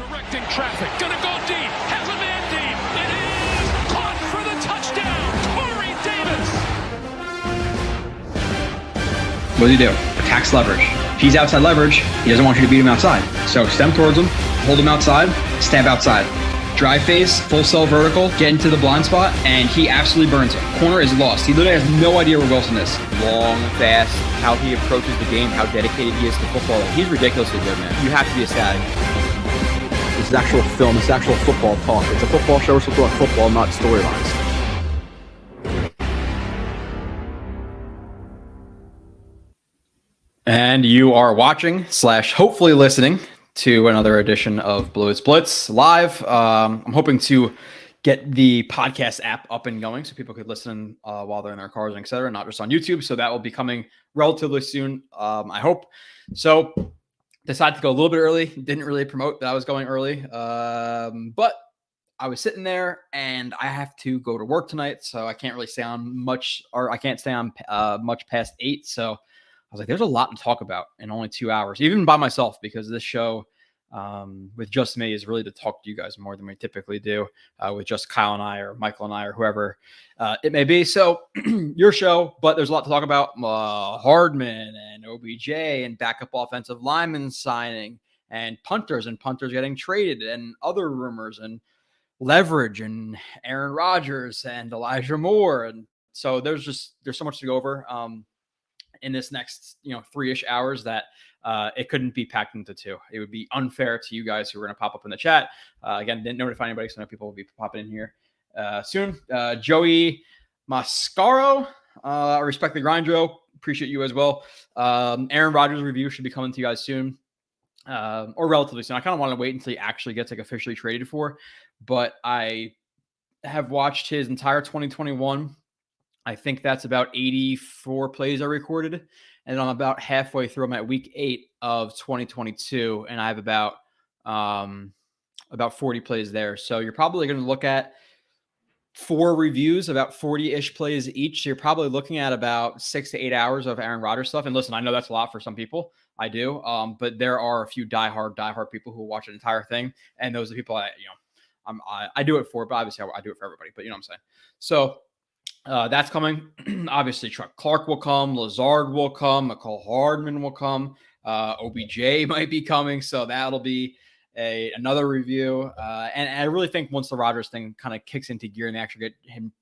Directing traffic, gonna go deep, has a man deep, it is caught for the touchdown, Corey Davis. What does he do? Attacks leverage. If he's outside leverage, he doesn't want you to beat him outside. So stem towards him, hold him outside, stab outside. Drive face, full cell vertical, get into the blind spot, and he absolutely burns him. Corner is lost. He literally has no idea where Wilson is. Long, fast, how he approaches the game, how dedicated he is to football. He's ridiculously good, man. You have to be ecstatic. This is actual film. This is actual football talk. It's a football show. We're supposed to talk football, not storylines. And you are watching / hopefully listening to another edition of Blewett's Blitz live. I'm hoping to get the podcast app up and going so people could listen while they're in their cars and et cetera, not just on YouTube. So that will be coming relatively soon, I hope. So decided to go a little bit early. Didn't really promote that I was going early, but I was sitting there and I have to go to work tonight, so I can't really stay on much, or I can't stay on much past 8. So I was like, there's a lot to talk about in only 2 hours, even by myself, because this show with just me is really to talk to you guys more than we typically do with just Kyle and I or Michael and I or whoever it may be. So your show, but there's a lot to talk about. Hardman and OBJ and backup offensive linemen signing and punters getting traded and other rumors and leverage and Aaron Rodgers and Elijah Moore. And so there's so much to go over in this next 3-ish hours that it couldn't be packed into 2. It would be unfair to you guys who are going to pop up in the chat. Again, didn't notify anybody, so I know people will be popping in here soon. Joey Mascaro, respect the grind, Joe. Appreciate you as well. Aaron Rodgers review should be coming to you guys soon, or relatively soon. I kind of want to wait until he actually gets officially traded for, but I have watched his entire 2021. I think that's about 84 plays I recorded. And I'm about halfway through. I'm at week 8 of 2022. And I have about 40 plays there. So you're probably going to look at 4 reviews, about 40-ish plays each. So you're probably looking at about 6 to 8 hours of Aaron Rodgers stuff. And listen, I know that's a lot for some people. I do. But there are a few diehard people who watch an entire thing. And those are the people I do it for, but obviously I do it for everybody. But you know what I'm saying? So that's coming. Obviously, Chuck Clark will come. Lazard will come. McCall Hardman will come. OBJ might be coming. So that'll be another review. And I really think once the Rodgers thing kind of kicks into gear and they actually get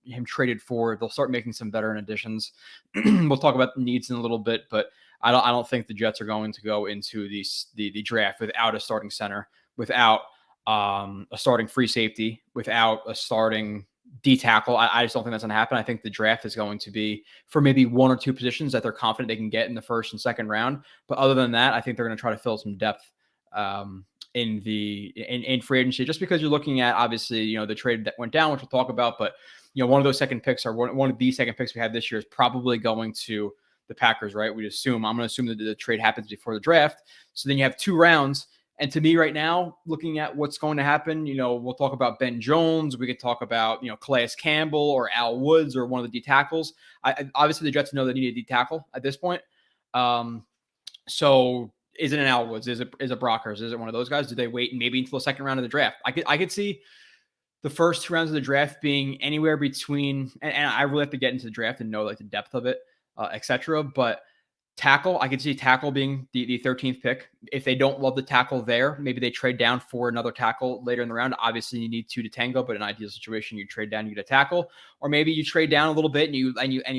him traded forward, they'll start making some veteran additions. We'll talk about the needs in a little bit, but I don't think the Jets are going to go into the draft without a starting center, without a starting free safety, without a starting D tackle. I just don't think that's going to happen. I think the draft is going to be for maybe 1 or 2 positions that they're confident they can get in the first and second round. But other than that, I think they're going to try to fill some depth in free agency, just because you're looking at, obviously, the trade that went down, which we'll talk about. But, one of those second picks, or one of the second picks we have this year, is probably going to the Packers, right? I'm going to assume that the trade happens before the draft. So then you have 2 rounds. And to me right now, looking at what's going to happen, we'll talk about Ben Jones. We could talk about, Calais Campbell or Al Woods or one of the D tackles. Obviously, the Jets know they need a D tackle at this point. So is it an Al Woods? Is it Brockers? Is it one of those guys? Do they wait maybe until the second round of the draft? I could see the first 2 rounds of the draft being anywhere between, and I really have to get into the draft and know the depth of it, et cetera. But tackle, I could see tackle being the 13th pick. If they don't love the tackle there, maybe they trade down for another tackle later in the round. Obviously, you need 2 to tango, but in an ideal situation, you trade down, you get a tackle, or maybe you trade down a little bit and you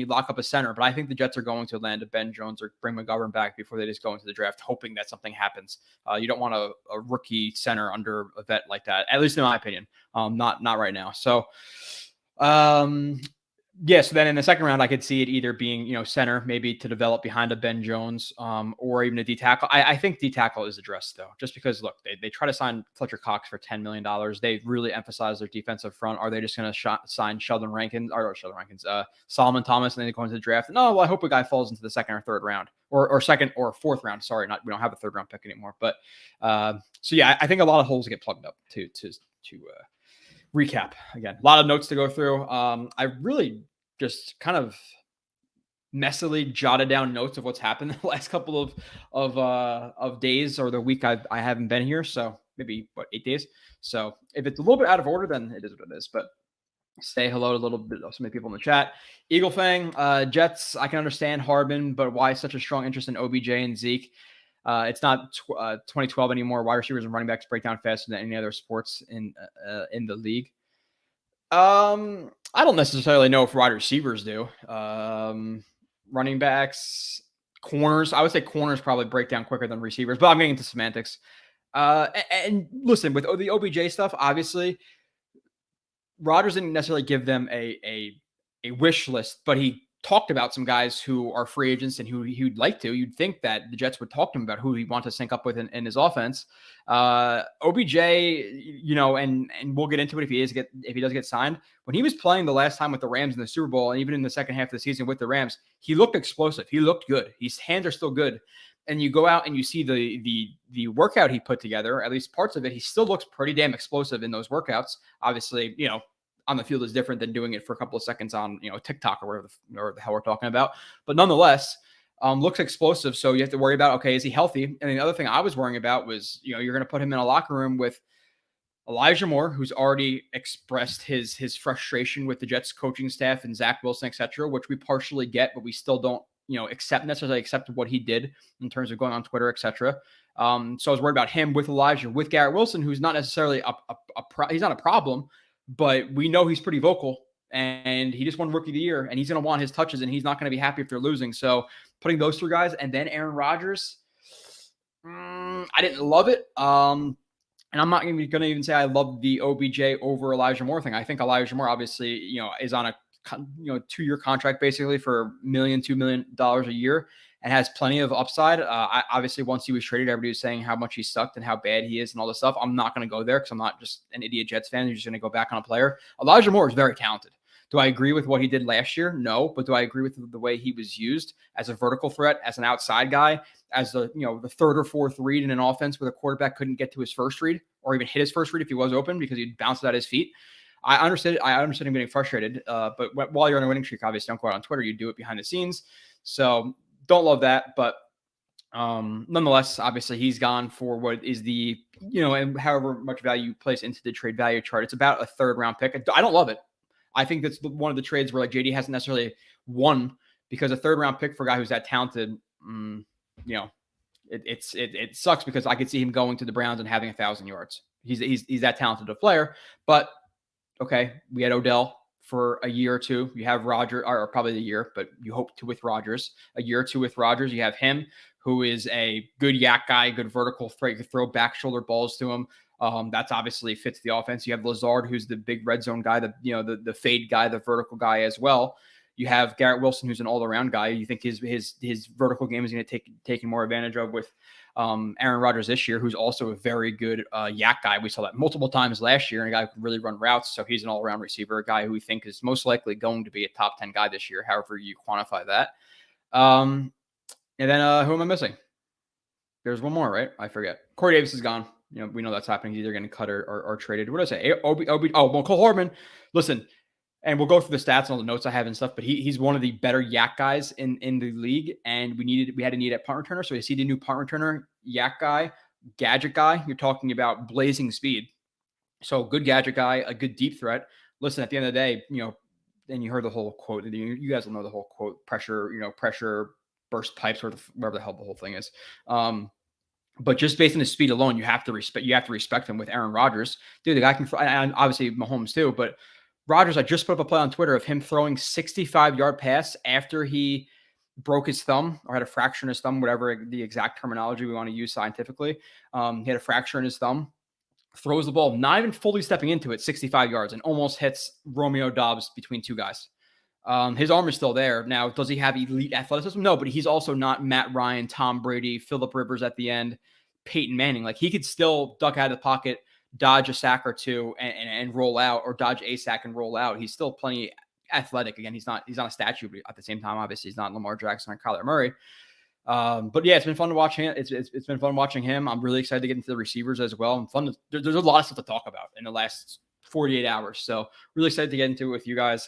lock up a center. But I think the Jets are going to land a Ben Jones or bring McGovern back before they just go into the draft, hoping that something happens. You don't want a rookie center under a vet like that, at least in my opinion. Not right now. So. Yeah, so then in the second round, I could see it either being, center, maybe to develop behind a Ben Jones, or even a D tackle. I think D tackle is addressed, though, just because, look, they try to sign Fletcher Cox for $10 million. They really emphasize their defensive front. Are they just going to sign Solomon Thomas, and then they go into the draft? No, well, I hope a guy falls into the second or third round, or second or fourth round. Sorry, we don't have a third round pick anymore. But so yeah, I think a lot of holes get plugged up to recap. Again, a lot of notes to go through. I really just kind of messily jotted down notes of what's happened the last couple of days or the week I haven't been here. So maybe 8 days. So if it's a little bit out of order, then it is what it is. But say hello to a little bit of so many people in the chat. Eagle Fang, Jets, I can understand Harbin, but why such a strong interest in OBJ and Zeke? It's not 2012 anymore. Wide receivers and running backs break down faster than any other sports in the league. I don't necessarily know if wide receivers do. Running backs, corners. I would say corners probably break down quicker than receivers, but I'm getting into semantics. And listen, with the OBJ stuff, obviously, Rodgers didn't necessarily give them a wish list, but he talked about some guys who are free agents and who he'd like to. You'd think that the Jets would talk to him about who he wants to sync up with in his offense. OBJ, and we'll get into it if he does get signed. When he was playing the last time with the Rams in the Super Bowl, and even in the second half of the season with the Rams, he looked explosive. He looked good. His hands are still good. And you go out and you see the workout he put together, at least parts of it, he still looks pretty damn explosive in those workouts. Obviously, on the field is different than doing it for a couple of seconds on, TikTok or whatever the hell we're talking about. But nonetheless, looks explosive. So you have to worry about, okay, is he healthy? And the other thing I was worrying about was, you're going to put him in a locker room with Elijah Moore, who's already expressed his frustration with the Jets coaching staff and Zach Wilson, et cetera, which we partially get, but we still don't, necessarily accept what he did in terms of going on Twitter, et cetera. So I was worried about him with Elijah, with Garrett Wilson, who's not necessarily he's not a problem, but we know he's pretty vocal, and he just won Rookie of the Year, and he's going to want his touches, and he's not going to be happy if they're losing. So putting those three guys and then Aaron Rodgers, I didn't love it. And I'm not going to even say I love the OBJ over Elijah Moore thing. I think Elijah Moore obviously, is on a 2-year contract basically for $2 million a year and has plenty of upside. Obviously, once he was traded, everybody was saying how much he sucked and how bad he is and all this stuff. I'm not going to go there because I'm not just an idiot Jets fan who's just going to go back on a player. Elijah Moore is very talented. Do I agree with what he did last year? No. But do I agree with the way he was used as a vertical threat, as an outside guy, as the third or fourth read in an offense where the quarterback couldn't get to his first read or even hit his first read if he was open because he'd bounce it at his feet? I understood him getting frustrated. But while you're on a winning streak, obviously don't go out on Twitter. You do it behind the scenes. So don't love that. But nonetheless, obviously he's gone for what is the, and however much value you place into the trade value chart, it's about a 3rd round pick. I don't love it. I think that's one of the trades where JD hasn't necessarily won because a 3rd round pick for a guy who's that talented, it sucks because I could see him going to the Browns and having 1,000 yards. He's that talented a player, but okay, we had Odell for a year or two. You have Rodgers, or probably a year, but you hope to with Rodgers. A year or two with Rodgers. You have him, who is a good yak guy, good vertical threat. You could throw back shoulder balls to him. That's obviously fits the offense. You have Lazard, who's the big red zone guy, the fade guy, the vertical guy as well. You have Garrett Wilson, who's an all-around guy. You think his vertical game is going to taking more advantage of with Aaron Rodgers this year, who's also a very good yak guy. We saw that multiple times last year, and a guy who can really run routes. So he's an all-around receiver, a guy who we think is most likely going to be a top 10 guy this year, however you quantify that. And then who am I missing? There's one more, right? I forget. Corey Davis is gone. We know that's happening. He's either getting cut or traded. What did I say? Cole Hardman. Listen, and we'll go through the stats and all the notes I have and stuff, but he's one of the better yak guys in the league, and we had a need at punt returner. So you see the new punt returner, yak guy, gadget guy. You're talking about blazing speed. So good gadget guy, a good deep threat. Listen, at the end of the day, and you heard the whole quote. You guys will know the whole quote: pressure, burst pipes, or whatever the hell the whole thing is. But just based on his speed alone, you have to respect him with Aaron Rodgers. Dude, the guy can, and obviously Mahomes too, but Rodgers, I just put up a play on Twitter of him throwing 65-yard pass after he broke his thumb or had a fracture in his thumb, whatever the exact terminology we want to use scientifically. He had a fracture in his thumb, throws the ball, not even fully stepping into it, 65 yards, and almost hits Romeo Doubs between two guys. His arm is still there. Now, does he have elite athleticism? No, but he's also not Matt Ryan, Tom Brady, Phillip Rivers at the end, Peyton Manning. Like, he could still duck out of the pocket, dodge a sack or two and roll out, or dodge a sack and roll out. He's still plenty athletic. Again, he's not a statue, but at the same time, obviously he's not Lamar Jackson or Kyler Murray. But yeah, it's been fun to watch him. It's been fun watching him. I'm really excited to get into the receivers as well. And there's a lot of stuff to talk about in the last 48 hours. So really excited to get into it with you guys.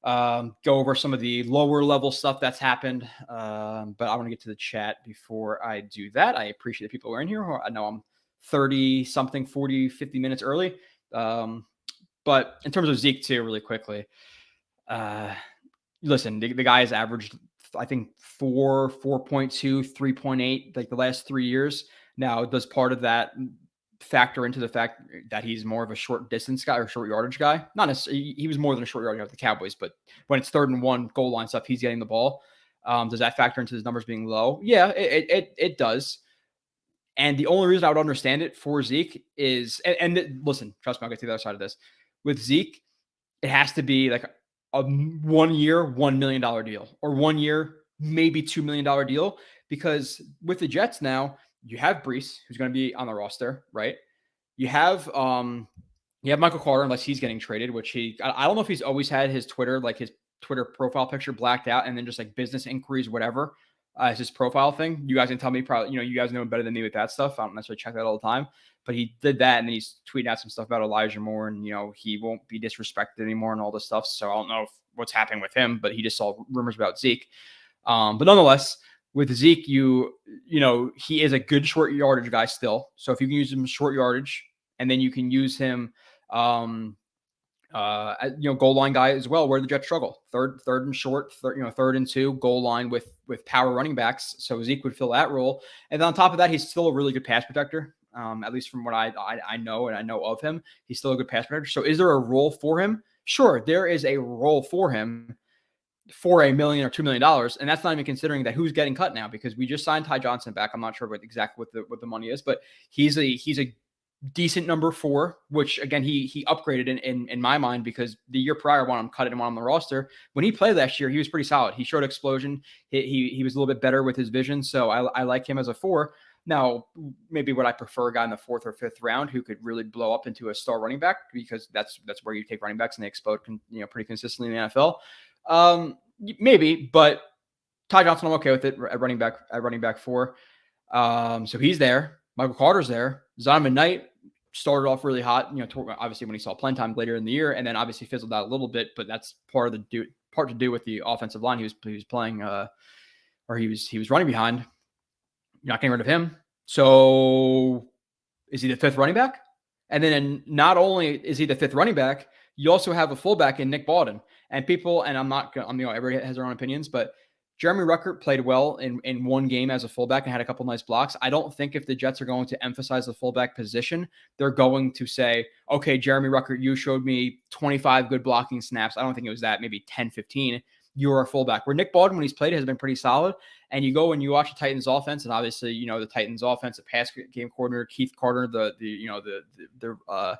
Go over some of the lower level stuff that's happened. But I want to get to the chat before I do that. I appreciate the people who are in here. I know I'm 30 something, 40, 50 minutes early. But in terms of Zeke too, really quickly, listen, the guy has averaged, I think 4.2, 3.8, like the last 3 years. Now, does part of that factor into the fact that he's more of a short distance guy or short yardage guy? Not necessarily. He was more than a short yardage guy with the Cowboys, but when it's 3rd and 1 goal line stuff, he's getting the ball. Does that factor into his numbers being low? Yeah, it does. And the only reason I would understand it for Zeke is, listen, trust me, I'll get to the other side of this. With Zeke, it has to be like a 1 year, $1 million deal, or 1 year, maybe $2 million deal. Because with the Jets now, you have Brees, who's going to be on the roster, right? You have Michael Carter, unless he's getting traded, which I don't know if he's always had his Twitter profile picture blacked out and then just like business inquiries, whatever, as his profile thing. You guys can tell me, probably, you guys know him better than me with that stuff. I don't necessarily check that all the time, but he did that, and then he's tweeting out some stuff about Elijah Moore, and he won't be disrespected anymore and all this stuff. So I don't know what's happening with him, but he just saw rumors about Zeke. But nonetheless, with Zeke, he is a good short yardage guy still. So if you can use him short yardage, and then you can use him, goal line guy as well, where the Jets struggle. Third and short, 3rd and 2, goal line with power running backs. So Zeke would fill that role. And then on top of that, he's still a really good pass protector. At least from what I know and I know of him, he's still a good pass protector. So is there a role for him? Sure, there is a role for him for $1 million or $2 million, and that's not even considering that who's getting cut now, because we just signed Ty Johnson back. I'm not sure exactly what the money is, but he's a decent number 4, which again he upgraded in my mind, because the year prior, when I'm cutting him on the roster, when he played last year, he was pretty solid. He showed explosion. He was a little bit better with his vision, so I like him as a 4. Now, maybe would I prefer a guy in the 4th or 5th round who could really blow up into a star running back, because that's where you take running backs and they explode pretty consistently in the NFL. Maybe, but Ty Johnson, I'm okay with it at running back 4. So he's there. Michael Carter's there. Zonovan Knight started off really hot, obviously when he saw playing time later in the year, and then obviously fizzled out a little bit, but that's part to do with the offensive line he was playing, or he was running behind. You're not getting rid of him. So is he the 5th running back? And then not only is he the 5th running back, you also have a fullback in Nick Bawden. And everybody has their own opinions, but Jeremy Ruckert played well in one game as a fullback and had a couple nice blocks. I don't think if the Jets are going to emphasize the fullback position, they're going to say, okay, Jeremy Ruckert, you showed me 25 good blocking snaps. I don't think it was that, maybe 10, 15. You're a fullback. Where Nick Baldwin, when he's played, has been pretty solid. And you go and you watch the Titans offense, and obviously, the Titans offense, the pass game coordinator, Keith Carter, the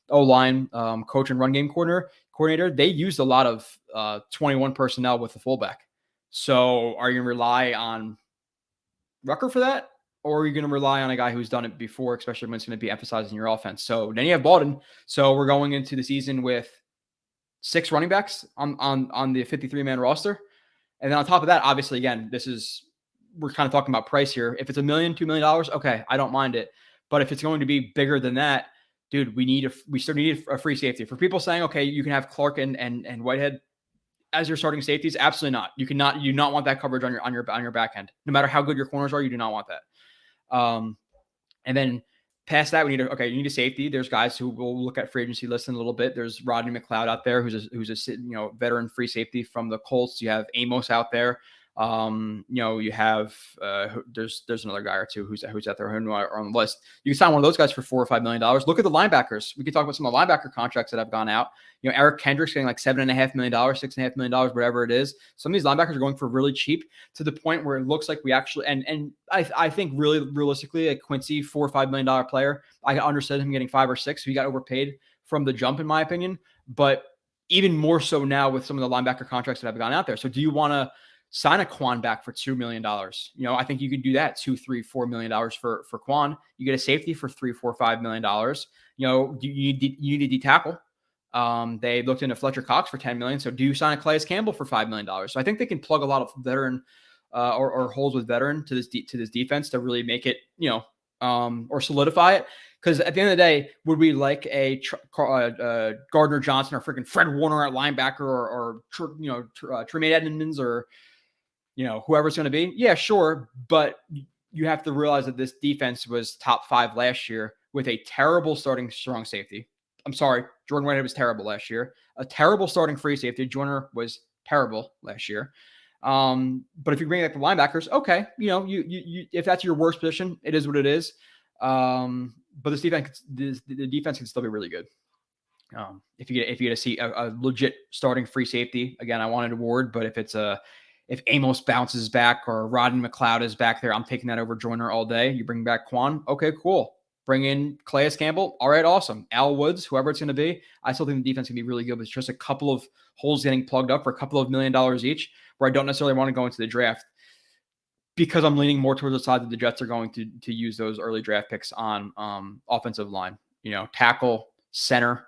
O-line coach and run game coordinator, they used a lot of 21 personnel with the fullback. So are you going to rely on Ruckert for that? Or are you going to rely on a guy who's done it before, especially when it's going to be emphasizing your offense? So then you have Baldwin. So we're going into the season with 6 running backs on the 53-man roster. And then on top of that, obviously, again, we're kind of talking about price here. If it's $1 million, $2 million, okay, I don't mind it. But if it's going to be bigger than that, dude, we still need a free safety. For people saying, okay, you can have Clark and Whitehead as your starting safeties, absolutely not. You do not want that coverage on your back end. No matter how good your corners are, you do not want that. And then past that, you need a safety. There's guys who will look at free agency lists in a little bit. There's Rodney McLeod out there, who's a veteran free safety from the Colts. You have Amos out there. You have there's another guy or two who's out there who are on the list. You can sign one of those guys for $4 or $5 million. Look at the linebackers. We could talk about some of the linebacker contracts that have gone out. Eric Kendricks getting like $7.5 million, $6.5 million, whatever it is. Some of these linebackers are going for really cheap, to the point where it looks like we actually and I think really realistically, a Quincy $4 or $5 million player, I understood him getting 5 or 6. So he got overpaid from the jump, in my opinion. But even more so now with some of the linebacker contracts that have gone out there. So do you want to sign a Quan back for $2 million? I think you could do that, $2, $3, $4 million for Quan. You get a safety for $3, $4, $5 million. You need a D tackle. They looked into Fletcher Cox for $10 million. So do you sign a Calais Campbell for $5 million? So I think they can plug a lot of veteran or holes with veteran to this defense to really make it, or solidify it. Because at the end of the day, would we like a Gardner Johnson or freaking Fred Warner at linebacker or Tremaine Edmonds or whoever's going to be? Yeah, sure. But you have to realize that this defense was top 5 last year with a terrible starting strong safety. I'm sorry, Jordan Whitehead was terrible last year. A terrible starting free safety. Joyner was terrible last year. But if you bring back the linebackers, okay, you if that's your worst position, it is what it is. But this defense, the defense can still be really good. If you get to see a legit starting free safety, again, I wanted Ward, but if Amos bounces back or Rodney McLeod is back there, I'm taking that over Joyner all day. You bring back Quan, okay, cool. Bring in Calais Campbell, all right, awesome. Al Woods, whoever it's going to be, I still think the defense can be really good. But it's just a couple of holes getting plugged up for a couple of $1 million each, where I don't necessarily want to go into the draft because I'm leaning more towards the side that the Jets are going to use those early draft picks on offensive line, tackle, center.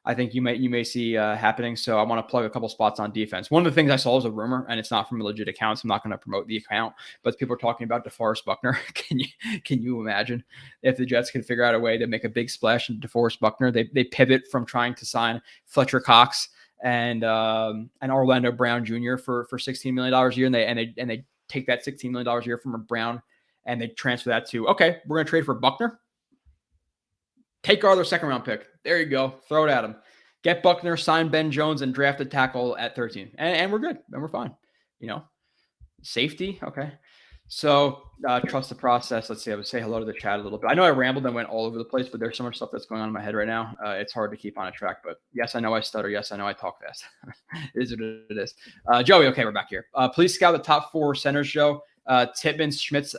I think you may see happening. So I want to plug a couple spots on defense. One of the things I saw was a rumor, and it's not from a legit account, so I'm not going to promote the account, but people are talking about DeForest Buckner. Can you imagine if the Jets can figure out a way to make a big splash in DeForest Buckner? They pivot from trying to sign Fletcher Cox and Orlando Brown Jr. for $16 million a year, and they take that $16 million a year from Brown and they transfer that to, okay, we're going to trade for Buckner. Take our other second round pick. There you go. Throw it at him. Get Buckner, sign Ben Jones, and draft a tackle at 13. And we're good. And we're fine. Safety. Okay. So trust the process. Let's see. I would say hello to the chat a little bit. I know I rambled and went all over the place, but there's so much stuff that's going on in my head right now. It's hard to keep on a track. But yes, I know I stutter. Yes, I know I talk fast. It is what it is. Joey, okay, we're back here. Please scout the top 4 centers, Joe. Tippmann, Schmitz.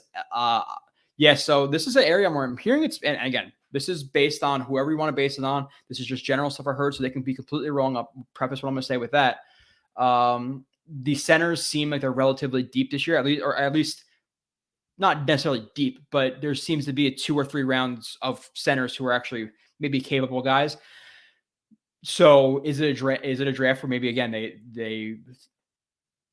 So this is an area where I'm hearing it's, and again, this is based on whoever you want to base it on. This is just general stuff I heard, so they can be completely wrong. I'll preface what I'm going to say with that. The centers seem like they're relatively deep this year, at least not necessarily deep, but there seems to be 2 or 3 rounds of centers who are actually maybe capable guys. So is it a draft where maybe, again, they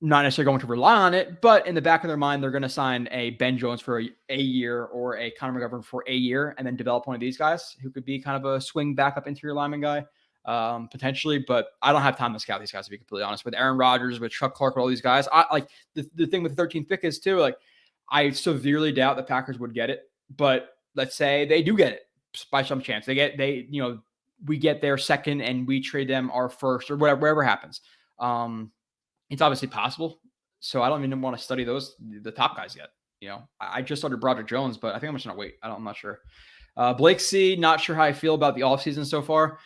not necessarily going to rely on it, but in the back of their mind, they're going to sign a Ben Jones for a year or a Connor McGovern for a year and then develop one of these guys who could be kind of a swing backup interior lineman guy, potentially. But I don't have time to scout these guys, to be completely honest. With Aaron Rodgers, with Chuck Clark, with all these guys, I like the thing with the 13th pick is too, like, I severely doubt the Packers would get it, but let's say they do get it by some chance. We get their second and we trade them our first or whatever happens. It's obviously possible. So I don't even want to study the top guys yet. I just started Broderick Jones, but I think I'm just going to wait. I'm not sure. Blake C, not sure how I feel about the offseason so far.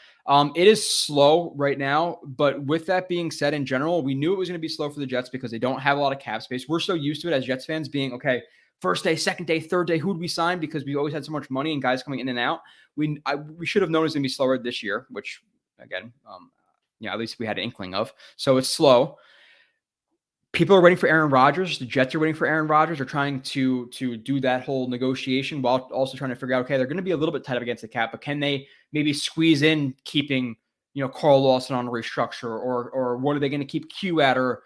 It is slow right now, but with that being said, in general, we knew it was going to be slow for the Jets because they don't have a lot of cap space. We're so used to it as Jets fans being, okay, first day, second day, third day, who'd we sign? Because we always had so much money and guys coming in and out. We should have known it was going to be slower this year, which again, at least we had an inkling of. So it's slow. People are waiting for Aaron Rodgers. The Jets are waiting for Aaron Rodgers. They're trying to do that whole negotiation while also trying to figure out, okay, they're going to be a little bit tight up against the cap, but can they maybe squeeze in keeping, Carl Lawson on a restructure or what are they going to keep Q at or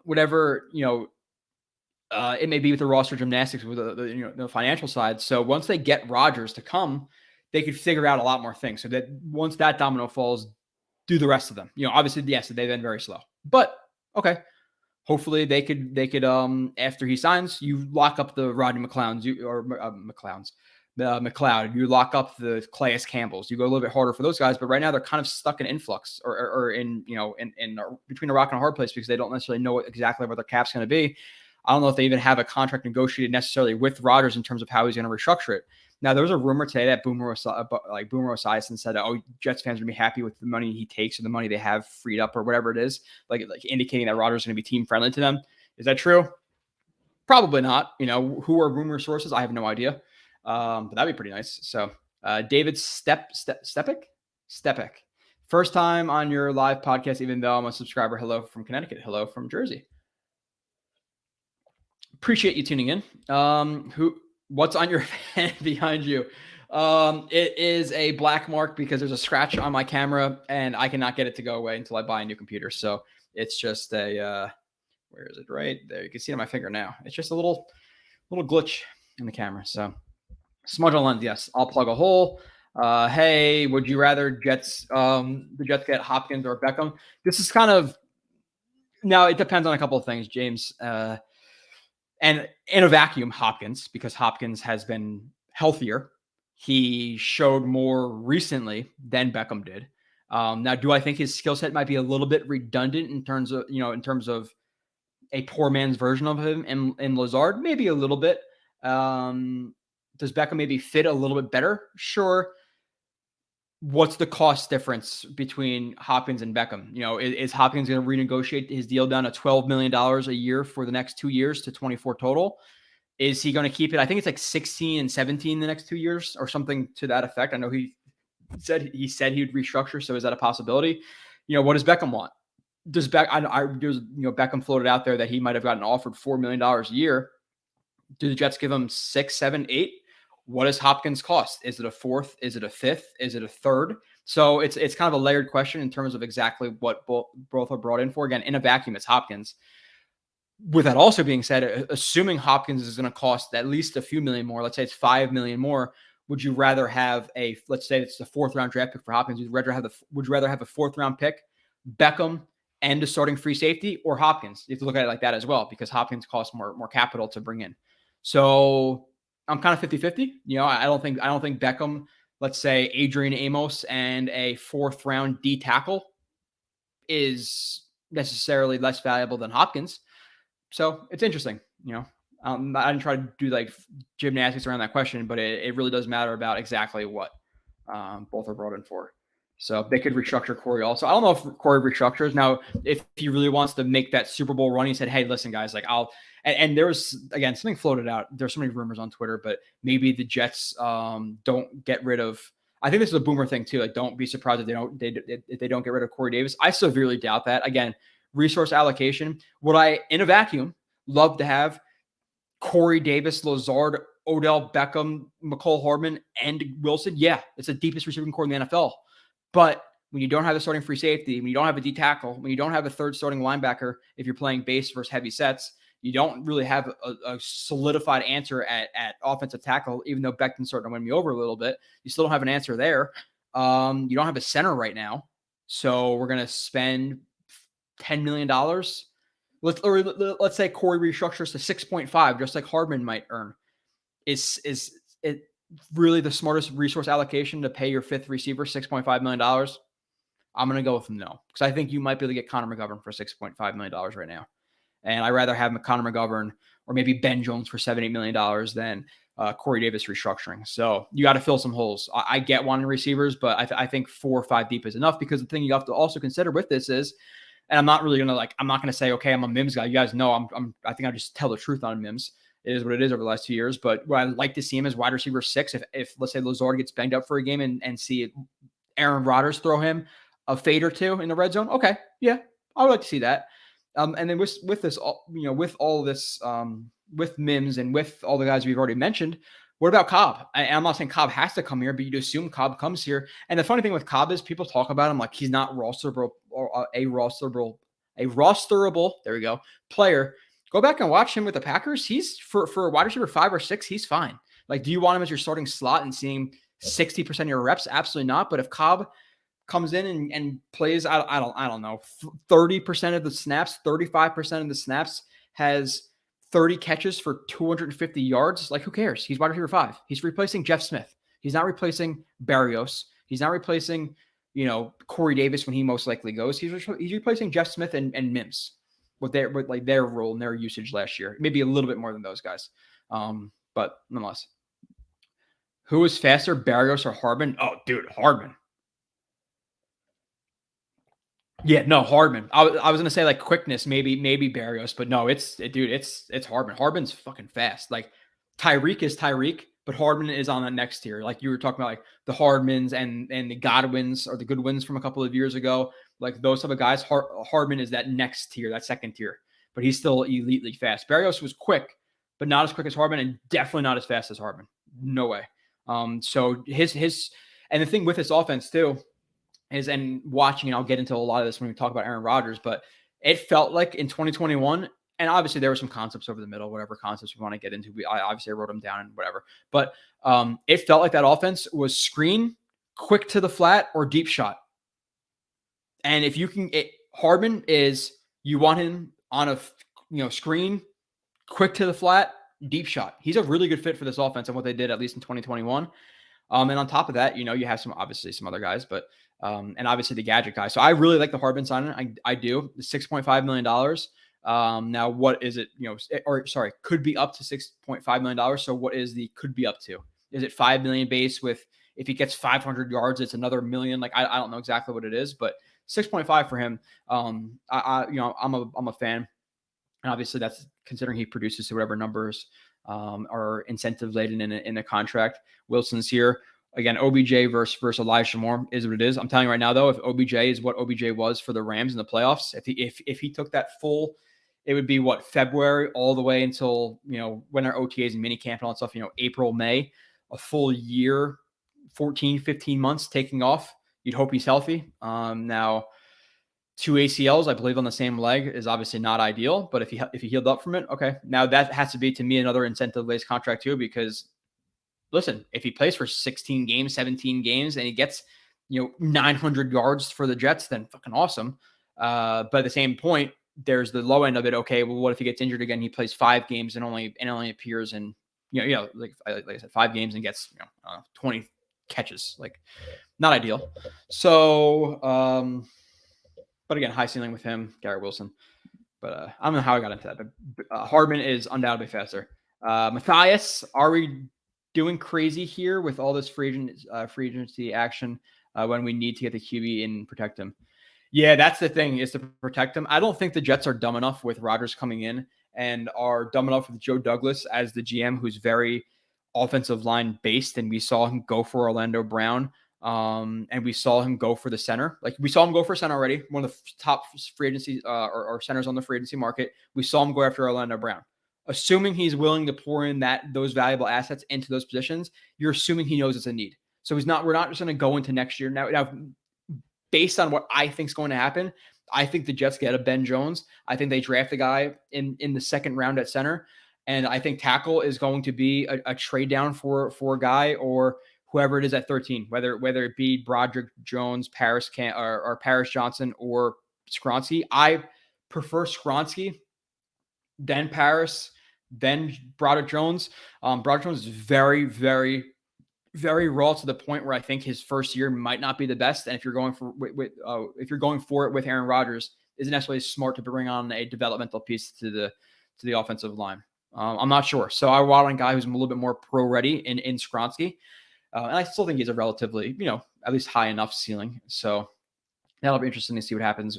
whatever, it may be with the roster gymnastics with the financial side. So once they get Rodgers to come, they could figure out a lot more things. So that once that domino falls, do the rest of them. Obviously, yes, they've been very slow, but okay. Hopefully they could after he signs, you lock up the Rodney McLeod, you lock up the Calais Campbells. You go a little bit harder for those guys, but right now they're kind of stuck in influx or in between a rock and a hard place because they don't necessarily know exactly what their cap's going to be. I don't know if they even have a contract negotiated necessarily with Rodgers in terms of how he's going to restructure it. Now, there was a rumor today that Boomer Esiason said, Jets fans are going to be happy with the money he takes or the money they have freed up or whatever it is, like indicating that Rodgers is going to be team friendly to them. Is that true? Probably not. Who are rumor sources? I have no idea. But that'd be pretty nice. So David Stepek. First time on your live podcast, even though I'm a subscriber. Hello from Connecticut. Hello from Jersey. Appreciate you tuning in. What's on your fan behind you? It is a black mark because there's a scratch on my camera and I cannot get it to go away until I buy a new computer. So it's just where is it? Right there. You can see it on my finger now. It's just a little glitch in the camera. So smudge on lens. Yes. I'll plug a hole. Hey, would you rather the Jets get Hopkins or Beckham? This is kind of, now it depends on a couple of things, James. And in a vacuum, Hopkins, because Hopkins has been healthier. He showed more recently than Beckham did. Now, do I think his skill set might be a little bit redundant in terms of a poor man's version of him in Lazard? Maybe a little bit. Does Beckham maybe fit a little bit better? Sure. What's the cost difference between Hopkins and Beckham? Is Hopkins going to renegotiate his deal down to $12 million a year for the next 2 years to 24 total? Is he going to keep it? I think it's like 16 and 17 the next 2 years or something to that effect. I know he said he'd restructure. So is that a possibility? What does Beckham want? Does Beckham floated out there that he might have gotten offered $4 million a year. Do the Jets give him 6, 7, 8? What does Hopkins cost? Is it a fourth? Is it a fifth? Is it a third? So it's kind of a layered question in terms of exactly what both are brought in for. Again, in a vacuum, it's Hopkins. With that also being said, assuming Hopkins is going to cost at least a few million more, let's say it's $5 million more, would you rather have let's say it's the 4th round draft pick for Hopkins? Would you rather have a 4th round pick, Beckham, and a starting free safety, or Hopkins? You have to look at it like that as well, because Hopkins costs more capital to bring in. So I'm kind of 50-50. I don't think Beckham, let's say Adrian Amos and a 4th round D tackle, is necessarily less valuable than Hopkins. So it's interesting. I didn't try to do like gymnastics around that question, but it really does matter about exactly what both are brought in for. So they could restructure Corey also. I don't know if Corey restructures. Now, if he really wants to make that Super Bowl run, he said, hey, listen, guys, like and there was, again, something floated out. There's so many rumors on Twitter, but maybe the Jets don't get rid of, I think this is a Boomer thing too. Like, don't be surprised if they don't get rid of Corey Davis. I severely doubt that. Again, resource allocation. Would I, in a vacuum, love to have Corey Davis, Lazard, Odell Beckham, McCole Hardman, and Wilson? Yeah, it's the deepest receiving core in the NFL. But when you don't have a starting free safety, when you don't have a D tackle, when you don't have a third starting linebacker, if you're playing base versus heavy sets, you don't really have a solidified answer at offensive tackle, even though Beckton's starting to win me over a little bit. You still don't have an answer there. You don't have a center right now. So we're going to spend $10 million. Let's say Corey restructures to 6.5, just like Hardman might earn. Is it really the smartest resource allocation to pay your 5th receiver $6.5 million? I'm going to go with no, because I think you might be able to get Connor McGovern for $6.5 million right now. And I'd rather have Connor McGovern or maybe Ben Jones for $7-8 million than Corey Davis restructuring. So you got to fill some holes. I get wanting receivers, but I think 4 or 5 deep is enough, because the thing you have to also consider with this is, and I'm not going to say, okay, I'm a Mims guy. You guys know I think I just tell the truth on Mims. It is what it is over the last 2 years. But what I'd like to see him as wide receiver 6, if let's say Lazard gets banged up for a game and see Aaron Rodgers throw him a fade or two in the red zone. Okay. Yeah. I would like to see that. And then with this, with all this, with Mims and with all the guys we've already mentioned, what about Cobb? I'm not saying Cobb has to come here, but you'd assume Cobb comes here. And the funny thing with Cobb is people talk about him like he's not rosterable or a rosterable, there we go, player. Go back and watch him with the Packers. He's for a wide receiver 5 or 6, he's fine. Like, do you want him as your starting slot and seeing 60% of your reps? Absolutely not. But if Cobb comes in and plays, I don't know, 30% of the snaps, 35% of the snaps, has 30 catches for 250 yards, like, who cares? He's wide receiver 5. He's replacing Jeff Smith. He's not replacing Barrios. He's not replacing, Corey Davis when he most likely goes. He's replacing Jeff Smith and Mims with their role and their usage last year. Maybe a little bit more than those guys. But nonetheless. Who is faster, Barrios or Hardman? Oh, dude, Hardman. Yeah, no, Hardman. I was gonna say like quickness, maybe Barrios, but no, it's Hardman. Hardman's fucking fast. Like, Tyreek is Tyreek, but Hardman is on the next tier. Like you were talking about, like the Hardmans and the Godwins or the Goodwins from a couple of years ago. Like those type of guys. Hardman is that next tier, that second tier, but he's still elitely fast. Barrios was quick, but not as quick as Hardman, and definitely not as fast as Hardman. No way. So his and the thing with this offense too is, and watching, and I'll get into a lot of this when we talk about Aaron Rodgers, but it felt like in 2021, and obviously there were some concepts over the middle, whatever concepts we want to get into. I wrote them down and whatever, but it felt like that offense was screen, quick to the flat, or deep shot. And if you can, Hardman is, you want him on a screen, quick to the flat, deep shot. He's a really good fit for this offense and what they did, at least in 2021. And on top of that, you have some other guys, but and obviously the gadget guy. So I really like the Hardman signing. I do. The $6.5 million. Now, what is it? Could be up to $6.5 million. So what is the could be up to? Is it 5 million base with, if he gets 500 yards, it's another million? Like, I don't know exactly what it is, but 6.5 for him. I'm a fan. And obviously that's considering he produces to whatever numbers are incentive laden in the contract. Wilson's here. Again, OBJ versus Elijah Moore is what it is. I'm telling you right now, though, if OBJ is what OBJ was for the Rams in the playoffs, if he took that full, it would be February all the way until, when our OTAs and minicamp and all that stuff, April, May, a full year, 14, 15 months taking off. You'd hope he's healthy. Now, 2 ACLs, I believe, on the same leg is obviously not ideal, but if he healed up from it, okay. Now that has to be, to me, another incentive-based contract too, because listen, if he plays for 16 games, 17 games, and he gets 900 yards for the Jets, then fucking awesome. But at the same point, there's the low end of it. Okay, well, what if he gets injured again? He plays 5 games and only appears in like I said, 5 games and gets 20 catches. Like, not ideal. So. But again, high ceiling with him, Garrett Wilson. But I don't know how I got into that. But Hardman is undoubtedly faster. Matthias, are we doing crazy here with all this free agency action when we need to get the QB in and protect him? Yeah, that's the thing, is to protect him. I don't think the Jets are dumb enough with Rodgers coming in and are dumb enough with Joe Douglas as the GM, who's very offensive line based. And we saw him go for Orlando Brown. And we saw him go for the center. Like, we saw him go for center already. One of the top free agency or centers on the free agency market. We saw him go after Orlando Brown. Assuming he's willing to pour in those valuable assets into those positions, you're assuming he knows it's a need. So we're not just going to go into next year. Now, based on what I think is going to happen, I think the Jets get a Ben Jones. I think they draft a guy in the second round at center. And I think tackle is going to be a trade down for a guy or whoever it is at 13, whether it be Broderick Jones, Paris Johnson, or Skronsky. I prefer Skronsky, then Paris, then Broderick Jones. Broderick Jones is very, very, very raw to the point where I think his first year might not be the best. And if you're going for it with Aaron Rodgers, isn't necessarily smart to bring on a developmental piece to the offensive line. I'm not sure. So I want a guy who's a little bit more pro ready in Skronsky. And I still think he's a relatively, at least high enough ceiling. So that'll be interesting to see what happens.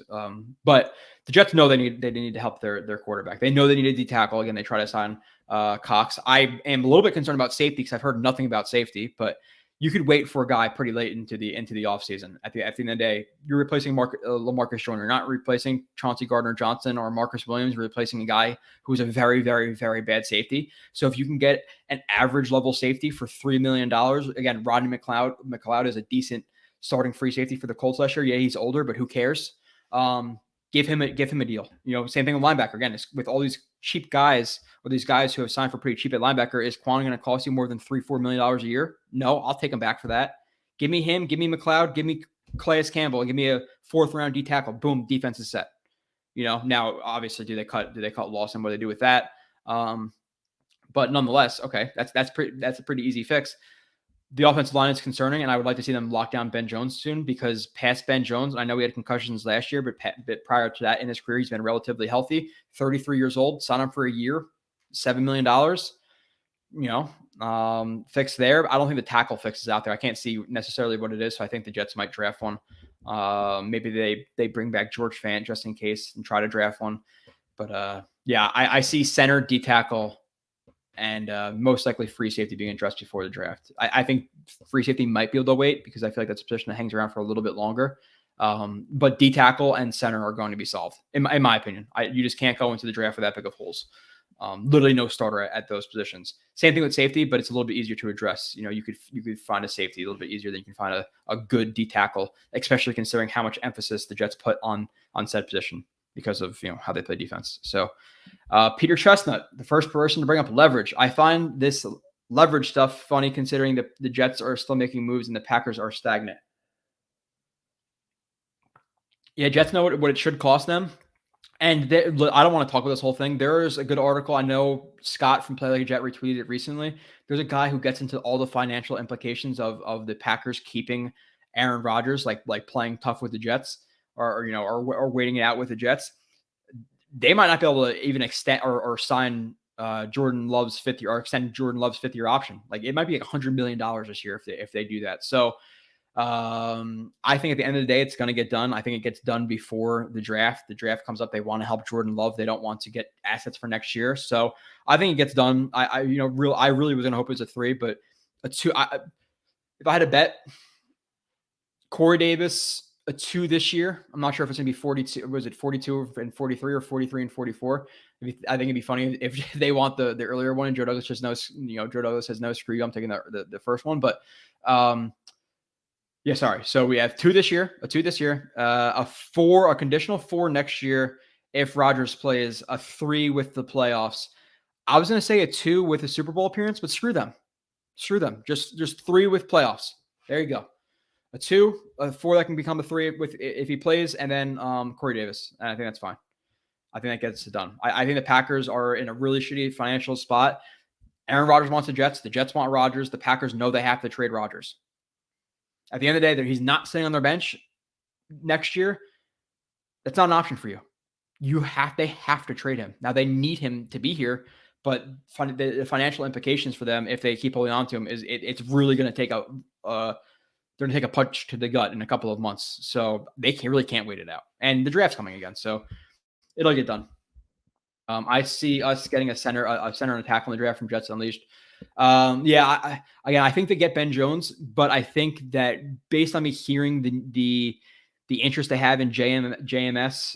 But the Jets know they need to help their quarterback. They know they need a D tackle. Again, they try to sign Cox. I am a little bit concerned about safety because I've heard nothing about safety, but you could wait for a guy pretty late into the offseason. At the end of the day, you're replacing LaMarcus Joyner. You're not replacing Chauncey Gardner-Johnson or Marcus Williams. You're replacing a guy who's a very, very, very bad safety. So if you can get an average level safety for $3 million, again, Rodney McLeod is a decent starting free safety for the Colts last year. Yeah, he's older, but who cares? Give him a deal. Same thing with linebacker. Again, it's with all these cheap guys or these guys who have signed for pretty cheap at linebacker. Is Quan going to cost you more than $3-4 million a year? No, I'll take him back for that. Give me him. Give me McLeod. Give me Calais Campbell. Give me a 4th round D tackle. Boom, defense is set. Now obviously, do they cut Lawson? What do they do with that? But nonetheless, okay, that's a pretty easy fix. The offensive line is concerning, and I would like to see them lock down Ben Jones soon because past Ben Jones, I know he had concussions last year, but prior to that in his career, he's been relatively healthy. 33 years old, signed him for a year, $7 million. Fix there. I don't think the tackle fix is out there. I can't see necessarily what it is, so I think the Jets might draft one. Maybe they bring back George Fant just in case and try to draft one. But yeah, I see center, D tackle, and most likely free safety being addressed before the draft. I think free safety might be able to wait because I feel like that's a position that hangs around for a little bit longer. But D tackle and center are going to be solved, in my opinion. You just can't go into the draft with that big of holes. Literally no starter at those positions. Same thing with safety, but it's a little bit easier to address. You could find a safety a little bit easier than you can find a good D tackle, especially considering how much emphasis the Jets put on said position because of how they play defense. So Peter Chestnut, the first person to bring up leverage. I find this leverage stuff funny considering that the Jets are still making moves and the Packers are stagnant. Yeah, Jets know what it should cost them. And I don't want to talk about this whole thing. There's a good article. I know Scott from Play Like a Jet retweeted it recently. There's a guy who gets into all the financial implications of the Packers keeping Aaron Rodgers, like playing tough with the Jets, or waiting it out with the Jets. They might not be able to even extend or sign Jordan Love's fifth year or extend Jordan Love's fifth year option. Like it might be like $100 million this year if they do that. So I think at the end of the day, it's going to get done. I think it gets done before the draft. The draft comes up. They want to help Jordan Love. They don't want to get assets for next year. So I think it gets done. I really was going to hope it was a 3, but a 2. If I had to bet, Corey Davis, a 2 this year. I'm not sure if it's going to be 42. Was it 42 and 43 or 43 and 44? I think it'd be funny if they want the earlier one and Joe Douglas just knows, Joe Douglas says no, screw you, I'm taking the first one. But yeah, sorry. So we have 2 this year, a 2 this year, a conditional 4 next year if Rodgers plays, a 3 with the playoffs. I was going to say a 2 with a Super Bowl appearance, but screw them. Just 3 with playoffs. There you go. A 2, a 4 that can become a 3 if he plays, and then Corey Davis. And I think that's fine. I think that gets it done. I think the Packers are in a really shitty financial spot. Aaron Rodgers wants the Jets. The Jets want Rodgers. The Packers know they have to trade Rodgers. At the end of the day, he's not sitting on their bench next year. That's not an option for you. They have to trade him. Now they need him to be here, but the financial implications for them, if they keep holding on to him, is it's really going to take they're going to take a punch to the gut in a couple of months. So they really can't wait it out. And the draft's coming again, so it'll get done. I see us getting a center and a tackle in the draft from Jets Unleashed. I think they get Ben Jones, but I think that based on me hearing the interest they have in JMS,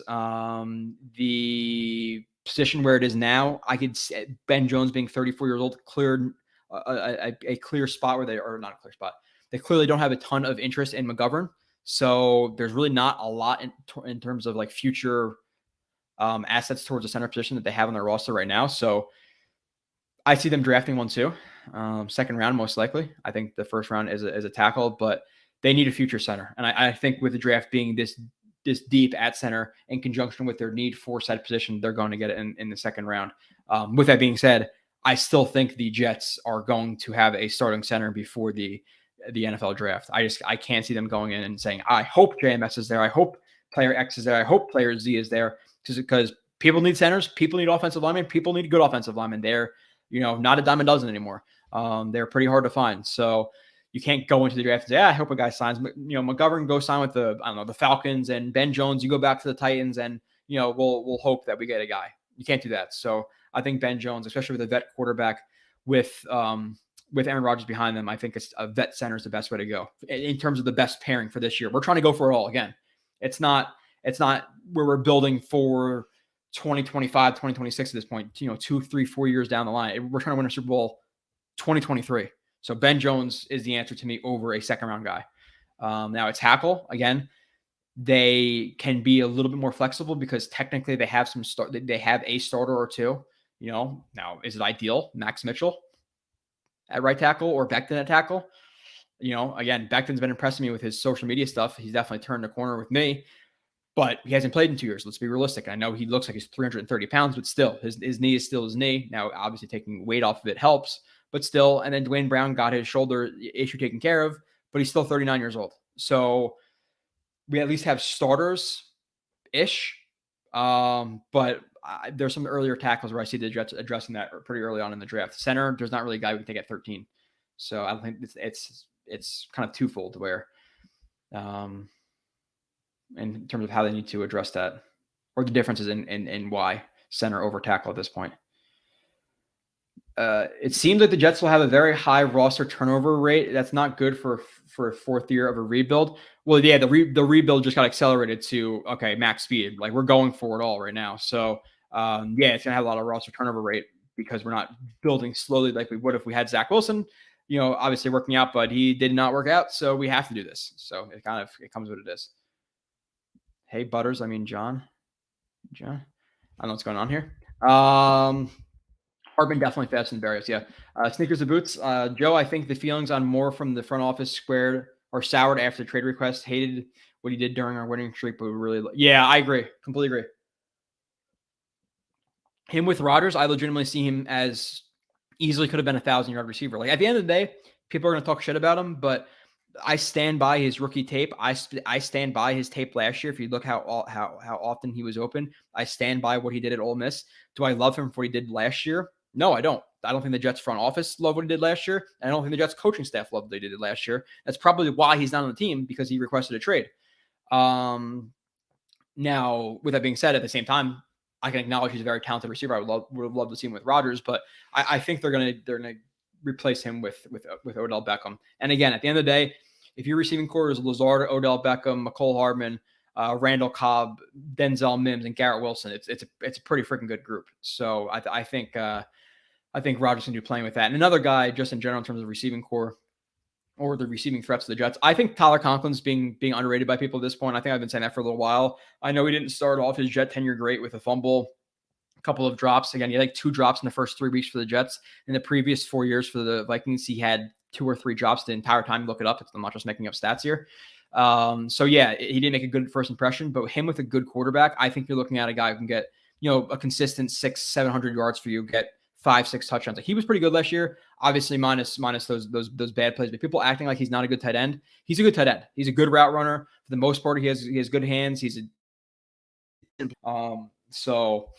the position where it is now, I could see Ben Jones being 34 years old, cleared a clear spot where not a clear spot. They clearly don't have a ton of interest in McGovern. So there's really not a lot in terms of like future assets towards the center position that they have on their roster right now. So I see them drafting one too. Second round, most likely. I think the first round is a tackle, but they need a future center. And I think with the draft being this deep at center in conjunction with their need for said position, they're going to get it in the second round. With that being said, I still think the Jets are going to have a starting center before the NFL draft. I can't see them going in and saying, I hope JMS is there. I hope player X is there. I hope player Z is there. Because people need centers, people need offensive linemen, people need good offensive linemen. They're, not a dime a dozen anymore. They're pretty hard to find. So you can't go into the draft and say, I hope a guy signs. McGovern go sign with the Falcons, and Ben Jones, you go back to the Titans, and we'll hope that we get a guy. You can't do that. So I think Ben Jones, especially with a vet quarterback with Aaron Rodgers behind them, I think it's a vet center is the best way to go in terms of the best pairing for this year. We're trying to go for it all again. It's not where we're building for 2025, 2026 at this point, 2, 3, 4 years down the line. We're trying to win a Super Bowl 2023. So Ben Jones is the answer to me over a second round guy. Now it's tackle again. They can be a little bit more flexible because technically they have they have a starter or two, now is it ideal? Max Mitchell at right tackle or Beckham at tackle? Again, Beckton's been impressing me with his social media stuff. He's definitely turned the corner with me, but he hasn't played in 2 years. Let's be realistic. I know he looks like he's 330 pounds, but still, his knee is still his knee. Now, obviously, taking weight off of it helps, but still. And then Dwayne Brown got his shoulder issue taken care of, but he's still 39 years old. So we at least have starters-ish. But there's some earlier tackles where I see the Jets addressing that pretty early on in the draft. Center, there's not really a guy we can take at 13. So I don't think it's kind of twofold where in terms of how they need to address that or the differences in why center over tackle at this point. It seems like the Jets will have a very high roster turnover rate. That's not good for a fourth year of a rebuild. Well, yeah, the rebuild just got accelerated to, max speed. Like we're going for it all right now. So it's going to have a lot of roster turnover rate because we're not building slowly like we would if we had Zach Wilson, obviously working out, but he did not work out. So we have to do this. So it comes what it is. Hey, Butters. I mean, John. I don't know what's going on here. Hardman definitely faster than Barrios. Yeah. Sneakers and boots. Joe, I think the feelings on Moore from the front office soured after the trade request. Hated what he did during our winning streak, but really, yeah, I agree. Completely agree. him with Rodgers, I legitimately see him as easily could have been a 1,000-yard receiver. Like at the end of the day, people are going to talk shit about him, but I stand by his rookie tape. I stand by his tape last year. If you look how often he was open, I stand by what he did at Ole Miss. Do I love him for what he did last year? No, I don't. I don't think the Jets front office loved what he did last year. And I don't think the Jets coaching staff loved what he did last year. That's probably why he's not on the team, because he requested a trade. Now, with that being said, at the same time, I can acknowledge he's a very talented receiver. I would have loved to see him with Rodgers, but I think they're gonna replace him with Odell Beckham. And again, at the end of the day, if your receiving core is Lazard, Odell Beckham, McCole Hardman, Randall Cobb, Denzel Mims, and Garrett Wilson, it's a pretty freaking good group. So I think Rodgers can do playing with that. And another guy, just in general in terms of receiving core or the receiving threats of the Jets, I think Tyler Conklin's being underrated by people at this point. I think I've been saying that for a little while. I know he didn't start off his Jet tenure great with a fumble, a couple of drops. Again, he had like 2 drops in the first 3 weeks for the Jets. In the previous 4 years for the Vikings, he had 2 or 3 drops the entire time. Look it up. I'm not just making up stats here. So yeah, he didn't make a good first impression, but him with a good quarterback, I think you're looking at a guy who can get, a consistent 600-700 yards for you, get 5-6 touchdowns. Like he was pretty good last year, obviously minus those bad plays, but people acting like he's not a good tight end. He's a good tight end. He's a good route runner. For the most part, he has good hands. So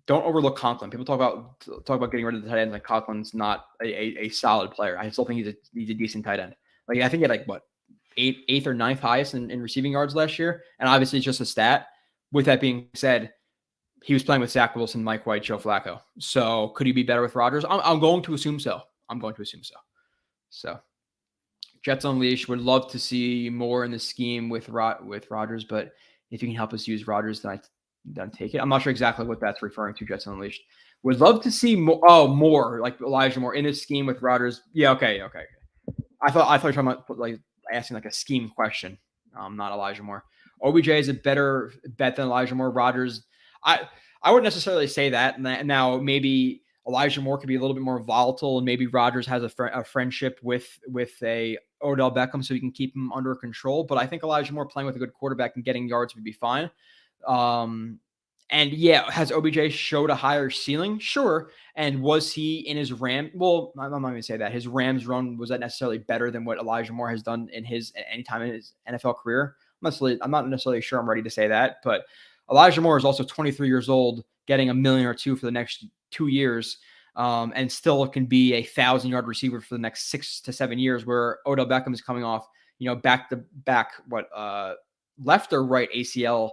don't overlook Conklin. People talk about getting rid of the tight ends, like Conklin's not a solid player. I still think he's a decent tight end. Like I think he had eighth or ninth highest in receiving yards last year, and obviously it's just a stat. With that being said, he was playing with Zach Wilson, Mike White, Joe Flacco. So could he be better with Rodgers? I'm going to assume so. So Jets Unleashed, would love to see more in the scheme with Rodgers, but if you can help us use Rodgers, then I take it. I'm not sure exactly what that's referring to, Jets Unleashed. Would love to see more like Elijah Moore in this scheme with Rodgers. Yeah, okay. I thought you were talking about like asking like a scheme question. Not Elijah Moore. OBJ is a better bet than Elijah Moore. Rodgers, I wouldn't necessarily say that. Now, maybe Elijah Moore could be a little bit more volatile, and maybe Rodgers has a friendship with a Odell Beckham, so he can keep him under control. But I think Elijah Moore playing with a good quarterback and getting yards would be fine. And yeah, has OBJ showed a higher ceiling? Sure. And was he in his Well, I'm not going to say that. His Rams run, was that necessarily better than what Elijah Moore has done in any time in his NFL career? I'm not necessarily sure I'm ready to say that, but Elijah Moore is also 23 years old, getting $1 million or $2 million for the next 2 years, and still can be a 1,000-yard receiver for the next 6 to 7 years, where Odell Beckham is coming off, back to back, left or right ACL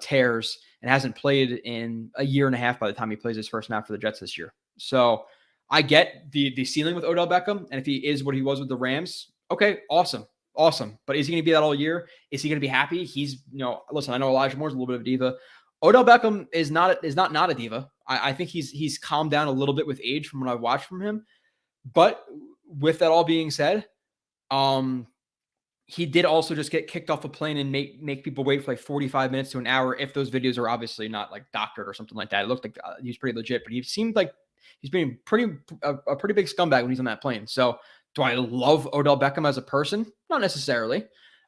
tears, and hasn't played in a year and a half by the time he plays his first snap for the Jets this year. So I get the ceiling with Odell Beckham, and if he is what he was with the Rams, okay, awesome. But is he going to be that all year? Is he going to be happy? He's, listen, I know Elijah Moore's a little bit of a diva. Odell Beckham is not a diva. I think he's calmed down a little bit with age from what I've watched from him. But with that all being said, he did also just get kicked off a plane and make people wait for like 45 minutes to an hour, if those videos are obviously not like doctored or something like that. It looked like he was pretty legit, but he seemed like he's being a pretty big scumbag when he's on that plane. So do I love Odell Beckham as a person? Not necessarily.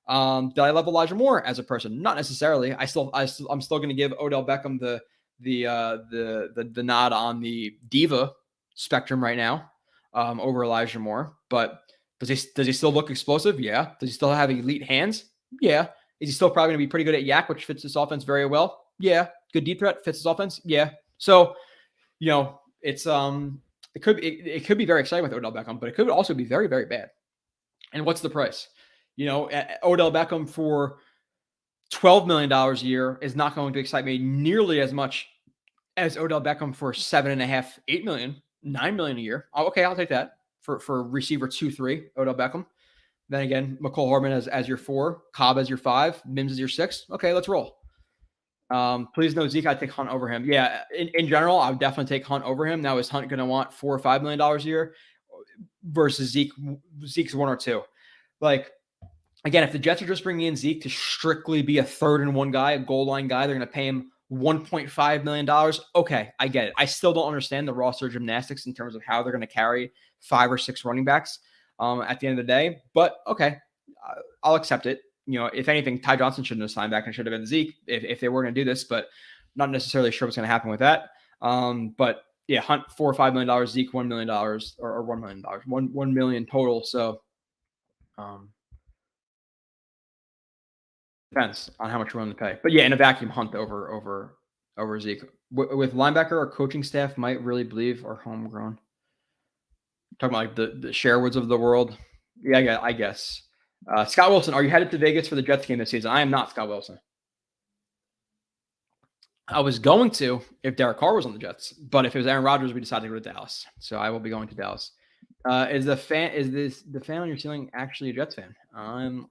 Do I love Elijah Moore as a person? Not necessarily. I'm still going to give Odell Beckham the nod on the diva spectrum right now over Elijah Moore. But does he still look explosive? Yeah. Does he still have elite hands? Yeah. Is he still probably going to be pretty good at yak, which fits this offense very well? Yeah. Good deep threat fits this offense? Yeah. So, it's it could be very exciting with Odell Beckham, but it could also be very, very bad. And what's the price? Odell Beckham for $12 million a year is not going to excite me nearly as much as Odell Beckham for $7.5 million, $8 million, $9 million a year. Okay, I'll take that for receiver 2-3, Odell Beckham. Then again, McCole Hardman as your 4, Cobb as your 5, Mims as your 6. Okay, let's roll. Please no Zeke. I'd take Hunt over him. Yeah, in general, I would definitely take Hunt over him. Now, is Hunt going to want $4 or $5 million a year versus Zeke? Zeke's 1 or 2. Like, again, if the Jets are just bringing in Zeke to strictly be a 3rd and 1 guy, a goal line guy, they're going to pay him $1.5 million. Okay, I get it. I still don't understand the roster gymnastics in terms of how they're going to carry 5 or 6 running backs at the end of the day. But okay, I'll accept it. If anything, Ty Johnson shouldn't have signed back and should have been Zeke if they were going to do this, but not necessarily sure what's going to happen with that. But yeah, Hunt $4 or $5 million, Zeke $1 million or $1 million, 1 million total. So depends on how much you're willing to pay. But yeah, in a vacuum, Hunt over Zeke. With linebacker, our coaching staff might really believe are homegrown. Talking about like the Sherwoods of the world. Yeah, I guess. Scott Wilson, are you headed to Vegas for the Jets game this season? I am not Scott Wilson. I was going to if Derek Carr was on the Jets, but if it was Aaron Rodgers, we decided to go to Dallas. So I will be going to Dallas. Is the fan on your ceiling actually a Jets fan? No,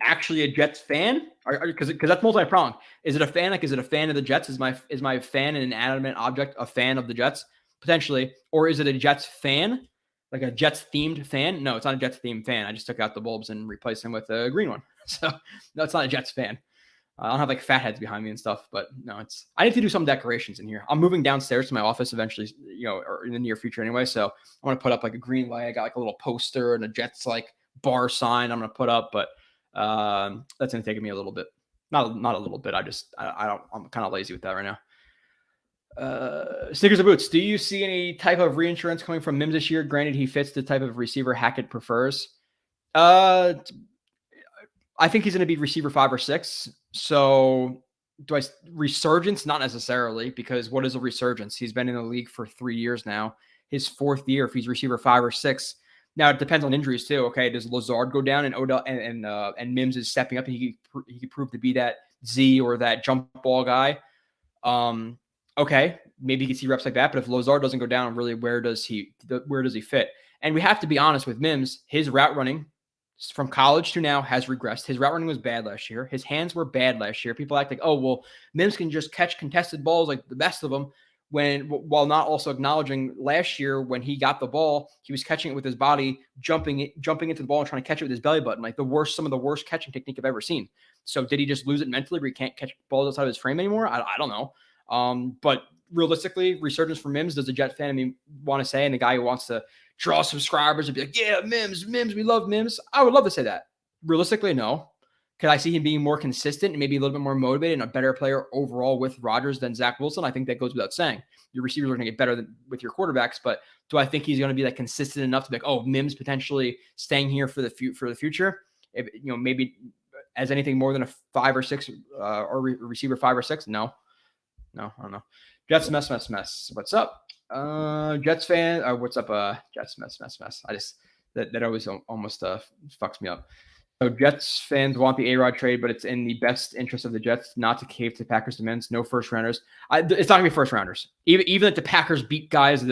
actually a Jets fan? Because that's multi-pronged. Is it a fan? Like, is it a fan of the Jets? Is my fan an inanimate object a fan of the Jets potentially, or is it a Jets fan, like a Jets themed fan? No, it's not a Jets themed fan. I just took out the bulbs and replaced them with a green one. So no, it's not a Jets fan. I don't have like fat heads behind me and stuff, but no, I need to do some decorations in here. I'm moving downstairs to my office eventually, or in the near future anyway. So I want to put up like a green light. I got like a little poster and a Jets like bar sign I'm going to put up, but that's going to take me a little bit. Not a little bit. I'm kind of lazy with that right now. Sneakers or boots. Do you see any type of reinsurance coming from Mims this year? Granted, he fits the type of receiver Hackett prefers. I think he's going to be receiver 5 or 6. So resurgence? Not necessarily, because what is a resurgence? He's been in the league for 3 years now. His 4th year, if he's receiver 5 or 6. Now it depends on injuries too. Okay, does Lazard go down and Odell and Mims is stepping up and he could prove to be that Z or that jump ball guy? Okay, maybe he could see reps like that. But if Lazard doesn't go down, really, where does he fit? And we have to be honest with Mims. His route running from college to now has regressed. His route running was bad last year. His hands were bad last year. People act like, oh, well, Mims can just catch contested balls like the best of them, while not also acknowledging last year when he got the ball, he was catching it with his body, jumping into the ball and trying to catch it with his belly button, like some of the worst catching technique I've ever seen. So did he just lose it mentally where he can't catch balls outside of his frame anymore? I don't know. But realistically, resurgence for Mims, does a Jet fan want to say, and the guy who wants to draw subscribers and be like, yeah, Mims, we love Mims. I would love to say that. Realistically, no. Could I see him being more consistent and maybe a little bit more motivated and a better player overall with Rodgers than Zach Wilson? I think that goes without saying. Your receivers are going to get better with your quarterbacks, but do I think he's going to be like consistent enough to be like, oh, Mims potentially staying here for the future? If maybe as anything more than a 5 or 6 or receiver 5 or 6? No, I don't know. Jets mess. What's up? Jets fan. What's up? Jets mess. I just that always almost fucks me up. So Jets fans want the A-Rod trade, but it's in the best interest of the Jets not to cave to Packers' demands. No first rounders. It's not gonna be first rounders. Even if the Packers beat guys,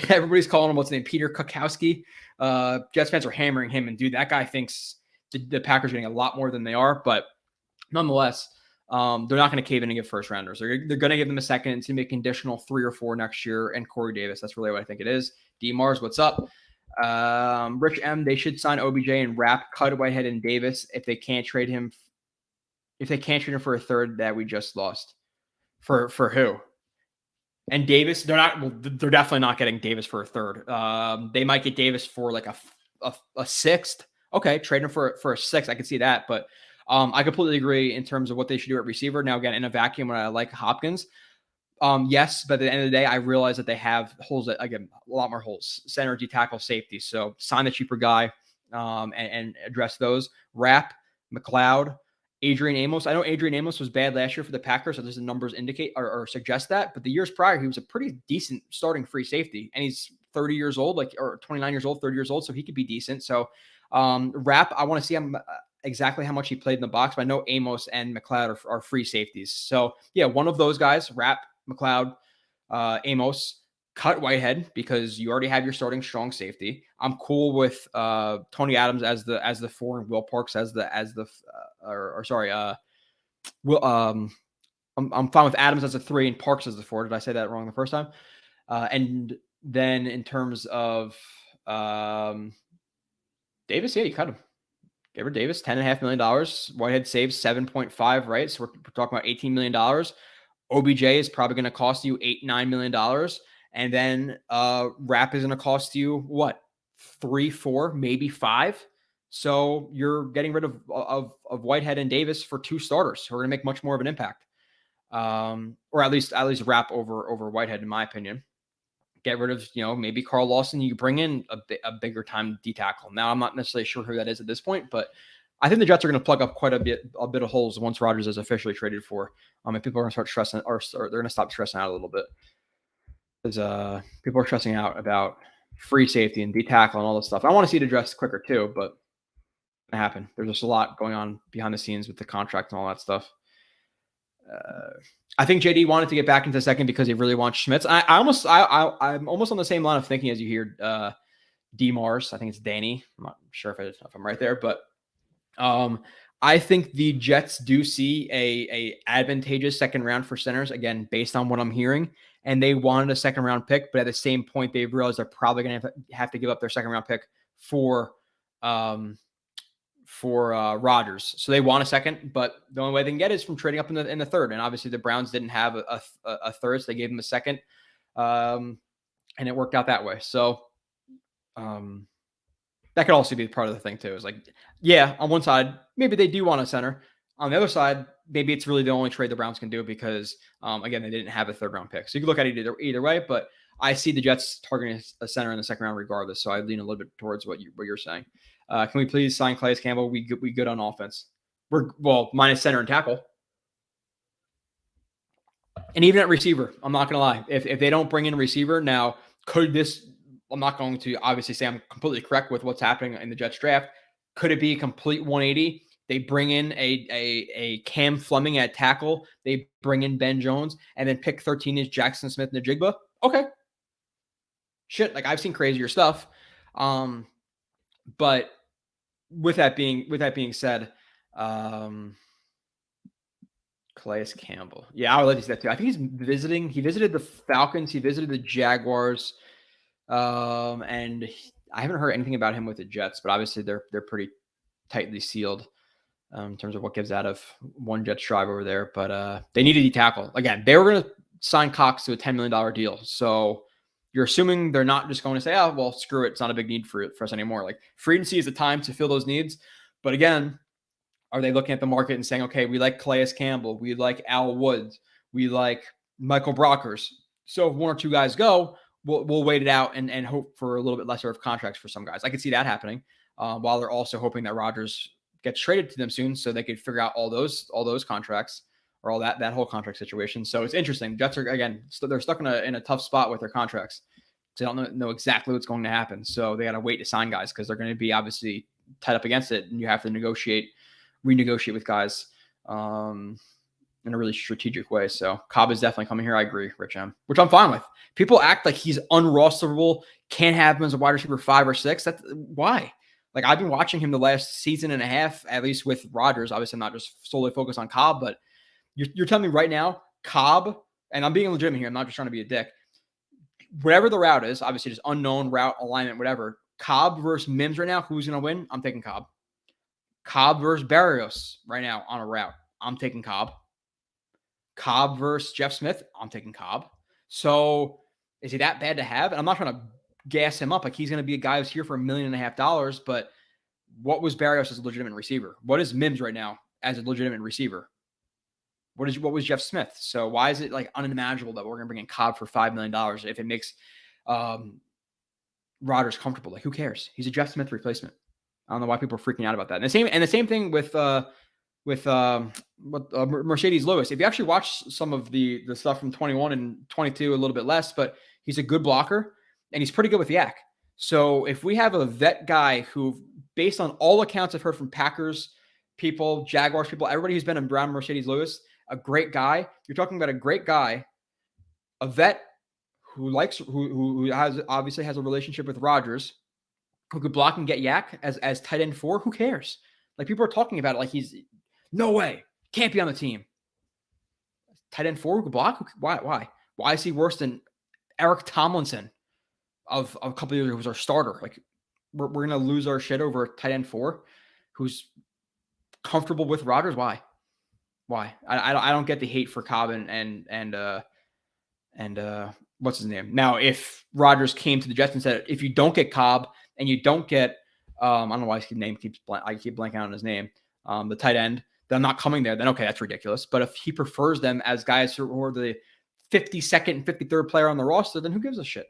everybody's calling him what's his name, Peter Kukowski. Jets fans are hammering him, and dude, that guy thinks the Packers are getting a lot more than they are. But nonetheless, they're not going to cave in and give first rounders. They're going to give them a second. It's going to be a conditional 3 or 4 next year. And Corey Davis, that's really what I think it is. D Mars, what's up? Rich M, they should sign OBJ and wrap cut Whitehead and Davis if they can't trade him. If they can't trade him for a third that we just lost. For who? And Davis, they're definitely not getting Davis for a third. They might get Davis for like a sixth. Okay, trade him for a sixth. I can see that, but I completely agree in terms of what they should do at receiver. Now, again, in a vacuum, when I like Hopkins, yes, but at the end of the day, I realize that they have holes a lot more holes, center, D tackle, safety. So sign the cheaper guy and address those. Rapp, McLeod, Adrian Amos. I know Adrian Amos was bad last year for the Packers, so there's the numbers indicate or suggest that. But the years prior, he was a pretty decent starting free safety, and he's 30 years old, or 29 years old, 30 years old, so he could be decent. So Rapp, I want to see him exactly how much he played in the box, but I know Amos and McLeod are free safeties. So yeah, one of those guys, Rapp, McLeod, Amos, cut Whitehead because you already have your starting strong safety. I'm cool with Tony Adams as the 4 and Will Parks I'm fine with Adams as a 3 and Parks as the 4. Did I say that wrong the first time? And then in terms of Davis, yeah, you cut him. Give her Davis $10.5 million. Whitehead saves 7.5, right? So we're talking about $18 million. OBJ is probably going to cost you $8-9 million. And then Rapp is going to cost you what? 3, 4, maybe 5. So you're getting rid of Whitehead and Davis for 2 starters who are going to make much more of an impact. or at least wrap over Whitehead, in my opinion. Get rid of, maybe Carl Lawson. You bring in a bigger time D tackle. Now, I'm not necessarily sure who that is at this point, but I think the Jets are going to plug up quite a bit of holes once Rodgers is officially traded for. And people are going to start stressing, or they're going to stop stressing out a little bit. Because people are stressing out about free safety and D tackle and all this stuff. I want to see it addressed quicker too, but it happen. There's just a lot going on behind the scenes with the contract and all that stuff. I think JD wanted to get back into second because he really wants Schmitz. I'm almost on the same line of thinking as you hear D Mars. I think it's Danny. I'm not sure if I'm right there, but I think the Jets do see a advantageous second round for centers, again, based on what I'm hearing. And they wanted a second round pick, but at the same point, they realized they're probably going to have to give up their second round pick for Rodgers. So they want a second, but the only way they can get is from trading up in the third. And obviously the Browns didn't have a third, so they gave them a second. And it worked out that way. So that could also be part of the thing too. It's like, yeah, on one side, maybe they do want a center. On the other side, maybe it's really the only trade the Browns can do because, again, they didn't have a third round pick. So you can look at it either way, but I see the Jets targeting a center in the second round regardless. So I lean a little bit towards what you're saying. Can we please sign Calais Campbell? We good on offense. We're minus center and tackle. And even at receiver, I'm not going to lie. If they don't bring in a receiver now, I'm not going to obviously say I'm completely correct with what's happening in the Jets draft. Could it be a complete 180? They bring in a Cam Fleming at tackle. They bring in Ben Jones and then pick 13 is Jackson Smith and Najigba. Okay. Shit. Like I've seen crazier stuff. But with that being said, Calais Campbell. Yeah, I would like to see that too. I think he visited the Falcons. He visited the Jaguars. And I haven't heard anything about him with the Jets, but obviously they're pretty tightly sealed in terms of what gives out of one Jets drive over there. But they needed a tackle. Again, they were going to sign Cox to a $10 million deal. So you're assuming they're not just going to say, oh, well, screw it. It's not a big need for us anymore. Like free agency is the time to fill those needs. But again, are they looking at the market and saying, okay, we like Calais Campbell. We like Al Woods. We like Michael Brockers. So if one or two guys go, we'll wait it out and hope for a little bit lesser of contracts for some guys. I could see that happening while they're also hoping that Rodgers gets traded to them soon so they could figure out all those contracts or all that whole contract situation. So it's interesting. Jets are, again, they're stuck in a tough spot with their contracts. They don't know exactly what's going to happen. So they got to wait to sign guys because they're going to be obviously tied up against it. And you have to renegotiate with guys in a really strategic way. So Cobb is definitely coming here. I agree, Rich M, which I'm fine with. People act like he's unrosterable, can't have him as a wide receiver 5 or 6. That's why. Like I've been watching him the last season and a half, at least with Rodgers. Obviously, I'm not just solely focused on Cobb, but you're telling me right now, Cobb, and I'm being legitimate here. I'm not just trying to be a dick. Whatever the route is, obviously just unknown route, alignment, whatever. Cobb versus Mims right now, who's going to win? I'm taking Cobb. Cobb versus Barrios right now on a route. I'm taking Cobb. Cobb versus Jeff Smith, I'm taking Cobb. So is he that bad to have? And I'm not trying to gas him up. Like he's going to be a guy who's here for $1.5 million. But what was Barrios as a legitimate receiver? What is Mims right now as a legitimate receiver? What was Jeff Smith? So why is it like unimaginable that we're going to bring in Cobb for $5 million if it makes Rodgers comfortable? Like who cares? He's a Jeff Smith replacement. I don't know why people are freaking out about that. And the same thing with Mercedes Lewis. If you actually watch some of the stuff from 21 and 22, a little bit less, but he's a good blocker and he's pretty good with Yak. So if we have a vet guy who, based on all accounts I've heard from Packers people, Jaguars people, everybody who's been around Mercedes Lewis, a great guy. You're talking about a great guy, a vet who obviously has a relationship with Rodgers, who could block and get Yak as tight end 4. Who cares? Like people are talking about it like he's no way, can't be on the team. Tight end 4 who could block? Why? Why is he worse than Eric Tomlinson of a couple of years ago who's our starter? Like we're gonna lose our shit over tight end 4 who's comfortable with Rodgers. Why? I don't get the hate for Cobb and what's his name? Now, if Rodgers came to the Jets and said, if you don't get Cobb and you don't get I don't know why I keep blanking on his name, the tight end, they're not coming there, then okay, that's ridiculous. But if he prefers them as guys who are the 52nd and 53rd player on the roster, then who gives a shit?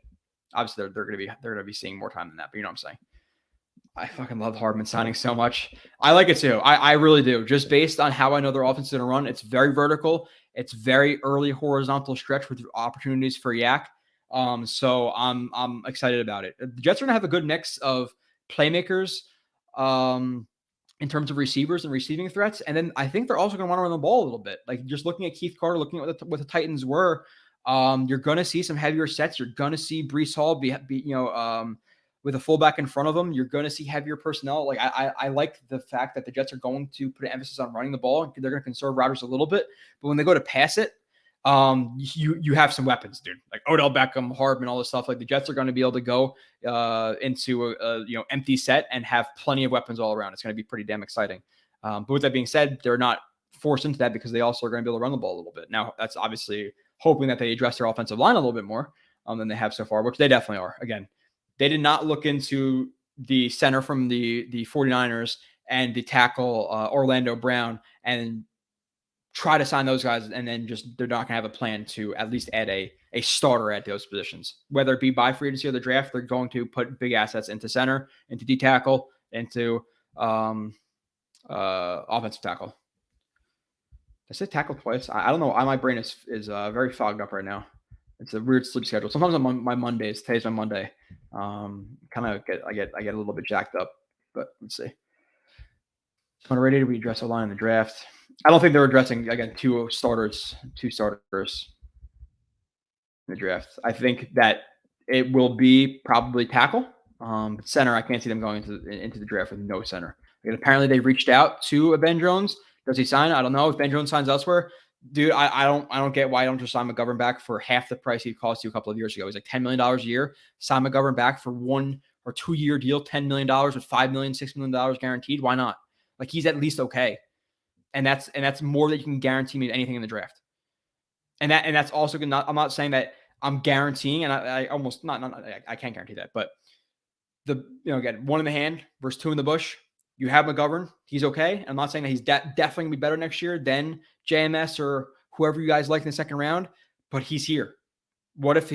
Obviously, they're going to be seeing more time than that. But you know what I'm saying? I fucking love Hardman signing so much. I like it too. I really do. Just based on how I know their offense is going to run, it's very vertical. It's very early horizontal stretch with opportunities for Yak. So I'm excited about it. The Jets are going to have a good mix of playmakers in terms of receivers and receiving threats. And then I think they're also going to want to run the ball a little bit. Like just looking at Keith Carter, looking at what the Titans were, you're going to see some heavier sets. You're going to see Breece Hall be with a fullback in front of them. You're going to see heavier personnel. Like I like the fact that the Jets are going to put an emphasis on running the ball. They're going to conserve Rodgers a little bit, but when they go to pass it, you have some weapons, dude. Like Odell Beckham, Hardman, all this stuff. Like the Jets are going to be able to go into a empty set and have plenty of weapons all around. It's going to be pretty damn exciting. But with that being said, they're not forced into that because they also are going to be able to run the ball a little bit. Now that's obviously hoping that they address their offensive line a little bit more than they have so far, which they definitely are. Again, they did not look into the center from the 49ers and the tackle Orlando Brown and try to sign those guys, and then just they're not going to have a plan to at least add a starter at those positions. Whether it be by free agency or the draft, they're going to put big assets into center, into D tackle, into offensive tackle. I said tackle twice. I don't know. My brain is very fogged up right now. It's a weird sleep schedule. Sometimes on my Mondays, today's my Monday. I get a little bit jacked up, but let's see. Ready to address a line in the draft. I don't think they're addressing again two starters in the draft. I think that it will be probably tackle. Center, I can't see them going into the draft with no center. And apparently they reached out to Ben Jones. Does he sign? I don't know. If Ben Jones signs elsewhere, dude, I don't get why I don't just sign McGovern back for half the price he cost you a couple of years ago. He's like $10 million a year. Sign McGovern back for 1 or 2 year deal, $10 million with $5 million, $6 million guaranteed. Why not? Like he's at least okay. And that's more that you can guarantee me than anything in the draft. And that's also good. I'm not saying that I'm guaranteeing, and I almost I can't guarantee that, but again, 1 in the hand versus 2 in the bush. You have McGovern. He's okay. I'm not saying that he's definitely going to be better next year than JMS or whoever you guys like in the second round, but he's here. What if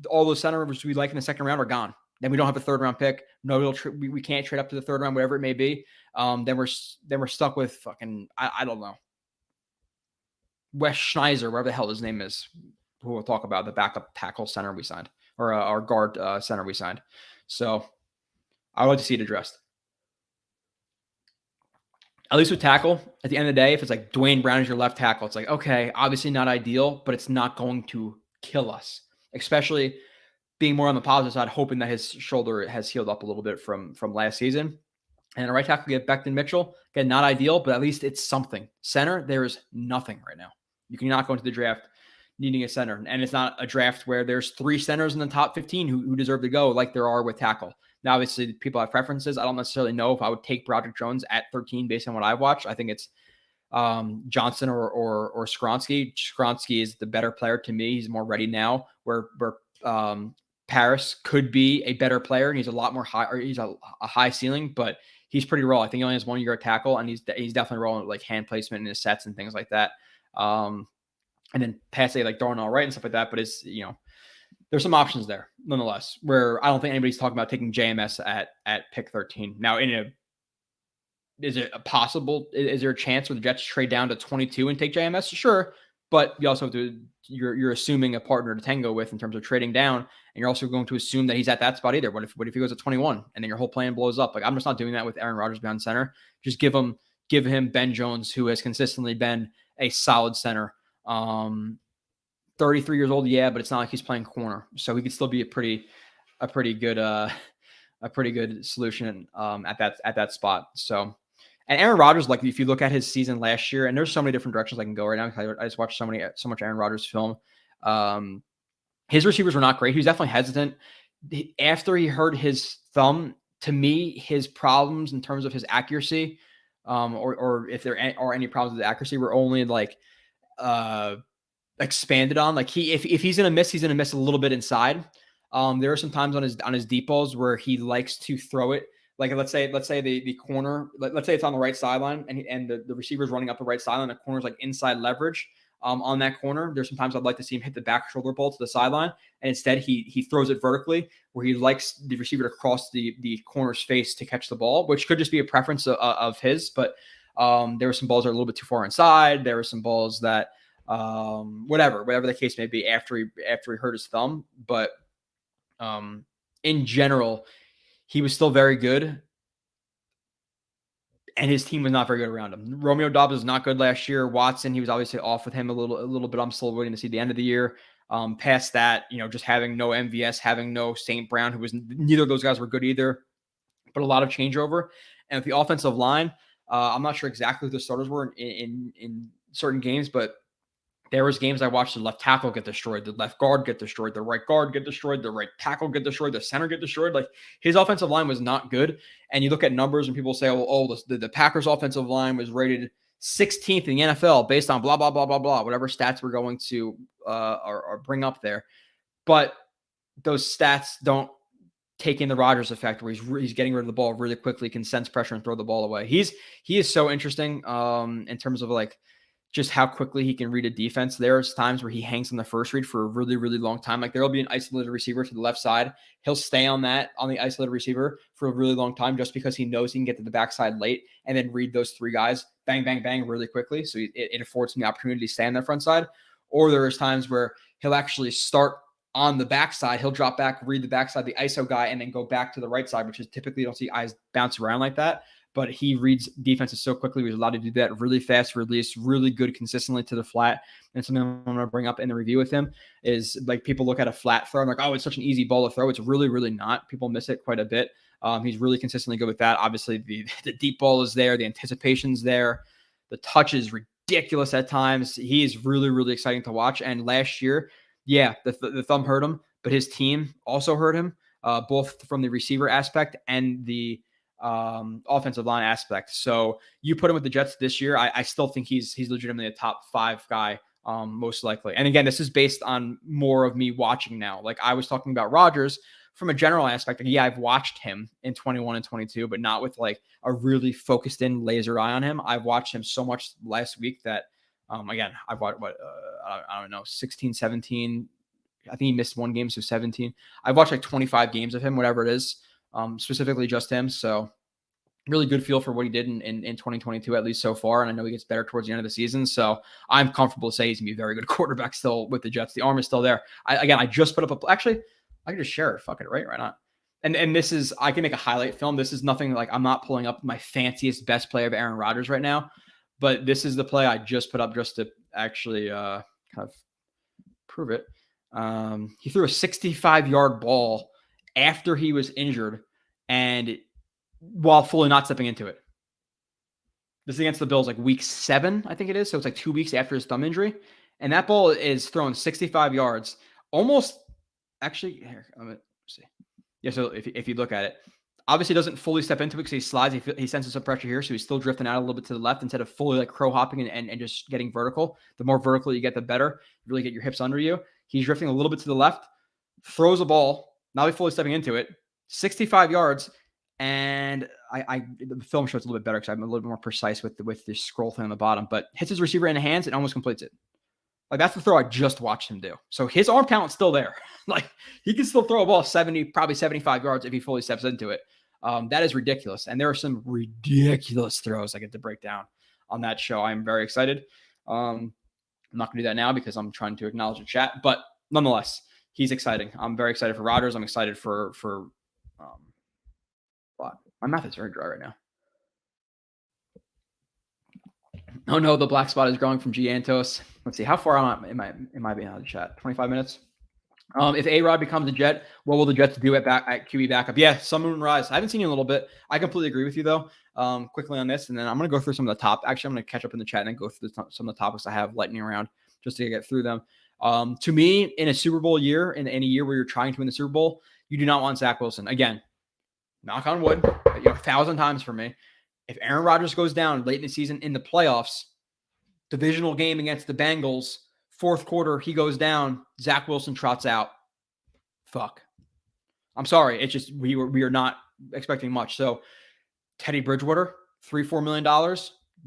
all those centers we like in the second round are gone? Then we don't have a third round pick. No, we can't trade up to the third round, whatever it may be. Then we're stuck with fucking, I don't know, Wes Schneiser, whatever the hell his name is, who we'll talk about, the backup tackle center we signed, or our guard center we signed. So I would like to see it addressed. At least with tackle, at the end of the day, if it's like Dwayne Brown is your left tackle, it's like, okay, obviously not ideal, but it's not going to kill us, especially being more on the positive side, hoping that his shoulder has healed up a little bit from last season. And a right tackle, get Becton Mitchell. Again, not ideal, but at least it's something. Center, there is nothing right now. You cannot go into the draft needing a center. And it's not a draft where there's 3 centers in the top 15 who deserve to go like there are with tackle. Now, obviously, people have preferences. I don't necessarily know if I would take Broderick Jones at 13 based on what I've watched. I think it's Johnson or Skronsky. Skronsky is the better player to me. He's more ready now, where Paris could be a better player, and he's a lot more high, or he's a high ceiling, but he's pretty raw. I think he only has 1 year at tackle, and he's definitely raw with like hand placement in his sets and things like that. And then pass like Darnell Wright and stuff like that. But it's, there's some options there nonetheless, where I don't think anybody's talking about taking JMS at pick 13. Now, is it possible? Is there a chance where the Jets trade down to 22 and take JMS? Sure. But you also have to, you're assuming a partner to tango with in terms of trading down, and you're also going to assume that he's at that spot either. What if he goes at 21 and then your whole plan blows up? Like, I'm just not doing that with Aaron Rodgers behind center. Just give him Ben Jones, who has consistently been a solid center. 33 years old, yeah, but it's not like he's playing corner, so he could still be a pretty good solution at that spot. So. And Aaron Rodgers, like if you look at his season last year, and there's so many different directions I can go right now. I just watched so much Aaron Rodgers film. His receivers were not great. He was definitely hesitant. After he hurt his thumb, to me, his problems in terms of his accuracy, or if there are any problems with accuracy, were only like expanded on. Like if he's gonna miss, he's gonna miss a little bit inside. There are some times on his deep balls where he likes to throw it Like let's say the corner, let's say it's on the right sideline and the receiver's running up the right sideline, the corner's like inside leverage on that corner. There's sometimes I'd like to see him hit the back shoulder ball to the sideline, and instead he throws it vertically where he likes the receiver to cross the corner's face to catch the ball, which could just be a preference of his. But there were some balls that are a little bit too far inside. There were some balls that whatever the case may be after he hurt his thumb. But in general, he was still very good, and his team was not very good around him. Romeo Dobbs was not good last year. Watson, he was obviously off with him a little bit. I'm still waiting to see the end of the year. Past that, just having no MVS, having no St. Brown, who was neither of those guys were good either, but a lot of changeover. And with the offensive line, I'm not sure exactly who the starters were in certain games, but there was games I watched the left tackle get destroyed, the left guard get destroyed, the right guard get destroyed, the right tackle get destroyed, the center get destroyed. Like his offensive line was not good. And you look at numbers and people say, the Packers offensive line was rated 16th in the NFL based on blah, blah, blah, blah, blah, whatever stats we're going to or bring up there. But those stats don't take in the Rodgers effect where he's getting rid of the ball really quickly, can sense pressure and throw the ball away. He is so interesting in terms of like just how quickly he can read a defense. There's times where he hangs on the first read for a really, really long time. Like there'll be an isolated receiver to the left side. He'll stay on the isolated receiver for a really long time just because he knows he can get to the backside late and then read those three guys, bang, bang, bang, really quickly. So it affords him the opportunity to stay on the front side. Or there is times where he'll actually start on the backside. He'll drop back, read the backside, the ISO guy, and then go back to the right side, which is typically you don't see eyes bounce around like that. But he reads defenses so quickly. He's allowed to do that really fast release, really good consistently to the flat. And something I'm going to bring up in the review with him is like people look at a flat throw and like, oh, it's such an easy ball to throw. It's really, really not. People miss it quite a bit. He's really consistently good with that. Obviously, the deep ball is there. The anticipation's there. The touch is ridiculous at times. He is really, really exciting to watch. And last year, yeah, the thumb hurt him, but his team also hurt him, both from the receiver aspect and the offensive line aspect. So you put him with the Jets this year, I still think he's legitimately a top 5 guy, most likely. And again, this is based on more of me watching now. Like I was talking about Rodgers from a general aspect. Like, yeah, I've watched him in 21 and 22, but not with like a really focused in laser eye on him. I've watched him so much last week that again, I've watched I don't know, 16, 17. I think he missed one game, so 17. I've watched like 25 games of him, whatever it is. Specifically just him. So really good feel for what he did in 2022, at least so far. And I know he gets better towards the end of the season. So I'm comfortable to say he's going to be a very good quarterback still with the Jets. The arm is still there. I just put up actually, I can just share it. Fuck it. Right not. And this is, I can make a highlight film. This is nothing like I'm not pulling up my fanciest best play of Aaron Rodgers right now, but this is the play I just put up just to actually kind of prove it. He threw a 65-yard ball after he was injured and while fully not stepping into it. This is against the Bills, like week 7, I think it is. So it's like 2 weeks after his thumb injury. And that ball is thrown 65 yards, almost actually here. Let's see. Yeah. So if you look at it, obviously doesn't fully step into it because he slides. He senses some pressure here. So he's still drifting out a little bit to the left instead of fully like crow hopping and just getting vertical. The more vertical you get, the better. You really get your hips under you. He's drifting a little bit to the left, throws a ball. Now he's fully stepping into it, 65 yards. And the film shows a little bit better because I'm a little bit more precise with the scroll thing on the bottom, but hits his receiver in the hands and almost completes it. Like that's the throw I just watched him do. So his arm talent's still there. Like he can still throw a ball 70, probably 75 yards if he fully steps into it. That is ridiculous. And there are some ridiculous throws I get to break down on that show. I'm very excited. I'm not going to do that now because I'm trying to acknowledge the chat, but nonetheless, he's exciting. I'm very excited for Rodgers. I'm excited for what? My mouth is very dry right now. Oh no, the black spot is growing from Giantos. Let's see, how far am I being out of the chat? 25 minutes. If A-Rod becomes a Jet, what will the Jets do at QB backup? Yeah, sun, moon, rise. I haven't seen you in a little bit. I completely agree with you though. Quickly on this, and then I'm going to go through some of the top. Actually, I'm going to catch up in the chat and then go through some of the topics I have lightning around just to get through them. To me, in a Super Bowl year, in a year where you're trying to win the Super Bowl, you do not want Zach Wilson. Again, knock on wood, 1,000 times for me. If Aaron Rodgers goes down late in the season in the playoffs, divisional game against the Bengals, fourth quarter, he goes down, Zach Wilson trots out. Fuck. I'm sorry. It's just we are not expecting much. So Teddy Bridgewater, $3-4 million,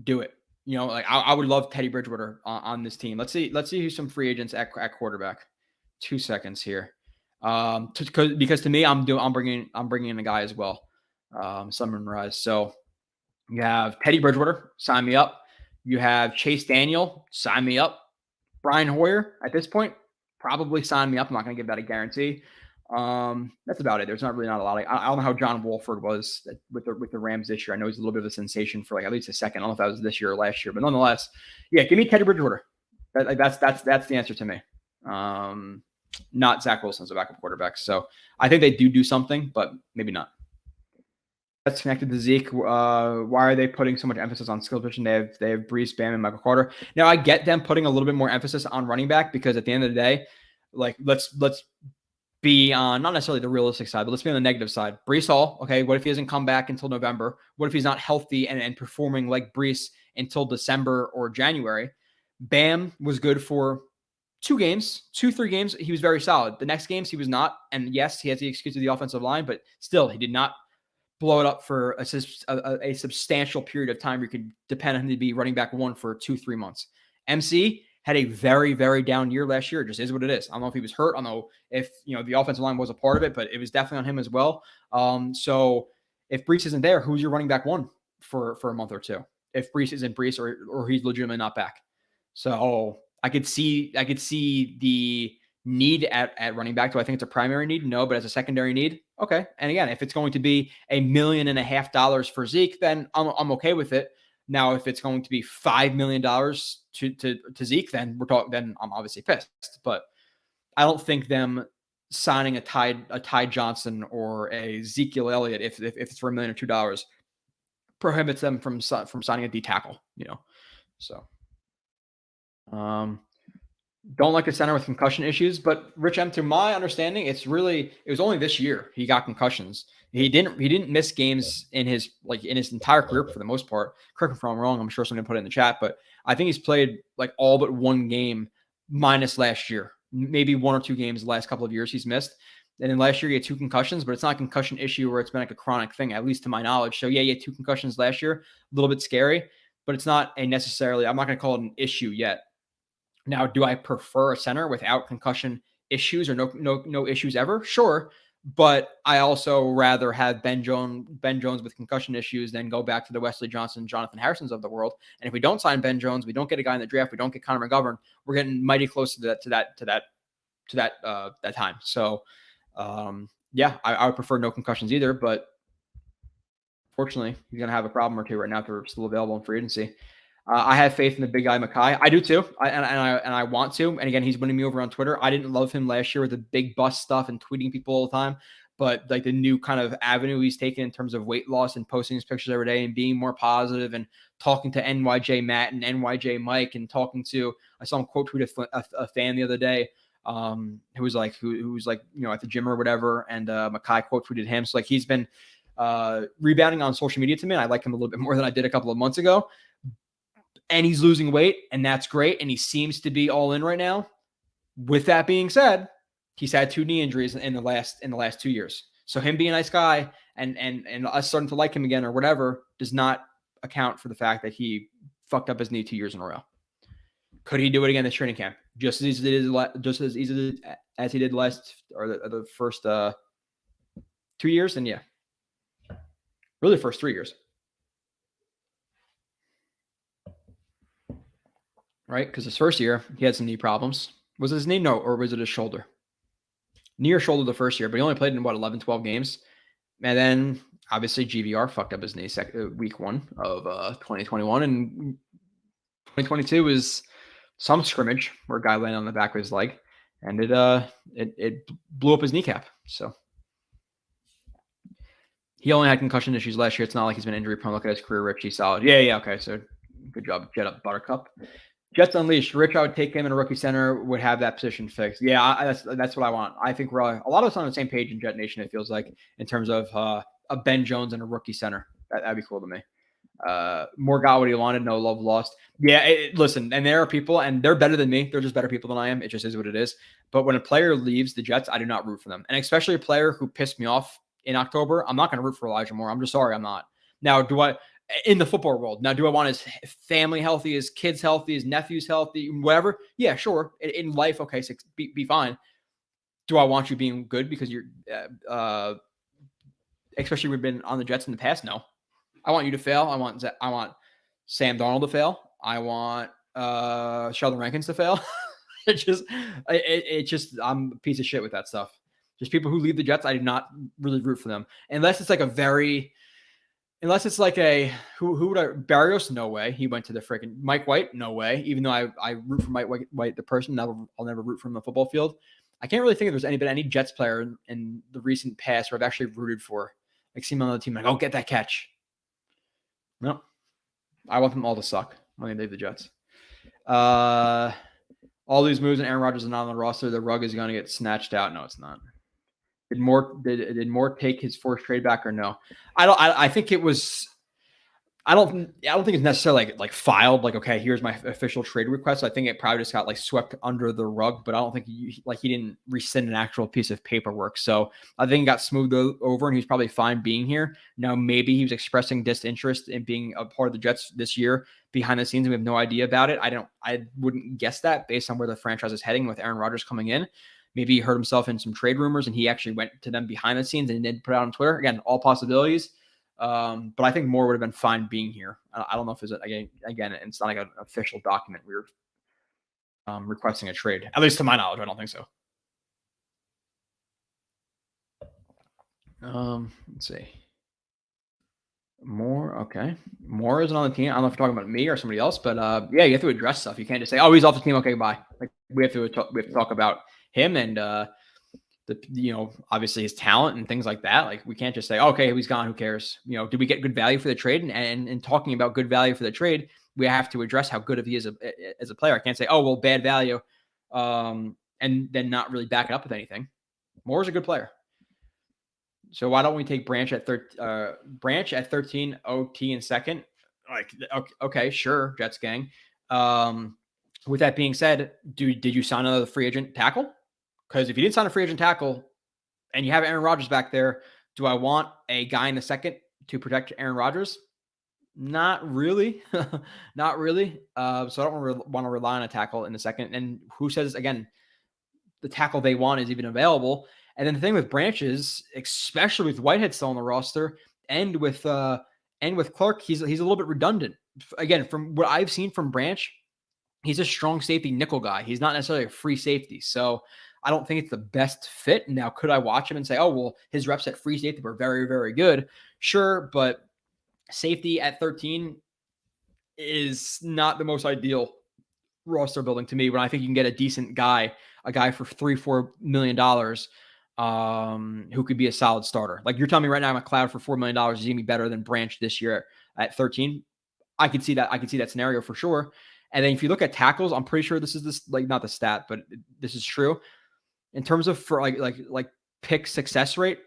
do it. You know, like I would love Teddy Bridgewater on this team. Let's see who's some free agents at quarterback. 2 seconds here. Because to me, I'm bringing in a guy as well. Sunrise. So you have Teddy Bridgewater, sign me up. You have Chase Daniel, sign me up. Brian Hoyer, at this point, probably sign me up. I'm not going to give that a guarantee. That's about it. There's not a lot. I don't know how John Wolford was with the Rams this year. I know he's a little bit of a sensation for like at least a second. I don't know if that was this year or last year, but nonetheless, yeah, give me Teddy Bridgewater. That's the answer to me. Not Zach Wilson as a backup quarterback. So I think they do something, but maybe not. That's connected to Zeke. Why are they putting so much emphasis on skill position? They have Brees, Bam, and Michael Carter. Now I get them putting a little bit more emphasis on running back because at the end of the day, like let's be on not necessarily the realistic side, but let's be on the negative side. Brees Hall, okay, what if he doesn't come back until November? What if he's not healthy and performing like Brees until December or January? Bam was good for 3 games. He was very solid. The next games he was not. And yes, he has the excuse of the offensive line, but still he did not blow it up for a substantial period of time. You could depend on him to be running back 1 for 2-3 months. MC had a very, very down year last year. It just is what it is. I don't know if he was hurt. I don't know if, the offensive line was a part of it, but it was definitely on him as well. So if Brees isn't there, who's your running back 1 for a month or 2? If Brees isn't Brees or he's legitimately not back. So I could see the need at running back. Do I think it's a primary need? No, but as a secondary need, okay. And again, if it's going to be $1.5 million for Zeke, then I'm okay with it. Now, if it's going to be $5 million to Zeke, then then I'm obviously pissed. But I don't think them signing a Ty Johnson or a Ezekiel Elliott, if it's for $1 million or $2 million, prohibits them from signing a D tackle. So. Don't like a center with concussion issues, but Rich M, to my understanding, it was only this year he got concussions. He didn't miss games in his entire career for the most part. Correct me if I'm wrong. I'm sure someone put it in the chat, but I think he's played like all but 1 game minus last year, maybe 1 or 2 games the last couple of years he's missed. And then last year he had 2 concussions, but it's not a concussion issue where it's been like a chronic thing, at least to my knowledge. So yeah, he had 2 concussions last year, a little bit scary, but it's not I'm not going to call it an issue yet. Now, do I prefer a center without concussion issues or no issues ever? Sure. But I also rather have Ben Jones with concussion issues than go back to the Wesley Johnson, Jonathan Harrisons of the world. And if we don't sign Ben Jones, we don't get a guy in the draft, we don't get Connor McGovern, we're getting mighty close to that time. So, yeah, I would prefer no concussions either. But fortunately, he's going to have a problem or two right now if they're still available in free agency. I have faith in the big guy, Makai. I do too. I want to. And again, he's winning me over on Twitter. I didn't love him last year with the big bust stuff and tweeting people all the time. But like the new kind of avenue he's taken in terms of weight loss and posting his pictures every day and being more positive and talking to NYJ Matt and NYJ Mike and I saw him quote tweet a fan the other day who was like, at the gym or whatever. And Makai quote tweeted him. So like he's been rebounding on social media to me. And I like him a little bit more than I did a couple of months ago. And he's losing weight, and that's great. And he seems to be all in right now. With that being said, he's had 2 knee injuries in the last 2 years. So him being a nice guy and us starting to like him again or whatever does not account for the fact that he fucked up his knee 2 years in a row. Could he do it again this training camp? Just as easily as he did last or the first 2 years? And yeah, really the first 3 years. Right? Because his first year, he had some knee problems. Was it his knee? No. Or was it his shoulder? Knee or shoulder the first year, but he only played in 11, 12 games. And then obviously GVR fucked up his knee week 1 of 2021. And 2022 was some scrimmage where a guy landed on the back of his leg and it blew up his kneecap. So he only had concussion issues last year. It's not like he's been injury prone. Look at his career, Rich. He's solid. Yeah. Okay. So good job, Jet Up Buttercup. Jets Unleashed. Rich, I would take him in a rookie center, would have that position fixed. Yeah, that's what I want. I think we're a lot of us on the same page in Jet Nation, it feels like, in terms of a Ben Jones and a rookie center. That'd be cool to me. More got what he wanted, no love lost. Yeah, listen, and there are people, and they're better than me. They're just better people than I am. It just is what it is. But when a player leaves the Jets, I do not root for them. And especially a player who pissed me off in October, I'm not going to root for Elijah Moore. I'm just sorry, I'm not. Now, in the football world, do I want his family healthy, his kids healthy, his nephews healthy, whatever? Yeah, sure. In life, okay, so be fine. Do I want you being good because you're, especially we've been on the Jets in the past? No. I want you to fail. I want Sam Darnold to fail. I want Sheldon Rankins to fail. It just I'm a piece of shit with that stuff. Just people who leave the Jets, I do not really root for them unless it's like who would I Barrios? No way. He went to the freaking Mike White. No way. Even though I root for Mike White the person, I'll never root for him on the football field. I can't really think if there's any Jets player in the recent past where I've actually rooted for. Like seen him on the team, like, oh, get that catch. No, I want them all to suck when they leave the Jets. All these moves and Aaron Rodgers are not on the roster. The rug is going to get snatched out. No, it's not. Did Moore take his forced trade back or no? I think it was. I don't think it's necessarily like filed. Like, okay, here's my official trade request. So I think it probably just got like swept under the rug. But I don't think he didn't rescind an actual piece of paperwork. So I think it got smoothed over, and he's probably fine being here. Now maybe he was expressing disinterest in being a part of the Jets this year behind the scenes. And we have no idea about it. I wouldn't guess that based on where the franchise is heading with Aaron Rodgers coming in. Maybe he hurt himself in some trade rumors, and he actually went to them behind the scenes and did put it out on Twitter. Again, all possibilities. But I think Moore would have been fine being here. I don't know if it's again, it's not like an official document. We were requesting a trade, at least to my knowledge. I don't think so. Let's see. Moore, okay. Moore isn't on the team. I don't know if you're talking about me or somebody else, but yeah, you have to address stuff. You can't just say, "Oh, he's off the team." Okay, bye. Like we have to talk about him and obviously his talent and things like that. Like we can't just say, okay, he's gone. Who cares? Did we get good value for the trade? And talking about good value for the trade, we have to address how good he is as a player. I can't say, oh, well, bad value, and then not really back it up with anything. Moore's a good player. So why don't we take Branch at 13, OT in second? Like, okay, sure, Jets gang. With that being said, did you sign another free agent tackle? Because if you didn't sign a free agent tackle and you have Aaron Rodgers back there, do I want a guy in the second to protect Aaron Rodgers? Not really. Not really. So I don't want to rely on a tackle in the second. And who says, again, the tackle they want is even available? And then the thing with Branch is, especially with Whitehead still on the roster and with Clark, he's a little bit redundant. Again, from what I've seen from Branch, he's a strong safety nickel guy. He's not necessarily a free safety. So I don't think it's the best fit. Now, could I watch him and say, oh, well, his reps at free safety were very, very good? Sure, but safety at 13 is not the most ideal roster building to me when I think you can get a decent guy, a guy for $3-4 million who could be a solid starter. Like you're telling me right now, McLeod for $4 million is going to be better than Branch this year at 13. I could see that. I could see that scenario for sure. And then if you look at tackles, I'm pretty sure this is like not the stat, but this is true. In terms of for like pick success rate,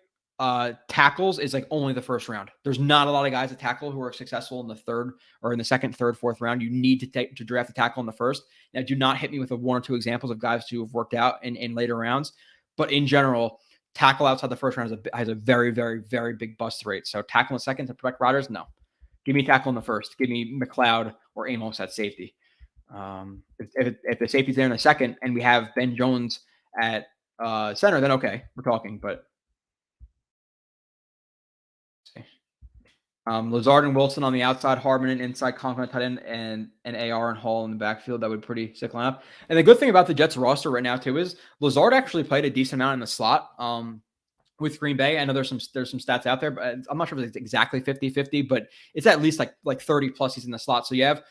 tackles is like only the first round. There's not a lot of guys at tackle who are successful in the third or in the second, third, fourth round. You need to draft a tackle in the first. Now, do not hit me with one or two examples of guys who have worked out in later rounds. But in general, tackle outside the first round has a very, very, very big bust rate. So tackle in the second to protect Rodgers, no. Give me tackle in the first. Give me McLeod or Amos at safety. If the safety's there in the second and we have Ben Jones at center, then okay, we're talking. But Lazard and Wilson on the outside, Hardman and inside, Conklin tight end, and AR and Hall in the backfield. That would pretty sick lineup. And the good thing about the Jets roster right now too is Lazard actually played a decent amount in the slot with Green Bay. I know there's some stats out there, but I'm not sure if it's exactly 50-50, but it's at least like 30 plus he's in the slot. So you have